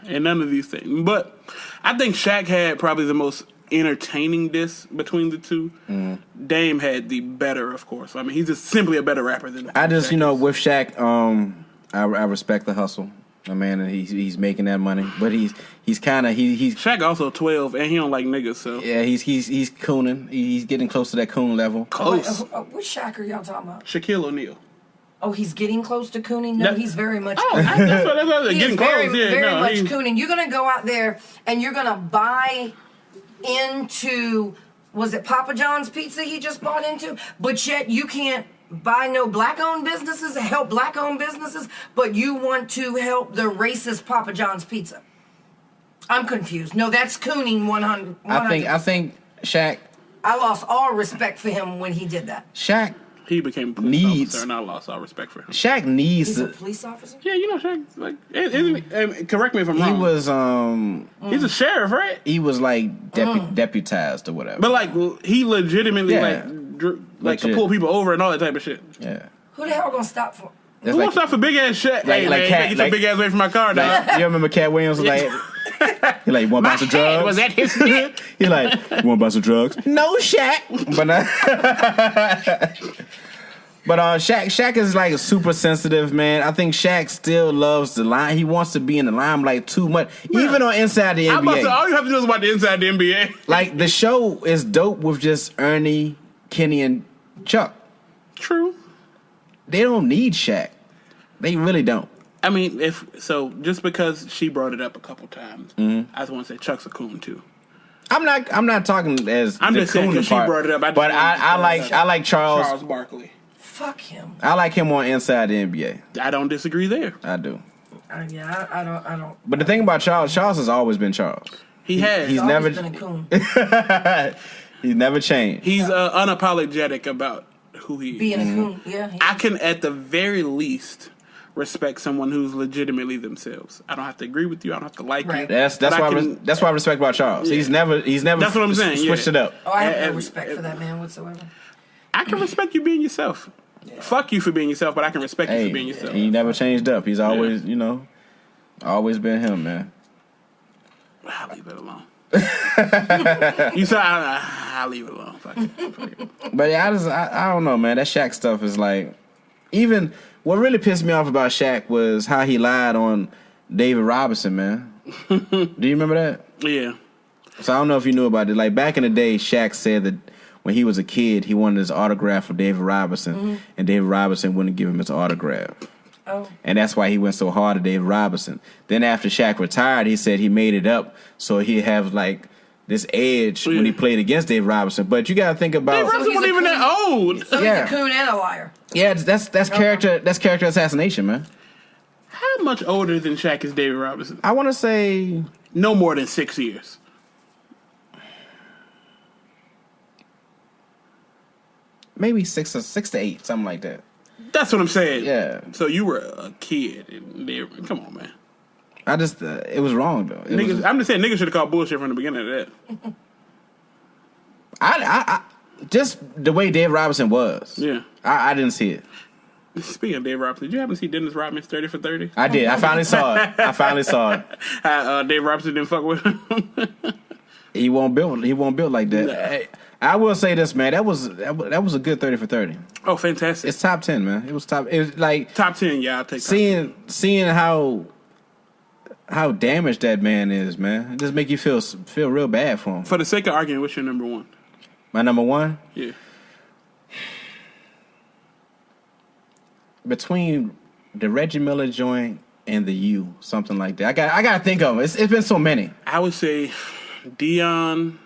And none of these things. But I think Shaq had probably the most entertaining diss between the two. Dame had the better, of course. I mean, he's just simply a better rapper than I just, Shaq you know, is. with Shaq, I respect the hustle. Man, and he's making that money, but he's Shaq also 12, and he don't like niggas, so yeah, he's cooning. He's getting close to that coon level. Close. What Shaq are y'all talking about? Shaquille O'Neal. Oh, he's getting close to cooning? No, he's very much Oh, cooning. that's what He getting is close. very much cooning. You're going to go out there and you're going to buy into, was it Papa John's Pizza he just bought into? But yet you can't buy no black-owned businesses and help black-owned businesses, but you want to help the racist Papa John's Pizza. I'm confused. No, that's cooning 100. I think Shaq. I lost all respect for him when he did that. Shaq He became a police officer, and I lost all respect for him. Shaq needs He's a to. police officer? Yeah, you know Shaq. Like, correct me if I'm wrong. He was He's a sheriff, right? he was like deputized or whatever. But like, he legitimately Yeah. could Legit. pull people over and all that type of shit. Yeah. Who the hell gonna stop for? That's Who like, wants to stop for big ass shit? Hey, like man, Cat- get like- your big ass away from my car now. like, you remember Cat Williams was like, he like, you want to buy some drugs? was at his neck. He like, you want to buy some drugs? No, Shaq. But Shaq is like super sensitive, man. I think Shaq still loves the line. He wants to be in the limelight too much, even on Inside the I'm about to say, NBA. all you have to do is watch the Inside the NBA. Like the show is dope with just Ernie, Kenny, and Chuck. True. They don't need Shaq. They really don't. I mean, just because she brought it up a couple times, I just want to say Chuck's a coon too. I'm not talking as I'm the just saying coon 'cause she part, brought it up. But I like Charles. Charles Barkley. Fuck him. I like him on Inside the NBA. I don't disagree there. I do. Yeah, I don't. But the thing about Charles has always been Charles. He has. He's Always never been a coon. he's never changed. He's unapologetic about who he is. Being a coon, yeah. I can, at the very least, respect someone who's legitimately themselves. I don't have to agree with you. I don't have to like you. Right. That's But why I respect about Charles. Yeah. He's never That's what I'm saying, switched yeah. it up. Oh, I have no and- respect for that man whatsoever. I can respect you being yourself. Fuck you for being yourself, but I can respect you for being yourself. He never changed up. He's always, always been him, man. I'll leave it alone. You said I'll leave it alone. Fuck it. But yeah, I don't know, man. That Shaq stuff is like, even what really pissed me off about Shaq was how he lied on David Robinson, man. Do you remember that? Yeah. So I don't know if you knew about it. Like back in the day, Shaq said that when he was a kid, he wanted his autograph for David Robinson, and David Robinson wouldn't give him his autograph. Oh. And that's why he went so hard at David Robinson. Then after Shaq retired, he said he made it up so he'd have like this edge when he played against David Robinson. But you got to think about David Robinson wasn't even that old. So Yeah. he's a coon and a liar. yeah, that's character assassination, man. How much older than Shaq is David Robinson? I want to say No more than 6 years. maybe 6 to 8, something like that. That's what I'm saying. Yeah. So you were a kid. Come on, man. I just it was wrong though. I'm just saying niggas should have called bullshit from the beginning of that. I just the way Dave Robinson was. Yeah. I didn't see it. Speaking of Dave Robinson, did you happen to see Dennis Rodman's 30 for 30? I did. I finally saw it. Dave Robinson didn't fuck with him. He won't build like that. Hey, I will say this, man. That was a good 30 for 30. Oh, fantastic. It's top 10, man. It was like Top 10, yeah, I'll take seeing how damaged that man is, man. It just make you feel real bad for him. For the sake of arguing, what's your number one? My number one? Yeah. Between the Reggie Miller joint and the U, something like that. I got to think of them. It's been so many. I would say Dion.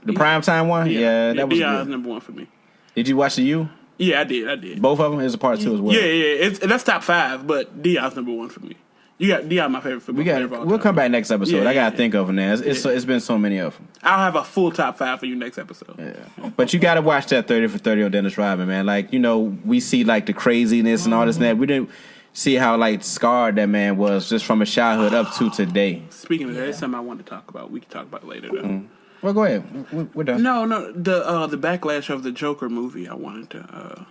The primetime one? Yeah, that was Dion's good. number one for me. Did you watch the U? Yeah, I did. Both of them? It was a part 2 as well. Yeah. That's top 5, but Dion's number one for me. You got Dion, my favorite football player of all We'll time. come back next episode. Yeah, I got to yeah. think of them now. It's been so many of them. I'll have a full top 5 for you next episode. Yeah. But you got to watch that 30 for 30 on Dennis Rodman, man. Like, we see like the craziness and all this and that. We didn't see how like scarred that man was just from his childhood up to today. Speaking of that, it's something I want to talk about. We can talk about it later, though. Well, go ahead. We're done. No, the backlash of the Joker movie. I wanted to.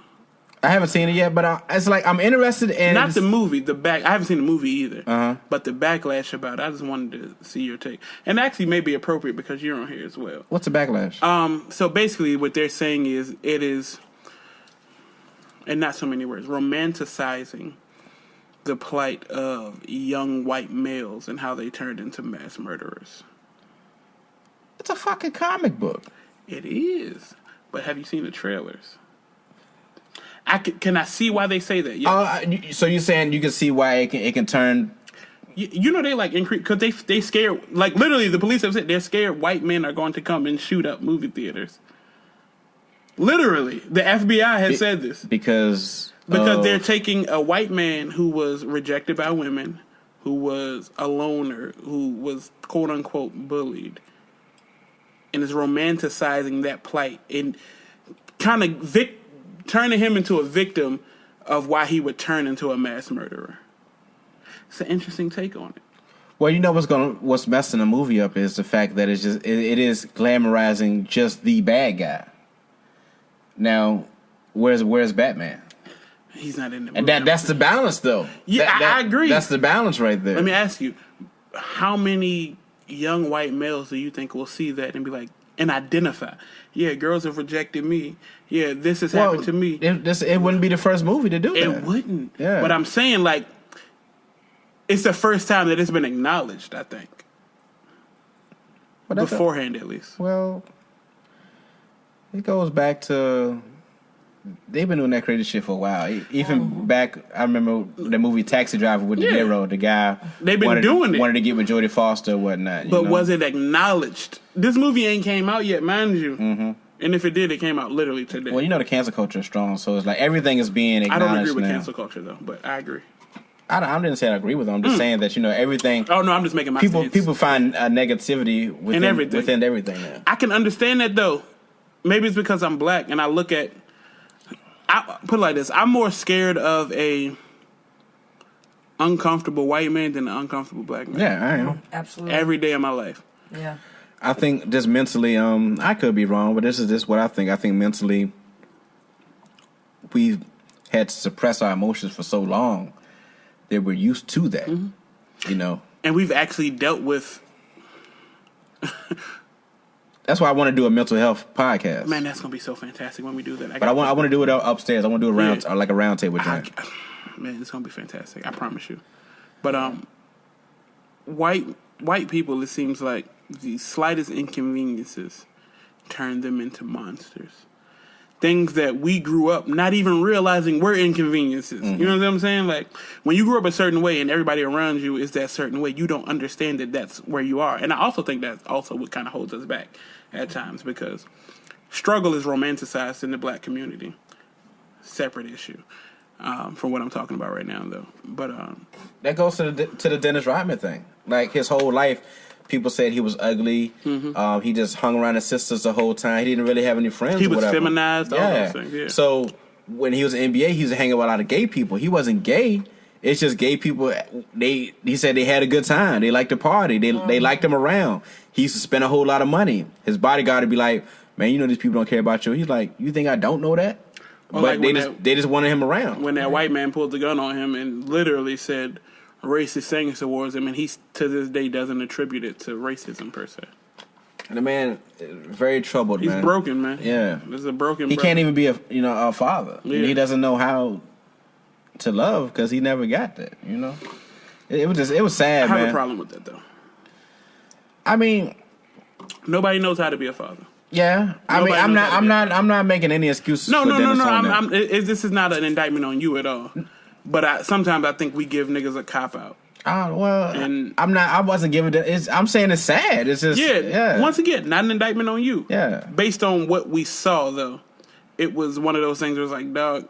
I haven't seen it yet, but it's like I'm interested in Not the movie, I haven't seen the movie either. Uh-huh. But the backlash about it, I just wanted to see your take. And actually may be appropriate because you're on here as well. What's the backlash? So basically what they're saying is it is, in not so many words, romanticizing the plight of young white males and how they turned into mass murderers. It's a fucking comic book. It is. But have you seen the trailers? Can I see why they say that? Yes. So you're saying you can see why it can turn. You know they like increase because they scared, like literally the police have said they're scared white men are going to come and shoot up movie theaters. Literally, the FBI has said this because they're taking a white man who was rejected by women, who was a loner, who was quote unquote bullied, and is romanticizing that plight and kind of turning him into a victim of why he would turn into a mass murderer. It's an interesting take on it. Well, you know what's messing the movie up is the fact that it is glamorizing just the bad guy. Now, where's Batman? He's not in the movie. And that's the balance, though. Yeah, I agree. That's the balance right there. Let me ask you, how many young white males do you think will see that and be like, and identify? Yeah, girls have rejected me. Yeah, this has happened to me. It wouldn't be the first movie to do that. It wouldn't. Yeah. But I'm saying, like, it's the first time that it's been acknowledged, I think. Beforehand, at least. Well, it goes back to... They've been doing that crazy shit for a while. Even back, I remember the movie Taxi Driver with De Niro. The guy wanted to get with Jodie Foster or whatnot. But was it acknowledged? This movie ain't came out yet, mind you. Mm-hmm. And if it did, it came out literally today. Well, you know the cancel culture is strong, so it's like everything is being acknowledged. I don't agree with now. cancel culture, though, but I agree. I didn't say I agree with them. I'm just saying that, everything... Oh, no, I'm just making my stance. People find negativity within everything now. I can understand that, though. Maybe it's because I'm black and I look at... I put it like this. I'm more scared of a uncomfortable white man than an uncomfortable black man. Yeah, I am. Absolutely. Every day of my life. Yeah. I think just mentally, I could be wrong, but this is what I think. I think mentally we've had to suppress our emotions for so long that we're used to that, And we've actually dealt with... That's why I want to do a mental health podcast. Man, that's going to be so fantastic when we do that. But I want to do it upstairs. I want to do it like a round table joint. Man, it's going to be fantastic. I promise you. But white people, it seems like the slightest inconveniences turn them into monsters. Things that we grew up not even realizing were inconveniences. Mm-hmm. You know what I'm saying? Like, when you grew up a certain way and everybody around you is that certain way, you don't understand that that's where you are. And I also think that's also what kind of holds us back at times, because struggle is romanticized in the black community. Separate issue from what I'm talking about right now, though. But that goes to the Dennis Rodman thing. Like, his whole life, people said he was ugly. Mm-hmm. He just hung around his sisters the whole time. He didn't really have any friends. He was feminized. All those things. Yeah. So when he was in NBA, he was hanging with a lot of gay people. He wasn't gay. It's just gay people. He said they had a good time. They liked to party. They liked him around. He used to spend a whole lot of money. His bodyguard would be like, "Man, these people don't care about you." He's like, "You think I don't know that?" Well, but like they just wanted him around. When that white man pulled the gun on him and literally said racist things towards him, and he to this day doesn't attribute it to racism per se. And the man, very troubled. He's broken, man. Yeah, this is a broken. He can't even be a father. Yeah. He doesn't know how to love because he never got that. It was sad. I have a problem with that, though. I mean, nobody knows how to be a father. Yeah, I'm not making any excuses. No. This is not an indictment on you at all. But sometimes I think we give niggas a cop out. And I wasn't giving it. I'm saying it's sad. It's just yeah. Once again, not an indictment on you. Yeah. Based on what we saw, though, it was one of those things where it's like, dog,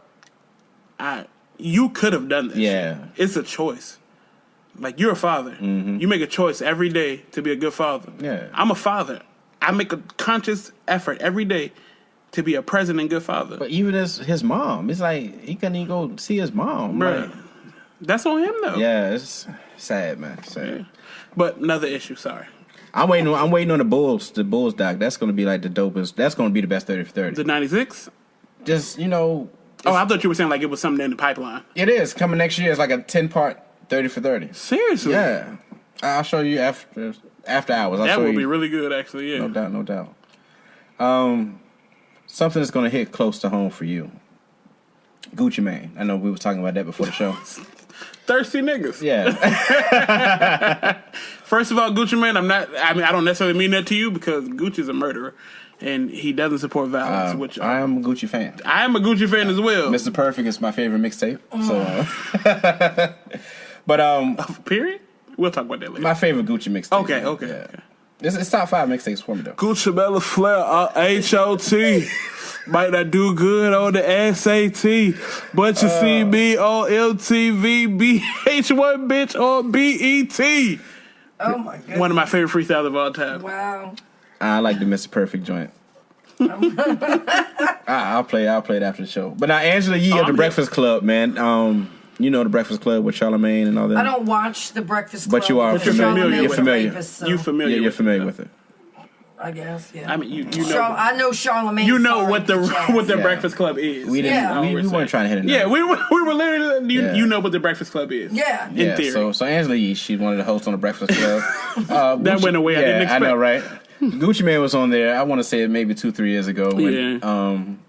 you could have done this. Yeah. Shit. It's a choice. Like, you're a father. Mm-hmm. You make a choice every day to be a good father. Yeah. I'm a father. I make a conscious effort every day to be a present and good father. But even as his mom, it's like he couldn't even go see his mom. Right. Like, that's on him, though. Yeah, it's sad, man. Sad. Yeah. But another issue, sorry. I'm waiting on the Bulls doc. That's going to be like the dopest. That's going to be the best 30 for 30. The 96? Just, I thought you were saying like it was something in the pipeline. It is. Coming next year. It's like a 10-part 30 for 30. Seriously? Yeah. I'll show you after hours. That would be really good, actually, yeah. No doubt. Something that's going to hit close to home for you. Gucci Mane. I know we were talking about that before the show. Thirsty niggas. Yeah. First of all, Gucci Mane, I don't necessarily mean that to you because Gucci's a murderer. and he doesn't support violence. Which I am a Gucci fan. I am a Gucci fan as well. Mr. Perfect is my favorite mixtape. So, but period. We'll talk about that later. my favorite Gucci mixtape. Okay. Yeah. It's top 5 mixtapes for me though. Gucci Bella Flair, HOT. Might not do good on the SAT, but you see me on MTV, BH1 bitch on BET. Oh my god. One of my favorite freestyles of all time. Wow. I like the Mr. Perfect joint. I'll play it after the show. But now Angela Yee of the Breakfast Club, man. You know the Breakfast Club with Charlamagne and all that. I don't watch the Breakfast Club. But you are familiar. You're familiar. You familiar? You're familiar with it. I guess. Yeah. I mean, you know. I know Charlamagne. You know what the Yeah. Breakfast Club is. We didn't. Yeah. We weren't trying to hit it. Yeah, we were literally. Yeah. You know what the Breakfast Club is. Yeah. In theory. So Angela Yee, she's one of the hosts on the Breakfast Club. That went away. Yeah, I didn't expect. I know, right? Gucci Mane was on there. I want to say it maybe 2-3 years ago. When,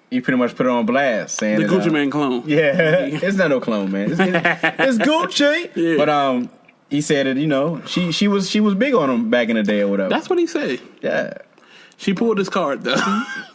he pretty much put it on blast, saying The Gucci Mane clone. Yeah, it's not no clone, man. It's Gucci. Yeah. But he said that she was big on him back in the day or whatever. That's what he said. Yeah. She pulled his card though.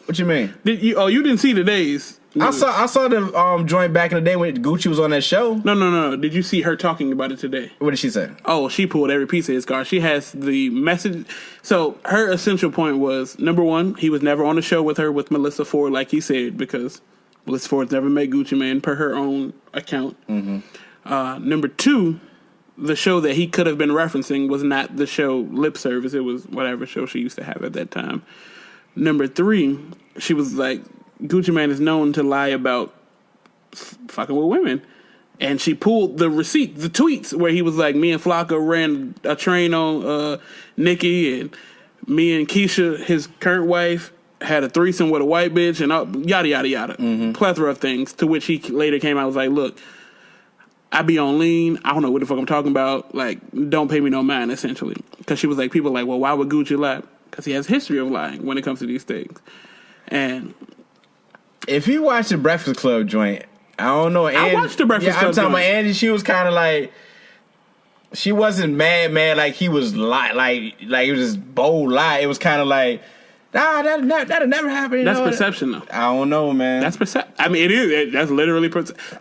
What you mean? You didn't see today's? I saw the joint back in the day when Gucci was on that show. No. Did you see her talking about it today? What did she say? Oh, she pulled every piece of his card. She has the message. So her essential point was, number one, he was never on the show with her with Melissa Ford, like he said, because Melissa Ford's never met Gucci Mane per her own account. Mm-hmm. Number two, the show that he could have been referencing was not the show Lip Service. It was whatever show she used to have at that time. Number three, she was like, Gucci Mane is known to lie about fucking with women. And she pulled the receipt, the tweets, where he was like, me and Flocka ran a train on Nikki, and me and Keisha, his current wife, had a threesome with a white bitch, and yada, yada, yada. Mm-hmm. Plethora of things, to which he later came out and was like, look, I be on lean. I don't know what the fuck I'm talking about. Like, don't pay me no mind, essentially. Because she was like, people like, well, why would Gucci lie? Because he has a history of lying when it comes to these things. And if you watch the Breakfast Club joint, I don't know. I watched the Breakfast Club I'm talking joint. about Angie. She was kind of like, she wasn't mad like he was like it was this bold lie. It was kind of like, that'll never happen. That's perception, though. I don't know, man. That's perception. I mean, it is. That's literally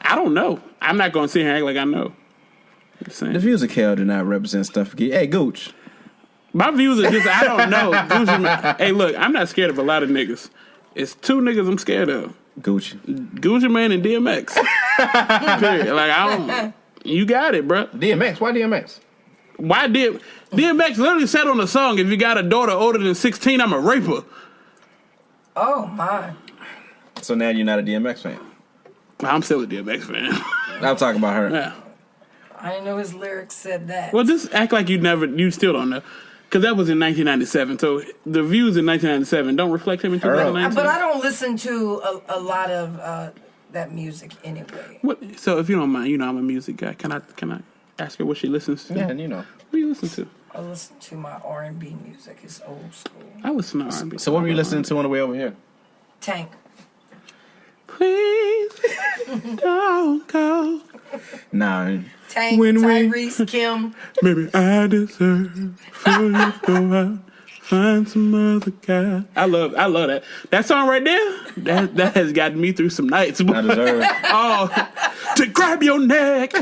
I don't know. I'm not going to sit here and act like I know. The views of Kel do not represent Snuff Magee. Hey, Gooch. My views are just, I don't know. Gucci, hey, look, I'm not scared of a lot of niggas. It's two niggas I'm scared of. Gucci Mane and DMX. Period. Like, I don't. You got it, bro. DMX? Why DMX? Why DMX literally said on the song, if you got a daughter older than 16, I'm a raper. Oh my. So now you're not a DMX fan? I'm still a DMX fan. I'm talking about her. Yeah. I didn't know his lyrics said that. Well, just act like you still don't know. Because that was in 1997. So the views in 1997 don't reflect him in 2019. But I don't listen to a lot of that music anyway. What? So if you don't mind, I'm a music guy. Can I ask her what she listens to? Yeah, What do you listen to? I listen to my R&B music. It's old school. I listen to R&B. So what were you listening to on the way over here? Tank. Please don't go. Nah. Tank, Tyrese, Kim. Maybe I deserve for you to go out, find some other guy. I love that. That song right there, that has gotten me through some nights. I deserve it. Oh, to grab your neck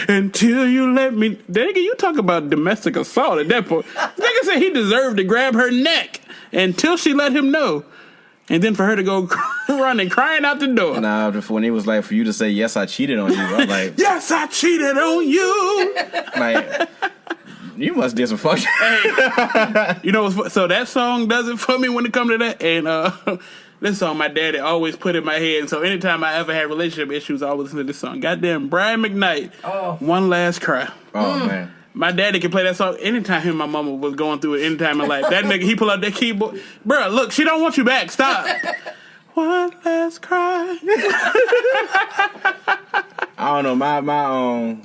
until you let me. Nigga, you talk about domestic assault at that point. Nigga said he deserved to grab her neck until she let him know. And then for her to go running, crying out the door. Nah, when he was like, for you to say, yes, I cheated on you, I was like, yes, I cheated on you. like, you must did some fuck shit. Hey, you know, so that song does it for me when it comes to that. And this song my daddy always put in my head. And so anytime I ever had relationship issues, I always listen to this song. Goddamn, Brian McKnight. Oh. One Last Cry. Oh, man. My daddy can play that song anytime him and my mama was going through it, anytime in life. That nigga, he pull out that keyboard. Bruh, look, she don't want you back. Stop. One last cry. I don't know.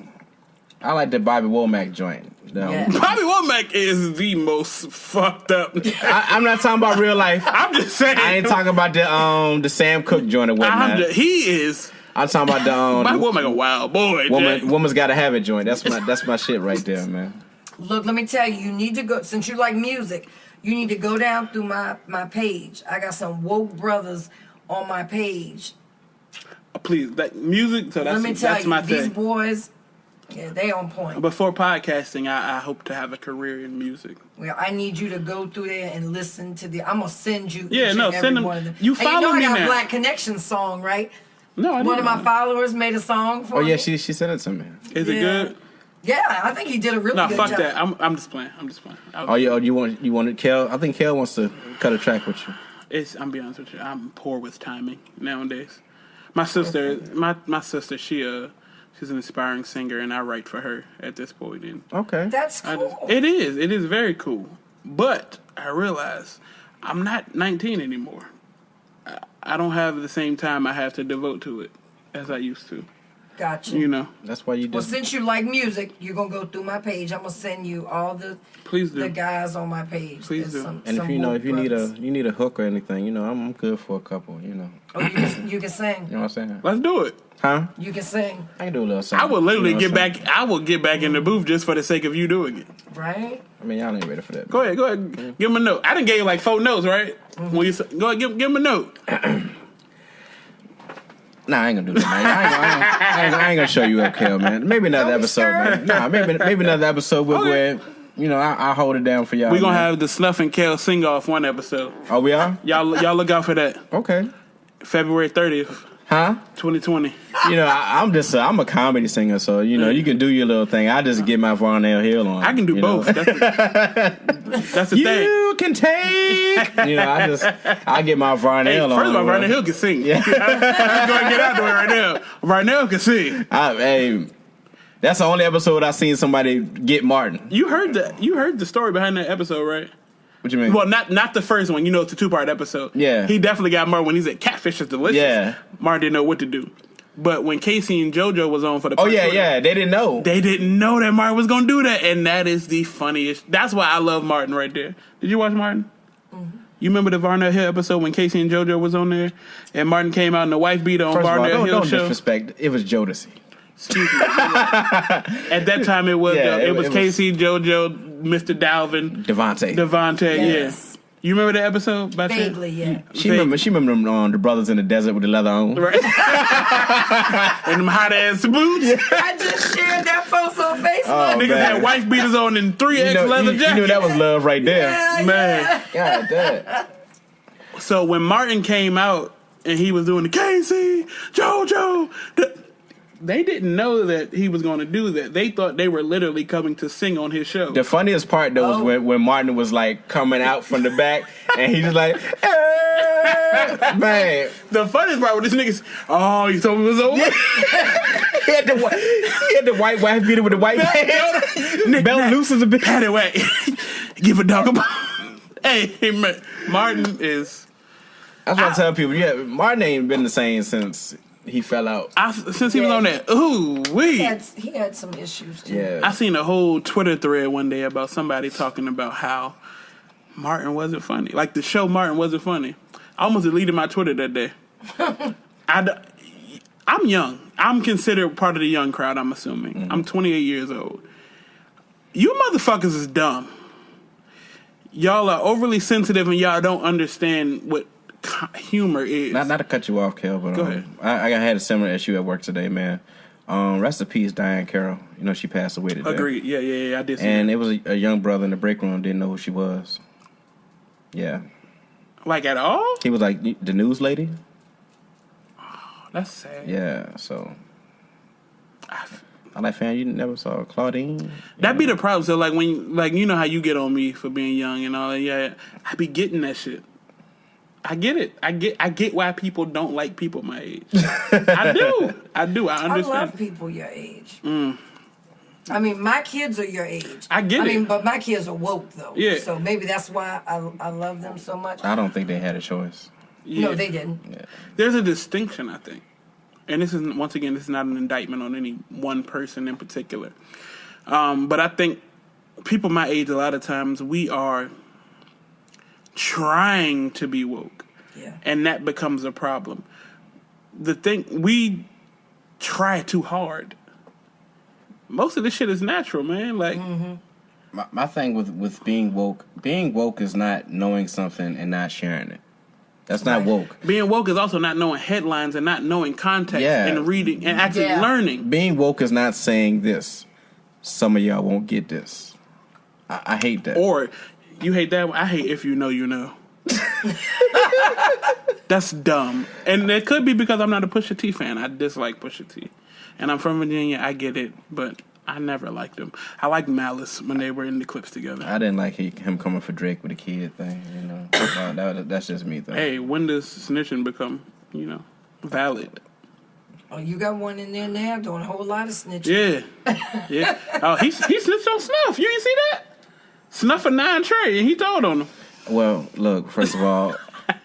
I like the Bobby Womack joint. Yeah. Bobby Womack is the most fucked up. I'm not talking about real life. I'm just saying. I ain't talking about the Sam Cooke joint or whatnot. He is. I'm talking about the Bobby Womack a wild boy. Woman's Gotta Have It joint. That's my shit right there, man. Look, let me tell you, you need to go, since you like music, You need to go down through my page. I got some woke brothers on my page. Please, that music. So Let me tell that's you, my these thing. boys, yeah, they on point. Before podcasting, I hope to have a career in music. Well, I need you to go through there and listen to I'm gonna send you. Yeah, each no, and every send them. one of them. You And follow you know me I got now. a Black Connection song, right? No, I didn't. One of my know. followers made a song for Oh me. yeah, she sent it to me. Is it Yeah. good? Yeah, I think he did a really No, good fuck job. that. I'm just playing. Oh, you wanted Kel? I think Kel wants to cut a track with you. I'm be honest with you. I'm poor with timing nowadays. My sister, my sister, she's an inspiring singer, and I write for her at this point. And Okay. That's cool. it is very cool. But I realize I'm not 19 anymore. I don't have the same time I have to devote to it as I used to. Gotcha. You know. That's why you Well, just. since you like music, you're gonna go through my page. I'm gonna send you all Please do. the guys on my page. Please There's do. And if some you woke brothers. need a hook or anything, I'm good for a couple. Oh, you can sing. You know what I'm saying? Let's do it. Huh? You can sing, I can do a little something. I will literally You know get what I'm back. I will get back in the booth just for the sake of you doing it. right? saying? I mean, y'all ain't ready for that. Go ahead. Give him a note. I done gave you like 4 notes, right? When you go ahead, give him a note. Nah, I ain't gonna do that, man. I ain't gonna show you up, Kel, man. Maybe another Don't be episode, scared. man. Nah, maybe another episode. We'll go Okay. ahead. I'll hold it down for y'all. We're gonna man. have the Snuff and Kel sing off one episode. Oh, we are? Y'all look out for that. Okay. February 30th, Huh? 2020. I'm a comedy singer, so you can do your little thing. I just get my Varnell Hill on. I can do both. That's the thing. You can take. I get my Varnell Hey, on. first of all, bro. Varnell Hill can sing. Yeah. I'm going to get out there right now. Varnell can sing. Hey, that's the only episode I seen somebody get Martin. You heard the story behind that episode, right? What you mean? Well, not the first one. It's a 2-part episode. Yeah. He definitely got Martin when he said catfish is delicious. Yeah. Martin didn't know what to do. But when Casey and JoJo was on for the Oh yeah, they didn't know. They didn't know that Martin was going to do that, and that is the funniest. That's why I love Martin right there. Did you watch Martin? Mm-hmm. You remember the Varnell Hill episode when Casey and JoJo was on there, and Martin came out in the wife beater on First of all, Varnell Hill don't show? disrespect. It was Jodeci. Excuse me. At that time, it was it was Casey, JoJo, Mr. Dalvin, Devontae. Yes. Yeah. You remember that episode? By chance? Vaguely, yeah. She remember them the brothers in the desert with the leather on. Right. And them hot ass boots. I just shared that post on Facebook. Oh, Niggas man. had wife beaters on and 3X leather jackets. You knew that was love right there. Yeah, Man. God damn. So when Martin came out and he was doing the Casey, JoJo, they didn't know that he was going to do that. They thought they were literally coming to sing on his show. The funniest part though was when Martin was like coming out from the back and he just like, man. The funniest part with this niggas, oh, you told me it was over? He had the white wife beater with the white pants. Belt loose as a bitch. Pat it away. Give a dog a bone. Hey, man, Martin is... That's what I tell people. Yeah, Martin ain't been the same since he fell out. Since he was on that, He had some issues too. Yeah. I seen a whole Twitter thread one day about somebody talking about how Martin wasn't funny. Like the show Martin wasn't funny. I almost deleted my Twitter that day. I'm young. I'm considered part of the young crowd, I'm assuming. Mm-hmm. I'm 28 years old. You motherfuckers is dumb. Y'all are overly sensitive and y'all don't understand what humor is. Not to cut you off, Kel, but Go ahead. I had a similar issue at work today, man. Rest in peace, Diane Carroll. She passed away today. Agreed. Yeah. I did see And that. it was a young brother in the break room, didn't know who she was. Yeah. Like at all? He was like the news lady. That's sad. Yeah, so I'm like, fam, you never saw Claudine? That be the problem. So like when you know how you get on me for being young and all that. Yeah, I be getting that shit. I get it. I get why people don't like people my age. I do. I understand. I love people your age. I mean, my kids are your age. I get it. But my kids are woke though. Yeah. So maybe that's why I love them so much. I don't think they had a choice. Yeah. No, they didn't. Yeah. There's a distinction, I think. And this is not an indictment on any one person in particular. But I think people my age, a lot of times, we are trying to be woke. Yeah. And that becomes a problem. We try too hard. Most of this shit is natural, man. Like, My thing with being woke is not knowing something and not sharing it. That's not woke. Being woke is also not knowing headlines and not knowing context and reading and actually learning. Being woke is not saying this. Some of y'all won't get this. I hate that. Or you hate that one. I hate if you know, you know. That's dumb. And it could be because I'm not a Pusha T fan. I dislike Pusha T. And I'm from Virginia. I get it. But I never liked him. I liked Malice when they were in the clips together. I didn't like him coming for Drake with the kid thing. You know, that's just me though. Hey, when does snitching become, valid? Oh, you got one in there now doing a whole lot of snitching. Yeah. Oh, he snitched on Snuff. You ain't see that? Snuff a 9 tray, and he told on him. Well, look. First of all,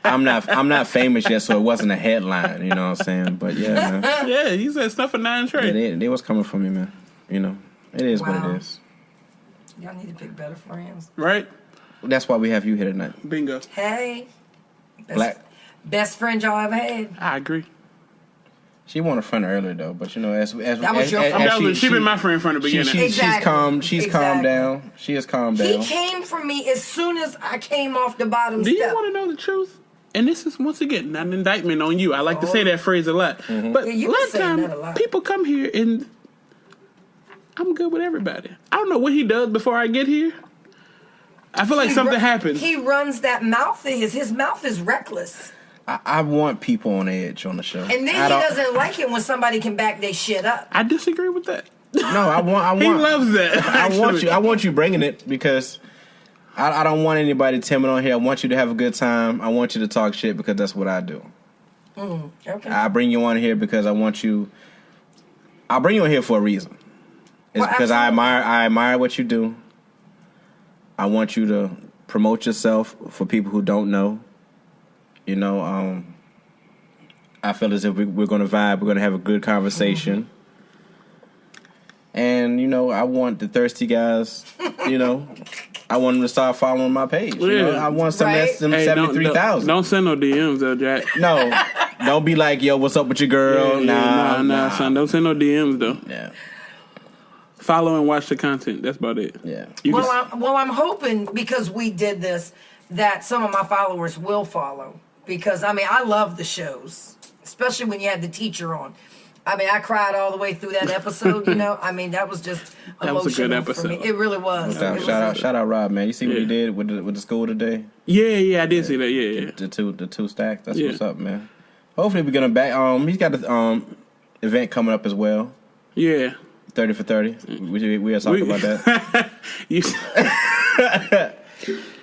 I'm not famous yet, so it wasn't a headline. You know what I'm saying? But yeah, man. Yeah, he said Snuff a 9 tray. Yeah, they was coming for me, man. You know, it is what it is. Y'all need to pick better friends. Right? That's why we have you here tonight. Bingo. Hey. Best friend y'all ever had. I agree. She wanted a friend earlier though, but she been my friend from the beginning. She's calmed down. She has calmed down. He came for me as soon as I came off the bottom step. Do you want to know the truth? And this is, once again, not an indictment on you. I like to say that phrase a lot. Mm-hmm. But a lot of times, people come here and I'm good with everybody. I don't know what he does before I get here. I feel like something happens. He runs that mouth of his. His mouth is reckless. I want people on edge on the show. And then he doesn't like it when somebody can back their shit up. I disagree with that. No, I want. He loves that. I want you bringing it because I don't want anybody timid on here. I want you to have a good time. I want you to talk shit because that's what I do. Okay. I bring you on here because I'll bring you on here for a reason. It's because I admire what you do. I want you to promote yourself for people who don't know. You know, I feel as if we're going to vibe. We're going to have a good conversation. And, I want the thirsty guys, I want them to start following my page. I want some that's 73,000. Don't send no DMs though, Jack. No. Don't be like, yo, what's up with your girl? Nah, son. Don't send no DMs though. Yeah. Follow and watch the content. That's about it. Yeah. I'm hoping because we did this that some of my followers will follow. Because, I love the shows, especially when you had the teacher on. I cried all the way through that episode, that was just emotional. That was a good episode. For me. It really was. Shout out Rob, man. You see what he did with the school today? Yeah, I did see that. Yeah. The two stacks. That's what's up, man. Hopefully we're gonna back. He's got an event coming up as well. Yeah. 30 for 30. We are talking about that.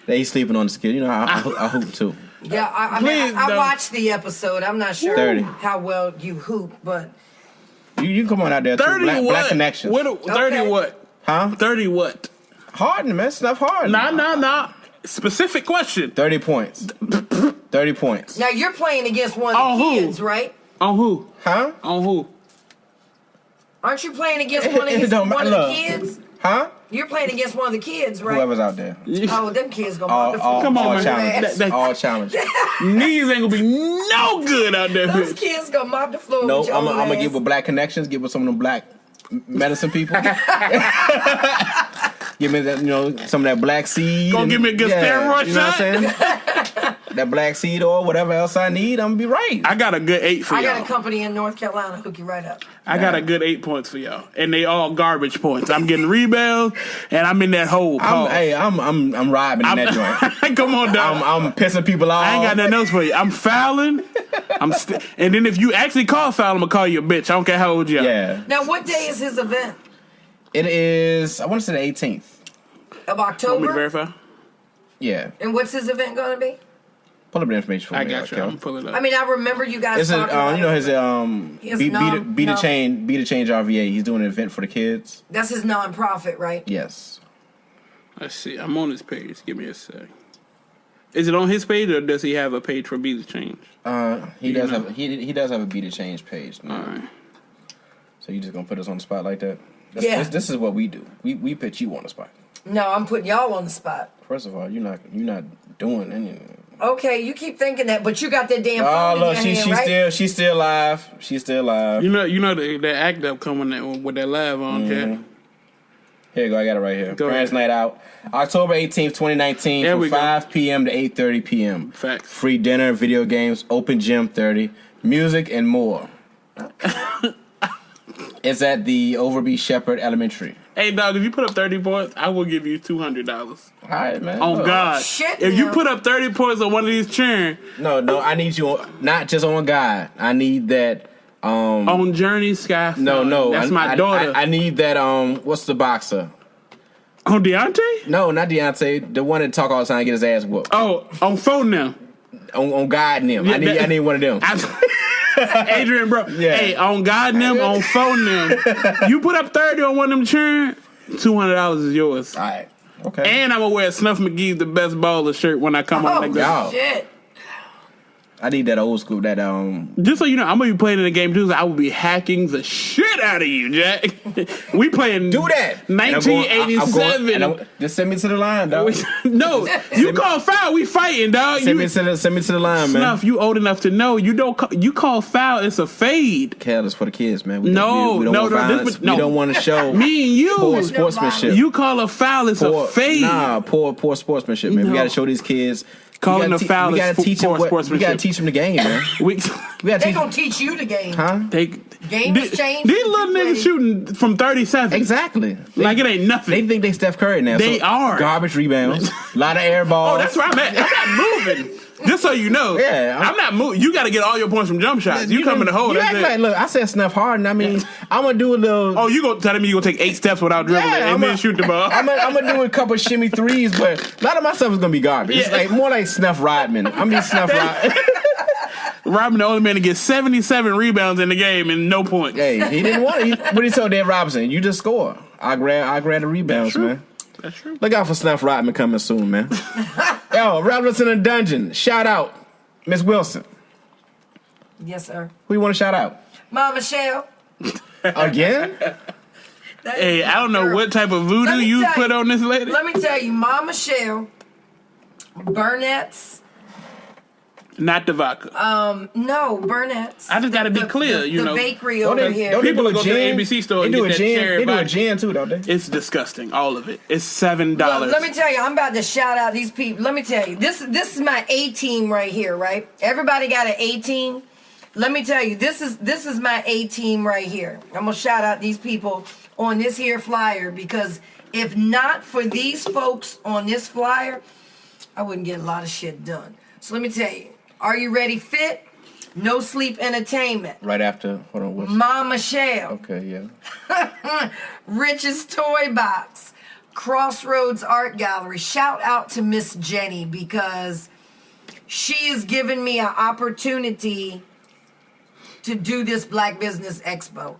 That he's sleeping on the skid. I hoop too. Yeah, I watched the episode. I'm not sure 30. how well you hoop, but you come on out there too. 30 Black Connections. 30 what? Huh? 30 what? Harden, man. Snuff Harden. Nah. Specific question. 30 points. 30 points. Now you're playing against one of the kids, right? On who? Huh? On who? Aren't you playing against one of the kids? Huh? You're playing against one of the kids, right? Whoever's out there. Oh, them kids gonna mop the floor. Come on, man. All challenges. Knees ain't gonna be no good out there. Those kids gonna mop the floor. No, I'm gonna get with Black Connections. Get with some of them black medicine people. Give me that, some of that black seed. Gonna give me a good steroid shot. You know what I'm saying? That black seed or whatever else I need, I'm gonna be right. I got a good 8 for y'all. I got a company in North Carolina, hook you right up. I got a good 8 points for y'all, and they all garbage points. I'm getting rebounds, and I'm in that hole. I'm robbing in that joint. Come on, dog. I'm pissing people off. I ain't got nothing else for you. I'm fouling. And then if you actually call foul, I'm gonna call you a bitch. I don't care how old you are. Yeah. Now, what day is his event? It is. I want to say the 18th of October. Want me to verify? Yeah. And what's his event gonna be? Pull up the information for me. I got you. I'm pulling it up. I remember you guys talking about his Beat a Change RVA. He's doing an event for the kids. That's his nonprofit, right? Yes. Let's see. I'm on his page. Give me a sec. Is it on his page or does he have a page for Beat a Change? He does have a Beat a Change page. All right. So you just gonna put us on the spot like that? Yeah. This is what we do. We put you on the spot. No, I'm putting y'all on the spot. First of all, you're not doing anything. Okay, you keep thinking that, but you got that damn phone in your hand, right? She's still live. She's still live. You know the act up coming with that live on, Jack. Here you go. I got it right here. Go Parents ahead. Night Out, October 18th, 2019, There from we go. 5 p.m. to 8:30 p.m. Facts. Free dinner, video games, open gym 30, music, and more. It's at the Overby Shepherd Elementary. Hey, dog, if you put up 30 points, I will give you $200. All right, man. On Look. God. shit, If you now. put up 30 points on one of these churn, No, I need you not just on God. I need that. on Journey Sky. No. That's my daughter. I need that. What's the boxer? On Deontay? No, not Deontay. The one that talk all the time and get his ass whooped. Oh, on phone now. On God and them. Yeah, I need one of them. Adrian, bro. Yeah. Hey, on God and them, on phone them. You put up 30 on one of them churn, $200 is yours. All right. Okay. And I'm gonna wear Snuff Magee's the best baller shirt when I come on Oh, that game. Yo. shit. I need that old school. That Just so you know, I'm gonna be playing in the game too, so I will be hacking the shit out of you, Jack. We playing do that. 1987. Just send me to the line, dog. No, you call foul, we fighting, dog. Send me to the line, man. Snuff, you old enough to know you don't you call foul, it's a fade. Cal is for the kids, man. We No, don't no, want no, violence. this- no. We don't want to show Me and you, poor sportsmanship. you call a foul, it's a fade. Poor sportsmanship, man. No. We got to show these kids. Calling a foul we is gotta teach them poor We got sportsmanship. to teach them the game, man. We We got to They teach gonna teach you the game. Huh? Game has changed. These little You niggas ready? shooting from 37. Exactly. Like it ain't nothing. They think they Steph Curry now. They are. Garbage rebounds. A lot of air balls. Oh, that's where I'm at. I'm not moving. Just so you know. Yeah, I'm not moving. You got to get all your points from jump shots. You come in the hole. You That's act it. like, look, I said Snuff Harden. I mean, I'm going to do a little... Oh, you gonna tell me you gonna take 8 steps without dribbling Yeah, and then shoot the ball? I'm gonna do a couple shimmy threes, but a lot of my stuff is gonna be garbage. It's Yeah. like more like Snuff Rodman. I'm be Snuff Rodman. Robin, the only man to get 77 rebounds in the game and no points. Hey, he didn't want it. What he told Dave Robinson? You just score. I grab the rebounds, True. man. That's true. Look out for Snuff Rodman coming soon, man. Yo, Irrelevance In The Dungeon. Shout out, Miss Wilson. Yes, sir. Who you want to shout out? Mama Michelle. Again? That Hey, is I don't know girl. what type of voodoo Let me you tell put you. on this lady. Let me tell you, Mama Michelle, Burnett's. Not the vodka. No, Burnett's. I just gotta be clear, you the know. bakery Don't over they- here. don't they People do will a go to the gin? ABC store They and do get a that gin. cherry They do a vodka. gin too, don't they? It's disgusting, all of it. It's $7. Look, let me tell you, I'm about to shout out these people. Let me tell you, this is my A team right here, right? Everybody got an A team. Let me tell you, this is my A team right here. I'm gonna shout out these people on this here flyer because if not for these folks on this flyer, I wouldn't get a lot of shit done. So let me tell you, are you ready? Fit? No Sleep Entertainment. Right after, hold on, what's... Mama Michelle. Okay, yeah. Rich's Toy Box, Crossroads Art Gallery. Shout out to Miss Jenny because she has given me an opportunity to do this Black Business Expo.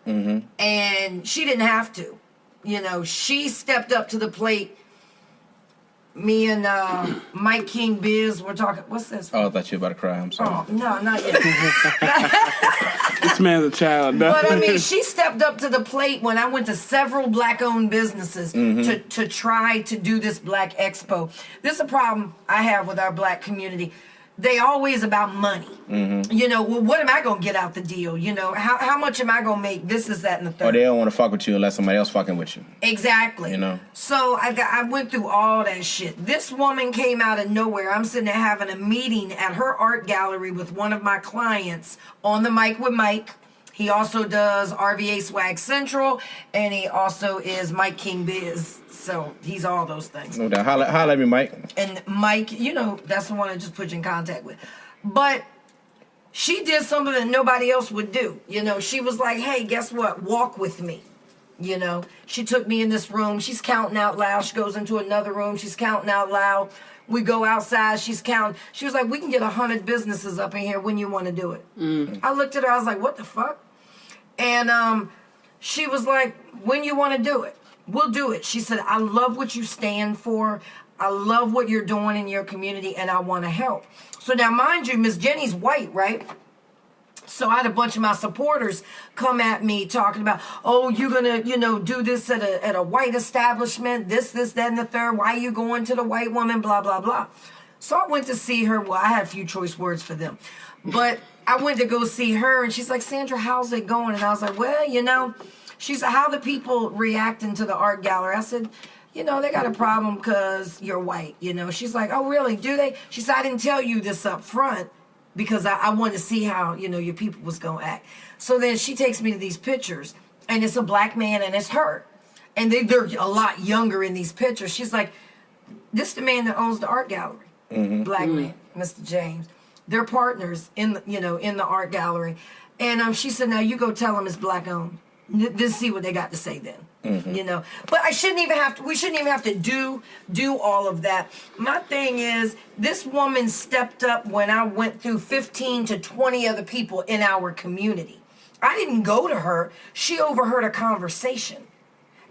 And she didn't have to. You know, she stepped up to the plate. Me and Mike King Biz were talking. What's this? Oh, I thought you were about to cry. I'm sorry. Oh, no, not yet. This man's a child. But I mean, she stepped up to the plate when I went to several Black-owned businesses to try to do this Black Expo. This is a problem I have with our Black community. They always about money. You know, well, what am I gonna get out the deal? You know, how much am I gonna make? This is that and the third. Or they don't want to fuck with you unless somebody else fucking with you. Exactly. You know. So I went through all that shit. This woman came out of nowhere. I'm sitting there having a meeting at her art gallery with one of my clients on the mic with Mike. He also does RVA Swag Central, and he also is Mike King Biz. So he's all those things. No doubt. Holla at me, Mike. And Mike, you know, that's the one I just put you in contact with. But she did something that nobody else would do. You know, she was like, hey, guess what? Walk with me. You know, she took me in this room. She's counting out loud. She goes into another room. She's counting out loud. We go outside. She's counting. She was like, we can get 100 businesses up in here when you want to do it. I looked at her. I was like, what the fuck? And she was like, when you want to do it, we'll do it. She said, I love what you stand for. I love what you're doing in your community, and I want to help. So now, mind you, Miss Jenny's white, right? So I had a bunch of my supporters come at me talking about, oh, you're going to, you know, do this at a white establishment, this, that, and the third. Why are you going to the white woman, blah, blah, blah. So I went to see her. Well, I had a few choice words for them. But I went to go see her, and she's like, Sandra, how's it going? And I was like, well, you know, She said, how the people reacting to the art gallery? I said, they got a problem because you're white, She's like, oh, really? Do they? She said, I didn't tell you this up front because I wanted to see how, your people was going to act. So then she takes me to these pictures, and it's a black man and it's her. And they're a lot younger in these pictures. She's like, this is the man that owns the art gallery. Black man, Mr. James. They're partners in the art gallery. And she said, now you go tell them it's black owned. Let's see what they got to say then. But we shouldn't even have to do all of that. My thing is, this woman stepped up when I went through 15 to 20 other people in our community. I didn't go to her. She overheard a conversation,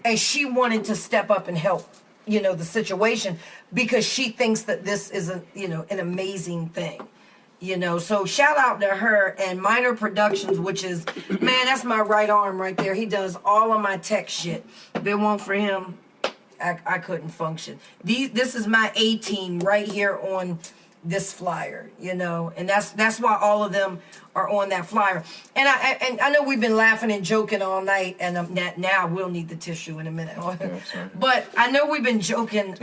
and she wanted to step up and help, the situation, because she thinks that this is an amazing thing. So shout out to her and Minor Productions, which is, man, that's my right arm right there. He does all of my tech shit. If it weren't for him, I couldn't function. This is my A team right here on this flyer, and that's why all of them are on that flyer. And I know we've been laughing and joking all night, and now we'll need the tissue in a minute. But I know we've been joking.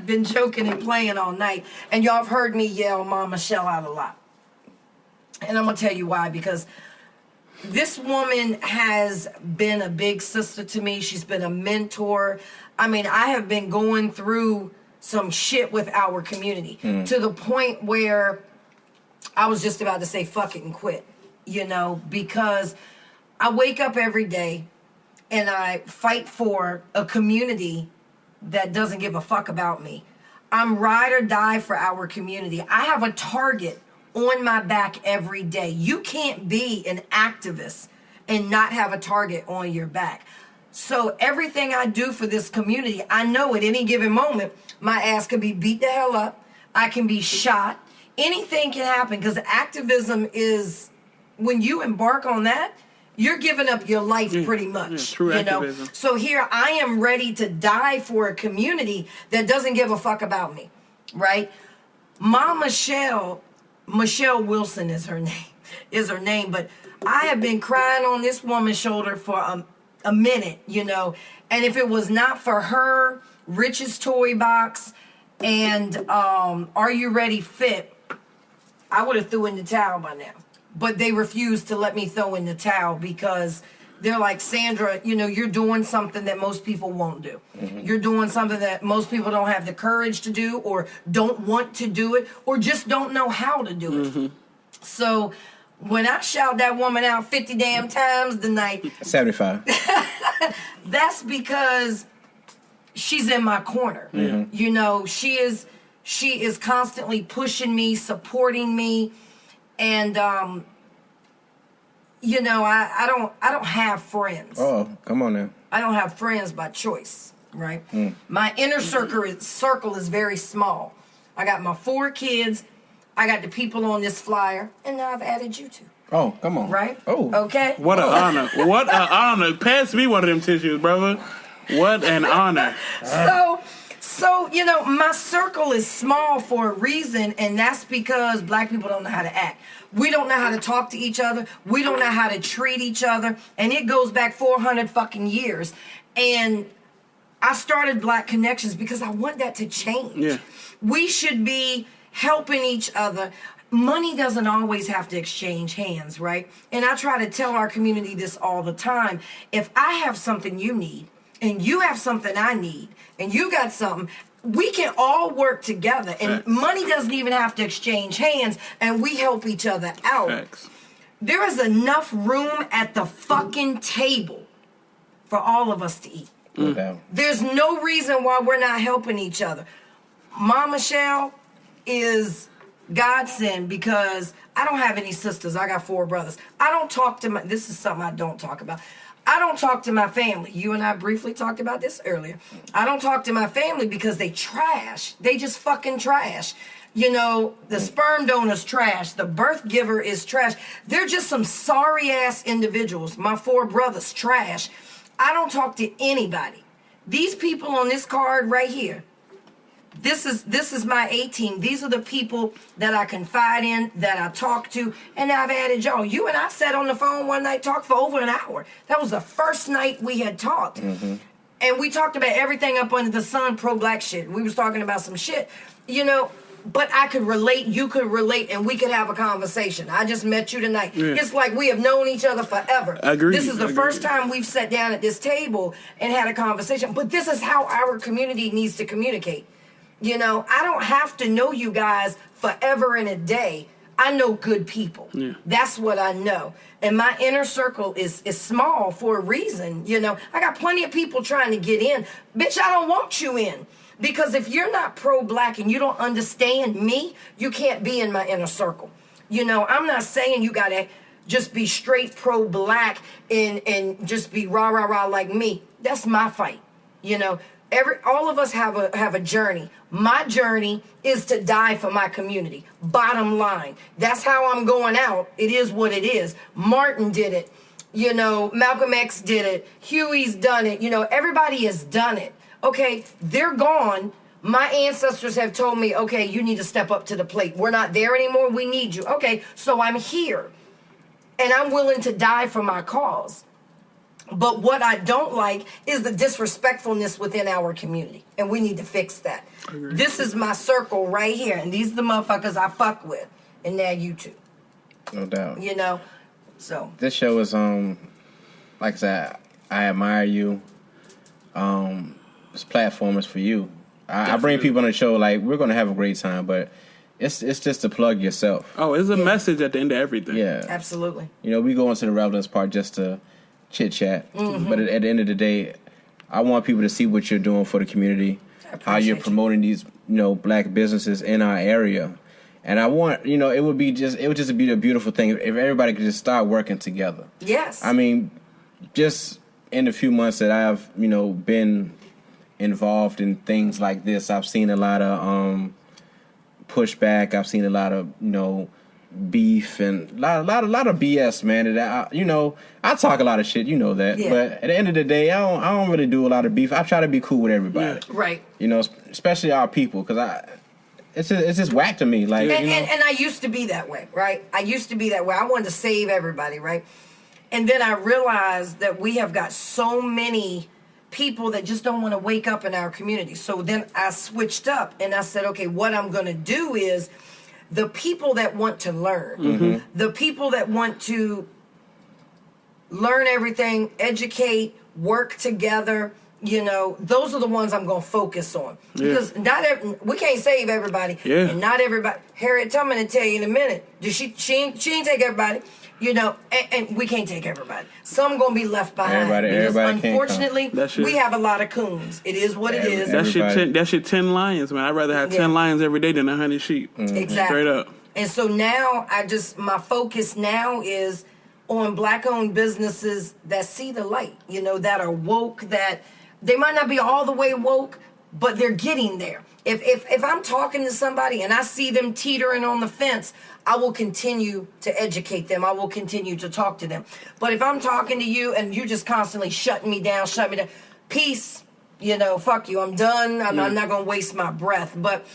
Been joking and playing all night, and y'all have heard me yell Mama Shell out a lot. And I'm gonna tell you why, because this woman has been a big sister to me. She's been a mentor. I mean, I have been going through some shit with our community to the point where I was just about to say fuck it and quit, because I wake up every day and I fight for a community that doesn't give a fuck about me. I'm ride or die for our community. I have a target on my back every day. You can't be an activist and not have a target on your back. So everything I do for this community, I know at any given moment, my ass can be beat the hell up. I can be shot. Anything can happen, because activism is, when you embark on that, you're giving up your life pretty much, true activism. So here I am ready to die for a community that doesn't give a fuck about me, right? Michelle Wilson is her name, but I have been crying on this woman's shoulder for a minute, and if it was not for her, Rich's Toy Box, and Are You Ready Fit, I would have threw in the towel by now. But they refused to let me throw in the towel because they're like, Sandra, you're doing something that most people won't do. You're doing something that most people don't have the courage to do, or don't want to do it, or just don't know how to do it. So when I shout that woman out 50 damn times tonight, 75. that's because she's in my corner. She is constantly pushing me, supporting me. And I don't have friends. Oh, come on now. I don't have friends by choice, right? My inner circle is very small. I got my 4 kids. I got the people on this flyer, and now I've added you 2. Oh, come on. Right? Oh. Okay. What an honor. What an honor. Pass me one of them tissues, brother. What an honor. So, my circle is small for a reason, and that's because black people don't know how to act. We don't know how to talk to each other. We don't know how to treat each other, and it goes back 400 fucking years. And I started Black Connections because I want that to change. Yeah. We should be helping each other. Money doesn't always have to exchange hands, right? And I try to tell our community this all the time. If I have something you need, and you have something I need, and you got something, we can all work together. And money doesn't even have to exchange hands, and we help each other out. Facts. There is enough room at the fucking table for all of us to eat. There's no reason why we're not helping each other. Mama Michelle is godsend because I don't have any sisters. I got 4 brothers. I don't talk to this is something I don't talk about. I don't talk to my family. You and I briefly talked about this earlier. I don't talk to my family because they trash. They just fucking trash. The sperm donor's trash. The birth giver is trash. They're just some sorry ass individuals. My 4 brothers, trash. I don't talk to anybody. These people on this card right here, this is my A team. These are the people that I confide in, that I talk to, and I've added y'all. You and I sat on the phone one night, talked for over an hour. That was the first night we had talked. And we talked about everything up under the sun, pro-black shit. We was talking about some shit, you know, but I could relate, you could relate, and we could have a conversation. I just met you tonight. Yeah. It's like we have known each other forever. Agreed. This is the first time we've sat down at this table and had a conversation. But this is how our community needs to communicate. You know, I don't have to know you guys forever and a day. I know good people. Yeah. That's what I know. And my inner circle is small for a reason. You know, I got plenty of people trying to get in. Bitch, I don't want you in. Because if you're not pro-black and you don't understand me, you can't be in my inner circle. You know, I'm not saying you got to just be straight pro-black and just be rah-rah-rah like me. That's my fight. You know, all of us have a journey. My journey is to die for my community. Bottom line. That's how I'm going out. It is what it is. Martin did it. You know, Malcolm X did it. Huey's done it. You know, everybody has done it. Okay, they're gone. My ancestors have told me, okay, you need to step up to the plate. We're not there anymore. We need you. Okay, so I'm here. And I'm willing to die for my cause. But what I don't like is the disrespectfulness within our community. And we need to fix that. This is my circle right here. And these are the motherfuckers I fuck with. And now you too. No doubt. You know? So. This show is, like I said, I admire you. This platform is for you. I bring people on the show like, we're going to have a great time, but it's just to plug yourself. Oh, it's a message at the end of everything. Yeah. Absolutely. You know, we go into the relevance part just to chit-chat. But at the end of the day, I want people to see what you're doing for the community, how you're promoting these, you know, black businesses in our area. And I want, you know, it would just be a beautiful thing if everybody could just start working together. Yes. I mean, just in the few months that I've, you know, been involved in things like this, I've seen a lot of pushback. I've seen a lot of, you know, beef and a lot of BS, man. That you know, I talk a lot of shit, you know that. Yeah. But at the end of the day, I don't really do a lot of beef. I try to be cool with everybody. Yeah. Right. You know, especially our people, because it's just whack to me. Like, and I used to be that way, right? I used to be that way. I wanted to save everybody, right? And then I realized that we have got so many people that just don't want to wake up in our community. So then I switched up and I said, okay, what I'm going to do is the people that want to learn, the people that want to learn everything, educate, work together, you know, those are the ones I'm going to focus on. Because we can't save everybody. Yeah. And not everybody. Harriet Tubman will tell you in a minute. She ain't take everybody. You know, and we can't take everybody. Some going to be left behind. Everybody unfortunately, we have a lot of coons. It is what it is. That shit 10 lions, man. I'd rather have 10 lions every day than 100 sheep. Exactly. Straight up. And so now, my focus now is on black-owned businesses that see the light, you know, that are woke, that they might not be all the way woke, but they're getting there. If I'm talking to somebody and I see them teetering on the fence, I will continue to educate them. I will continue to talk to them. But if I'm talking to you and you just constantly shut me down, peace, you know, fuck you, I'm done. I'm not going to waste my breath. But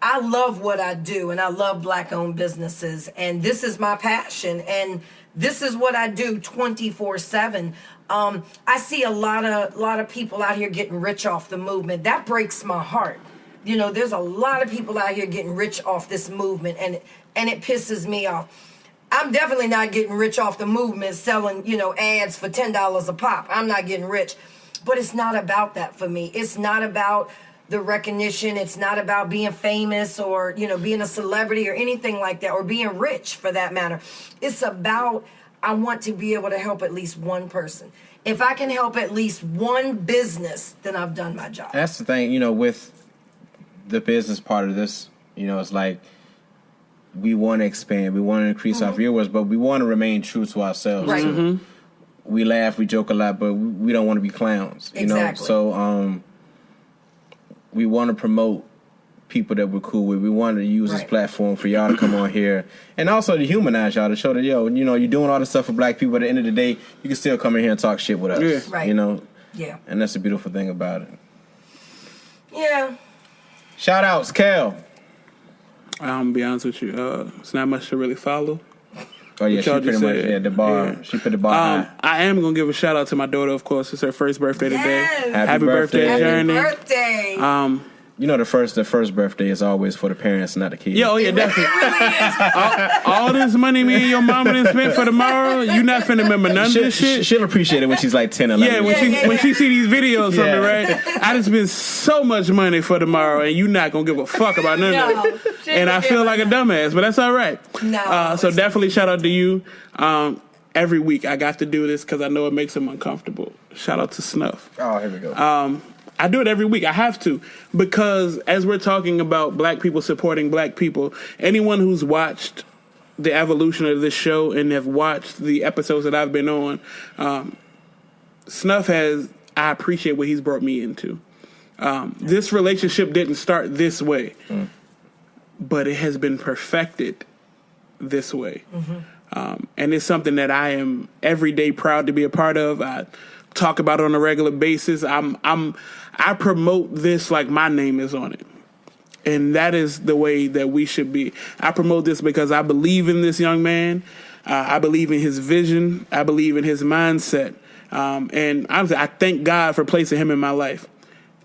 I love what I do, and I love black-owned businesses, and this is my passion, and this is what I do 24/7. I see a lot of people out here getting rich off the movement. That breaks my heart. You know, there's a lot of people out here getting rich off this movement, and it pisses me off. I'm definitely not getting rich off the movement selling, you know, ads for $10 a pop. I'm not getting rich. But it's not about that for me. It's not about the recognition. It's not about being famous or, you know, being a celebrity or anything like that, or being rich for that matter. It's about, I want to be able to help at least one person. If I can help at least one business, then I've done my job. That's the thing, you know, with the business part of this, you know, it's like we want to expand, we want to increase our viewers, but we want to remain true to ourselves. Right. Too. We laugh, we joke a lot, but we don't want to be clowns. You know, so we want to promote people that we're cool with. We want to use this platform for y'all to come on here, and also to humanize y'all, to show that, yo, you know, you're doing all this stuff for black people. At the end of the day, you can still come in here and talk shit with us. Yeah. Right. You know. Yeah. And that's the beautiful thing about it. Yeah. Shout outs, Kel. I'm gonna be honest with you. It's not much to really follow. Oh yeah, she y'all pretty just much said. the bar. Yeah. She put the bar high. I am gonna give a shout out to my daughter. Of course, it's her first birthday today. Yes. Happy birthday. Happy Journey. birthday. You know the first birthday is always for the parents, not the kids. Yeah, oh yeah, definitely. It really is. All this money me and your mama done spent for tomorrow, you not finna remember none of this shit. She'll appreciate it when she's like 10 or 11. Yeah, when she see these videos of me, Yeah. right? I just spent so much money for tomorrow, and you not gonna give a fuck about none of No, it. And I feel like a dumbass, but that's all right. No, so definitely shout out to you. Every week I got to do this because I know it makes him uncomfortable. Shout out to Snuff. Oh, here we go. I do it every week. I have to, because as we're talking about black people supporting black people, anyone who's watched the evolution of this show and have watched the episodes that I've been on, Snuff I appreciate what he's brought me into. This relationship didn't start this way, but it has been perfected this way. And it's something that I am every day proud to be a part of. I talk about it on a regular basis. I promote this like my name is on it. And that is the way that we should be. I promote this because I believe in this young man. I believe in his vision. I believe in his mindset. And honestly, I thank God for placing him in my life.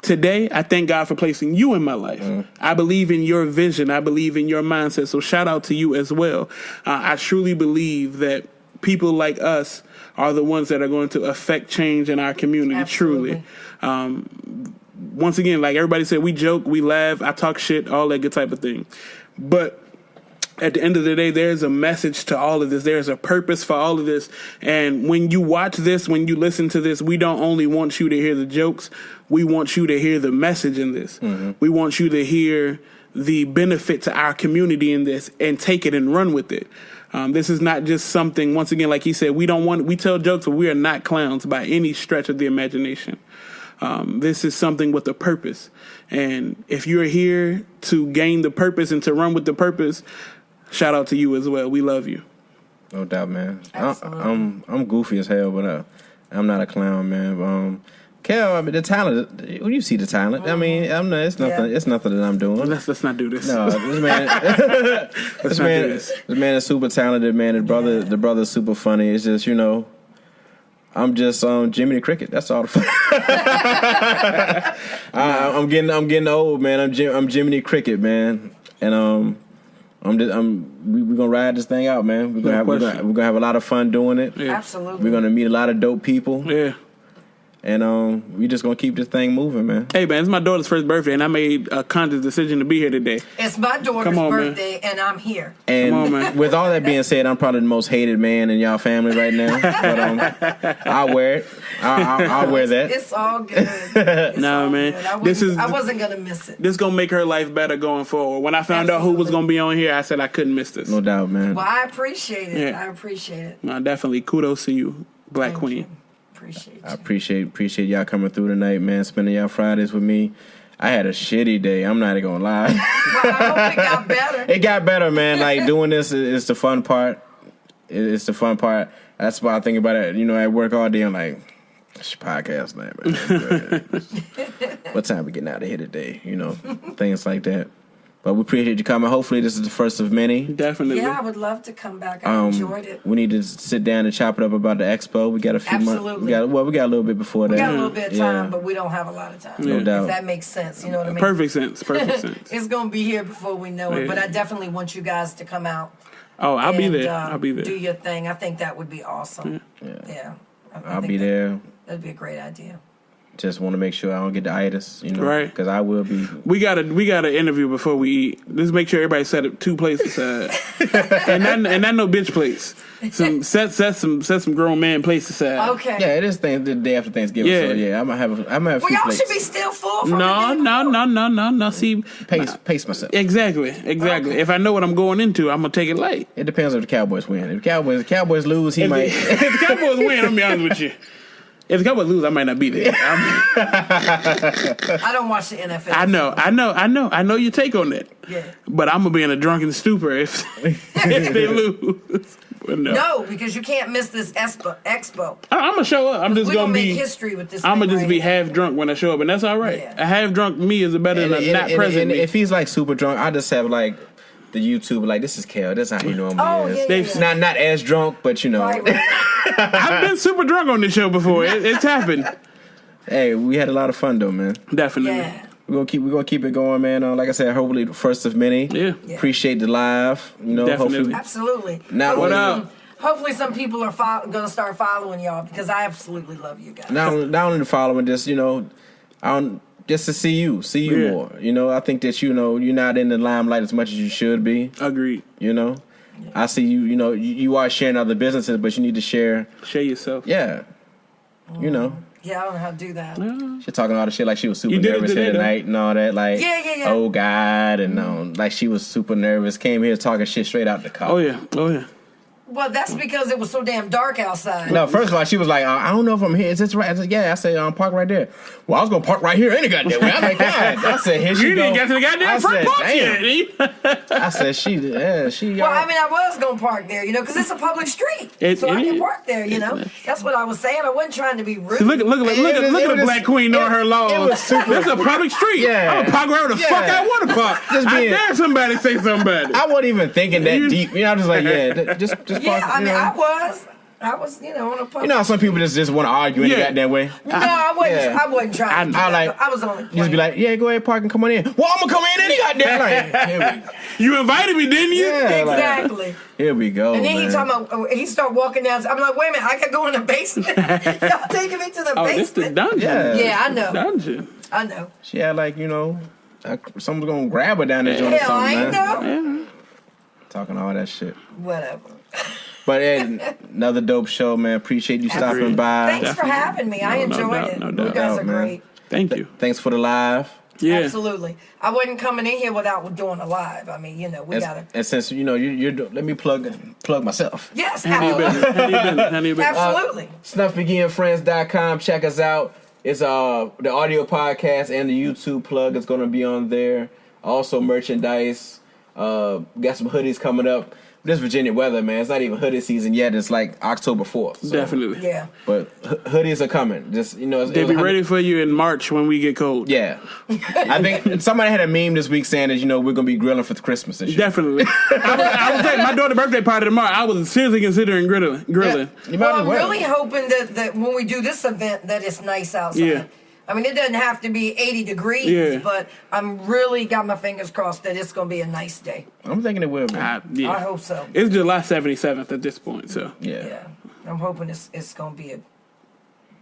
Today, I thank God for placing you in my life. I believe in your vision. I believe in your mindset. So shout out to you as well. I truly believe that people like us are the ones that are going to affect change in our community. Absolutely. Truly. Once again, like everybody said, we joke, we laugh, I talk shit, all that good type of thing. But at the end of the day, there's a message to all of this. There's a purpose for all of this. And when you watch this, when you listen to this, we don't only want you to hear the jokes. We want you to hear the message in this. We want you to hear the benefit to our community in this and take it and run with it. This is not just something, once again, like he said, we tell jokes, but we are not clowns by any stretch of the imagination. This is something with a purpose. And if you're here to gain the purpose and to run with the purpose, shout out to you as well. We love you. No doubt, man. Absolutely. I'm goofy as hell, but I'm not a clown, man. Kel, I mean, the talent. When you see the talent, I mean, it's nothing. Yeah. It's nothing that I'm doing. Let's not do this. No, this man. This man is super talented, man. The brother's super funny. It's just, I'm just Jiminy Cricket. That's all. I'm getting old, man. I'm Jiminy Cricket, man, and we're gonna ride this thing out, man. We're gonna have a lot of fun doing it. Yeah. Absolutely. We're gonna meet a lot of dope people. Yeah. And we just gonna keep this thing moving, man. Hey, man, it's my daughter's first birthday, and I made a conscious decision to be here today. It's my daughter's birthday, and I'm here. And Come on, man. with all that being said, I'm probably the most hated man in y'all family right now. But I'll wear it. I'll wear that. It's all good. It's Nah, all man. good. I wasn't gonna miss it. This gonna make her life better going forward. When I found out who was gonna be on here, I said I couldn't miss this. No doubt, man. Well, I appreciate it. Yeah. I appreciate it. No, definitely. Kudos to you, Black Thank Queen. you. Appreciate you. I appreciate y'all coming through tonight, man. Spending y'all Fridays with me. I had a shitty day. I'm not even gonna lie. Well, I hope it got better. It got better, man. Like doing this is the fun part. It's the fun part. That's why I think about it. At work all day. I'm like, it's podcast night, man. What time we getting out of here today? Things like that. But we appreciate you coming. Hopefully, this is the first of many. Definitely. Yeah, I would love to come back. I enjoyed it. We need to sit down and chop it up about the expo. We got a few months. Absolutely. We got a little bit before that. We got a little bit of time, Yeah. but we don't have a lot of time. No doubt. If that makes sense, you know what I mean? Perfect sense. It's going to be here before we know it, Yeah. but I definitely want you guys to come out. Oh, I'll be and, there. I'll be there. Do your thing. I think that would be awesome. Yeah. I I'll think be there. That'd be a great idea. Just want to make sure I don't get the itis, Right. Because I will be. We got to interview before we eat. Let's make sure everybody set up 2 plates aside, and not no bitch plates. Set some grown man plates aside. Okay. Yeah, it is the day after Thanksgiving. Yeah. So yeah, I might have a Well, few y'all plates. should be still full from No. See, Pace myself. exactly. Okay. If I know what I'm going into, I'm gonna take it light. It depends if the Cowboys win. If the Cowboys lose, he might. If the Cowboys win, I'm be honest with you. If the Cowboys lose, I might not be there. I don't watch the NFL. I know your take on that. Yeah. But I'm gonna be in a drunken stupor if they lose. No, because you can't miss this expo. I'm gonna show up. I'm just gonna make be history with this. I'm gonna thing just right be here. half drunk when I show up, and that's all right. Yeah. A half drunk me is better than a not present and me. if he's like super drunk, I just have like the YouTube like this is Kel. This is how he normally is. Not as drunk, but you know. Right. I've been super drunk on this show before. It's happened. Hey, we had a lot of fun though, man. Definitely. Yeah. We're gonna keep it going, man. Like I said, hopefully the first of many. Yeah. Appreciate the live. You know, Definitely. hopefully. Absolutely. Now, hopefully what up? Hopefully some people are going to start following y'all because I absolutely love you guys. Not only the following, just just to see you more. You know, I think that you're not in the limelight as much as you should be. Agreed. You know, I see you. You know, you are sharing other businesses, but you need to share yourself. Yeah. You know. Yeah, I don't know how to do that. She talking all the shit like she was super You did it nervous today, here tonight and all that. Like, Yeah. oh God, and like she was super nervous. Came here talking shit straight out the car. Oh yeah. Well, that's because it was so damn dark outside. No, first of all, she was like, I don't know if I'm here. Is this right? I said, yeah. I said, park right there. Well, I was going to park right here any goddamn way. I'm like, God. I said, here she You go. didn't get to the goddamn front porch yet. I said, she. Well, I mean, I was going to park there, because it's a public street. So I can park there, That's what I was saying. I wasn't trying to be rude. Look at the black queen knowing her laws. It was super. It's a public street. Yeah. I'm going to park wherever the fuck I want to park. I dare somebody say somebody. I wasn't even thinking that deep. I'm just like, just park. Yeah, I mean, I was, on a public. You know how some people just want to argue any goddamn way? No, I wasn't trying to do that. I was only just be like, yeah, go ahead, park and come on in. Well, I'm going to come in any goddamn way. You invited me, didn't you? Yeah, exactly. Like, here we go. And then man. he talking about, he started walking down. I'm like, wait a minute, I gotta go in the basement. Y'all taking me to the basement. This the dungeon. Yeah, I know. Dungeon. I know. She had like, someone's going to grab her down there. Hell, I ain't know. Yeah. Talking all that shit. Whatever. But another dope show, man. Appreciate you stopping by. Thanks for having me. I enjoyed it. No You doubt. guys are great. Thank you. Thanks for the live. Yeah. Absolutely. I wasn't coming in here without doing a live. I mean, we gotta. And since you're let me plug myself. Yes, How you been? absolutely. SnuffMageeandFriends.com. Check us out. It's the audio podcast and the YouTube plug is going to be on there. Also merchandise. Got some hoodies coming up. This Virginia weather, man, it's not even hoodie season yet. It's like October 4th. So. Definitely. Yeah. But hoodies are coming. Just they'll be ready for you in March when we get cold. Yeah. I think somebody had a meme this week saying that we're gonna be grilling for Christmas and shit. Definitely. I was saying my daughter's birthday party tomorrow. I was seriously considering grilling. Yeah. Well, I'm really hoping that when we do this event that it's nice outside. Yeah. I mean, it doesn't have to be 80 degrees, but I'm really got my fingers crossed that it's going to be a nice day. I'm thinking it will be. I hope so. It's July 77th at this point, so. Yeah. I'm hoping it's going to be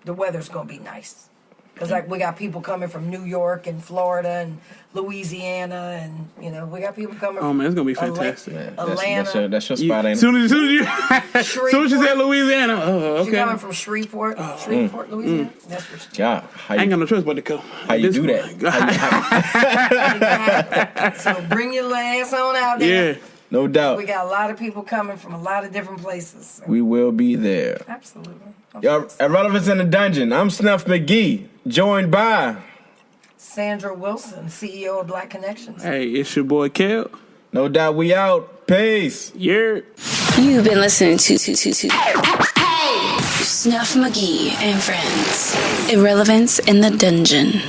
the weather's going to be nice. Because we got people coming from New York and Florida and Louisiana and, we got people coming from it's going to be fantastic. Atlanta. That's your spot, ain't it? Soon as you said Louisiana, okay. She's coming from Shreveport, Louisiana. That's where she I ain't got no choice but to go. How you do that? So bring your ass on out there. Yeah. No doubt. We got a lot of people coming from a lot of different places. So. We will be there. Absolutely. Irrelevance in the Dungeon. I'm Snuff Magee, joined by Sandra Wilson, CEO of Black Connections. Hey, it's your boy Kel. No doubt we out. Peace. Yeah. You've been listening to Snuff Magee and Friends. Irrelevance in the Dungeon.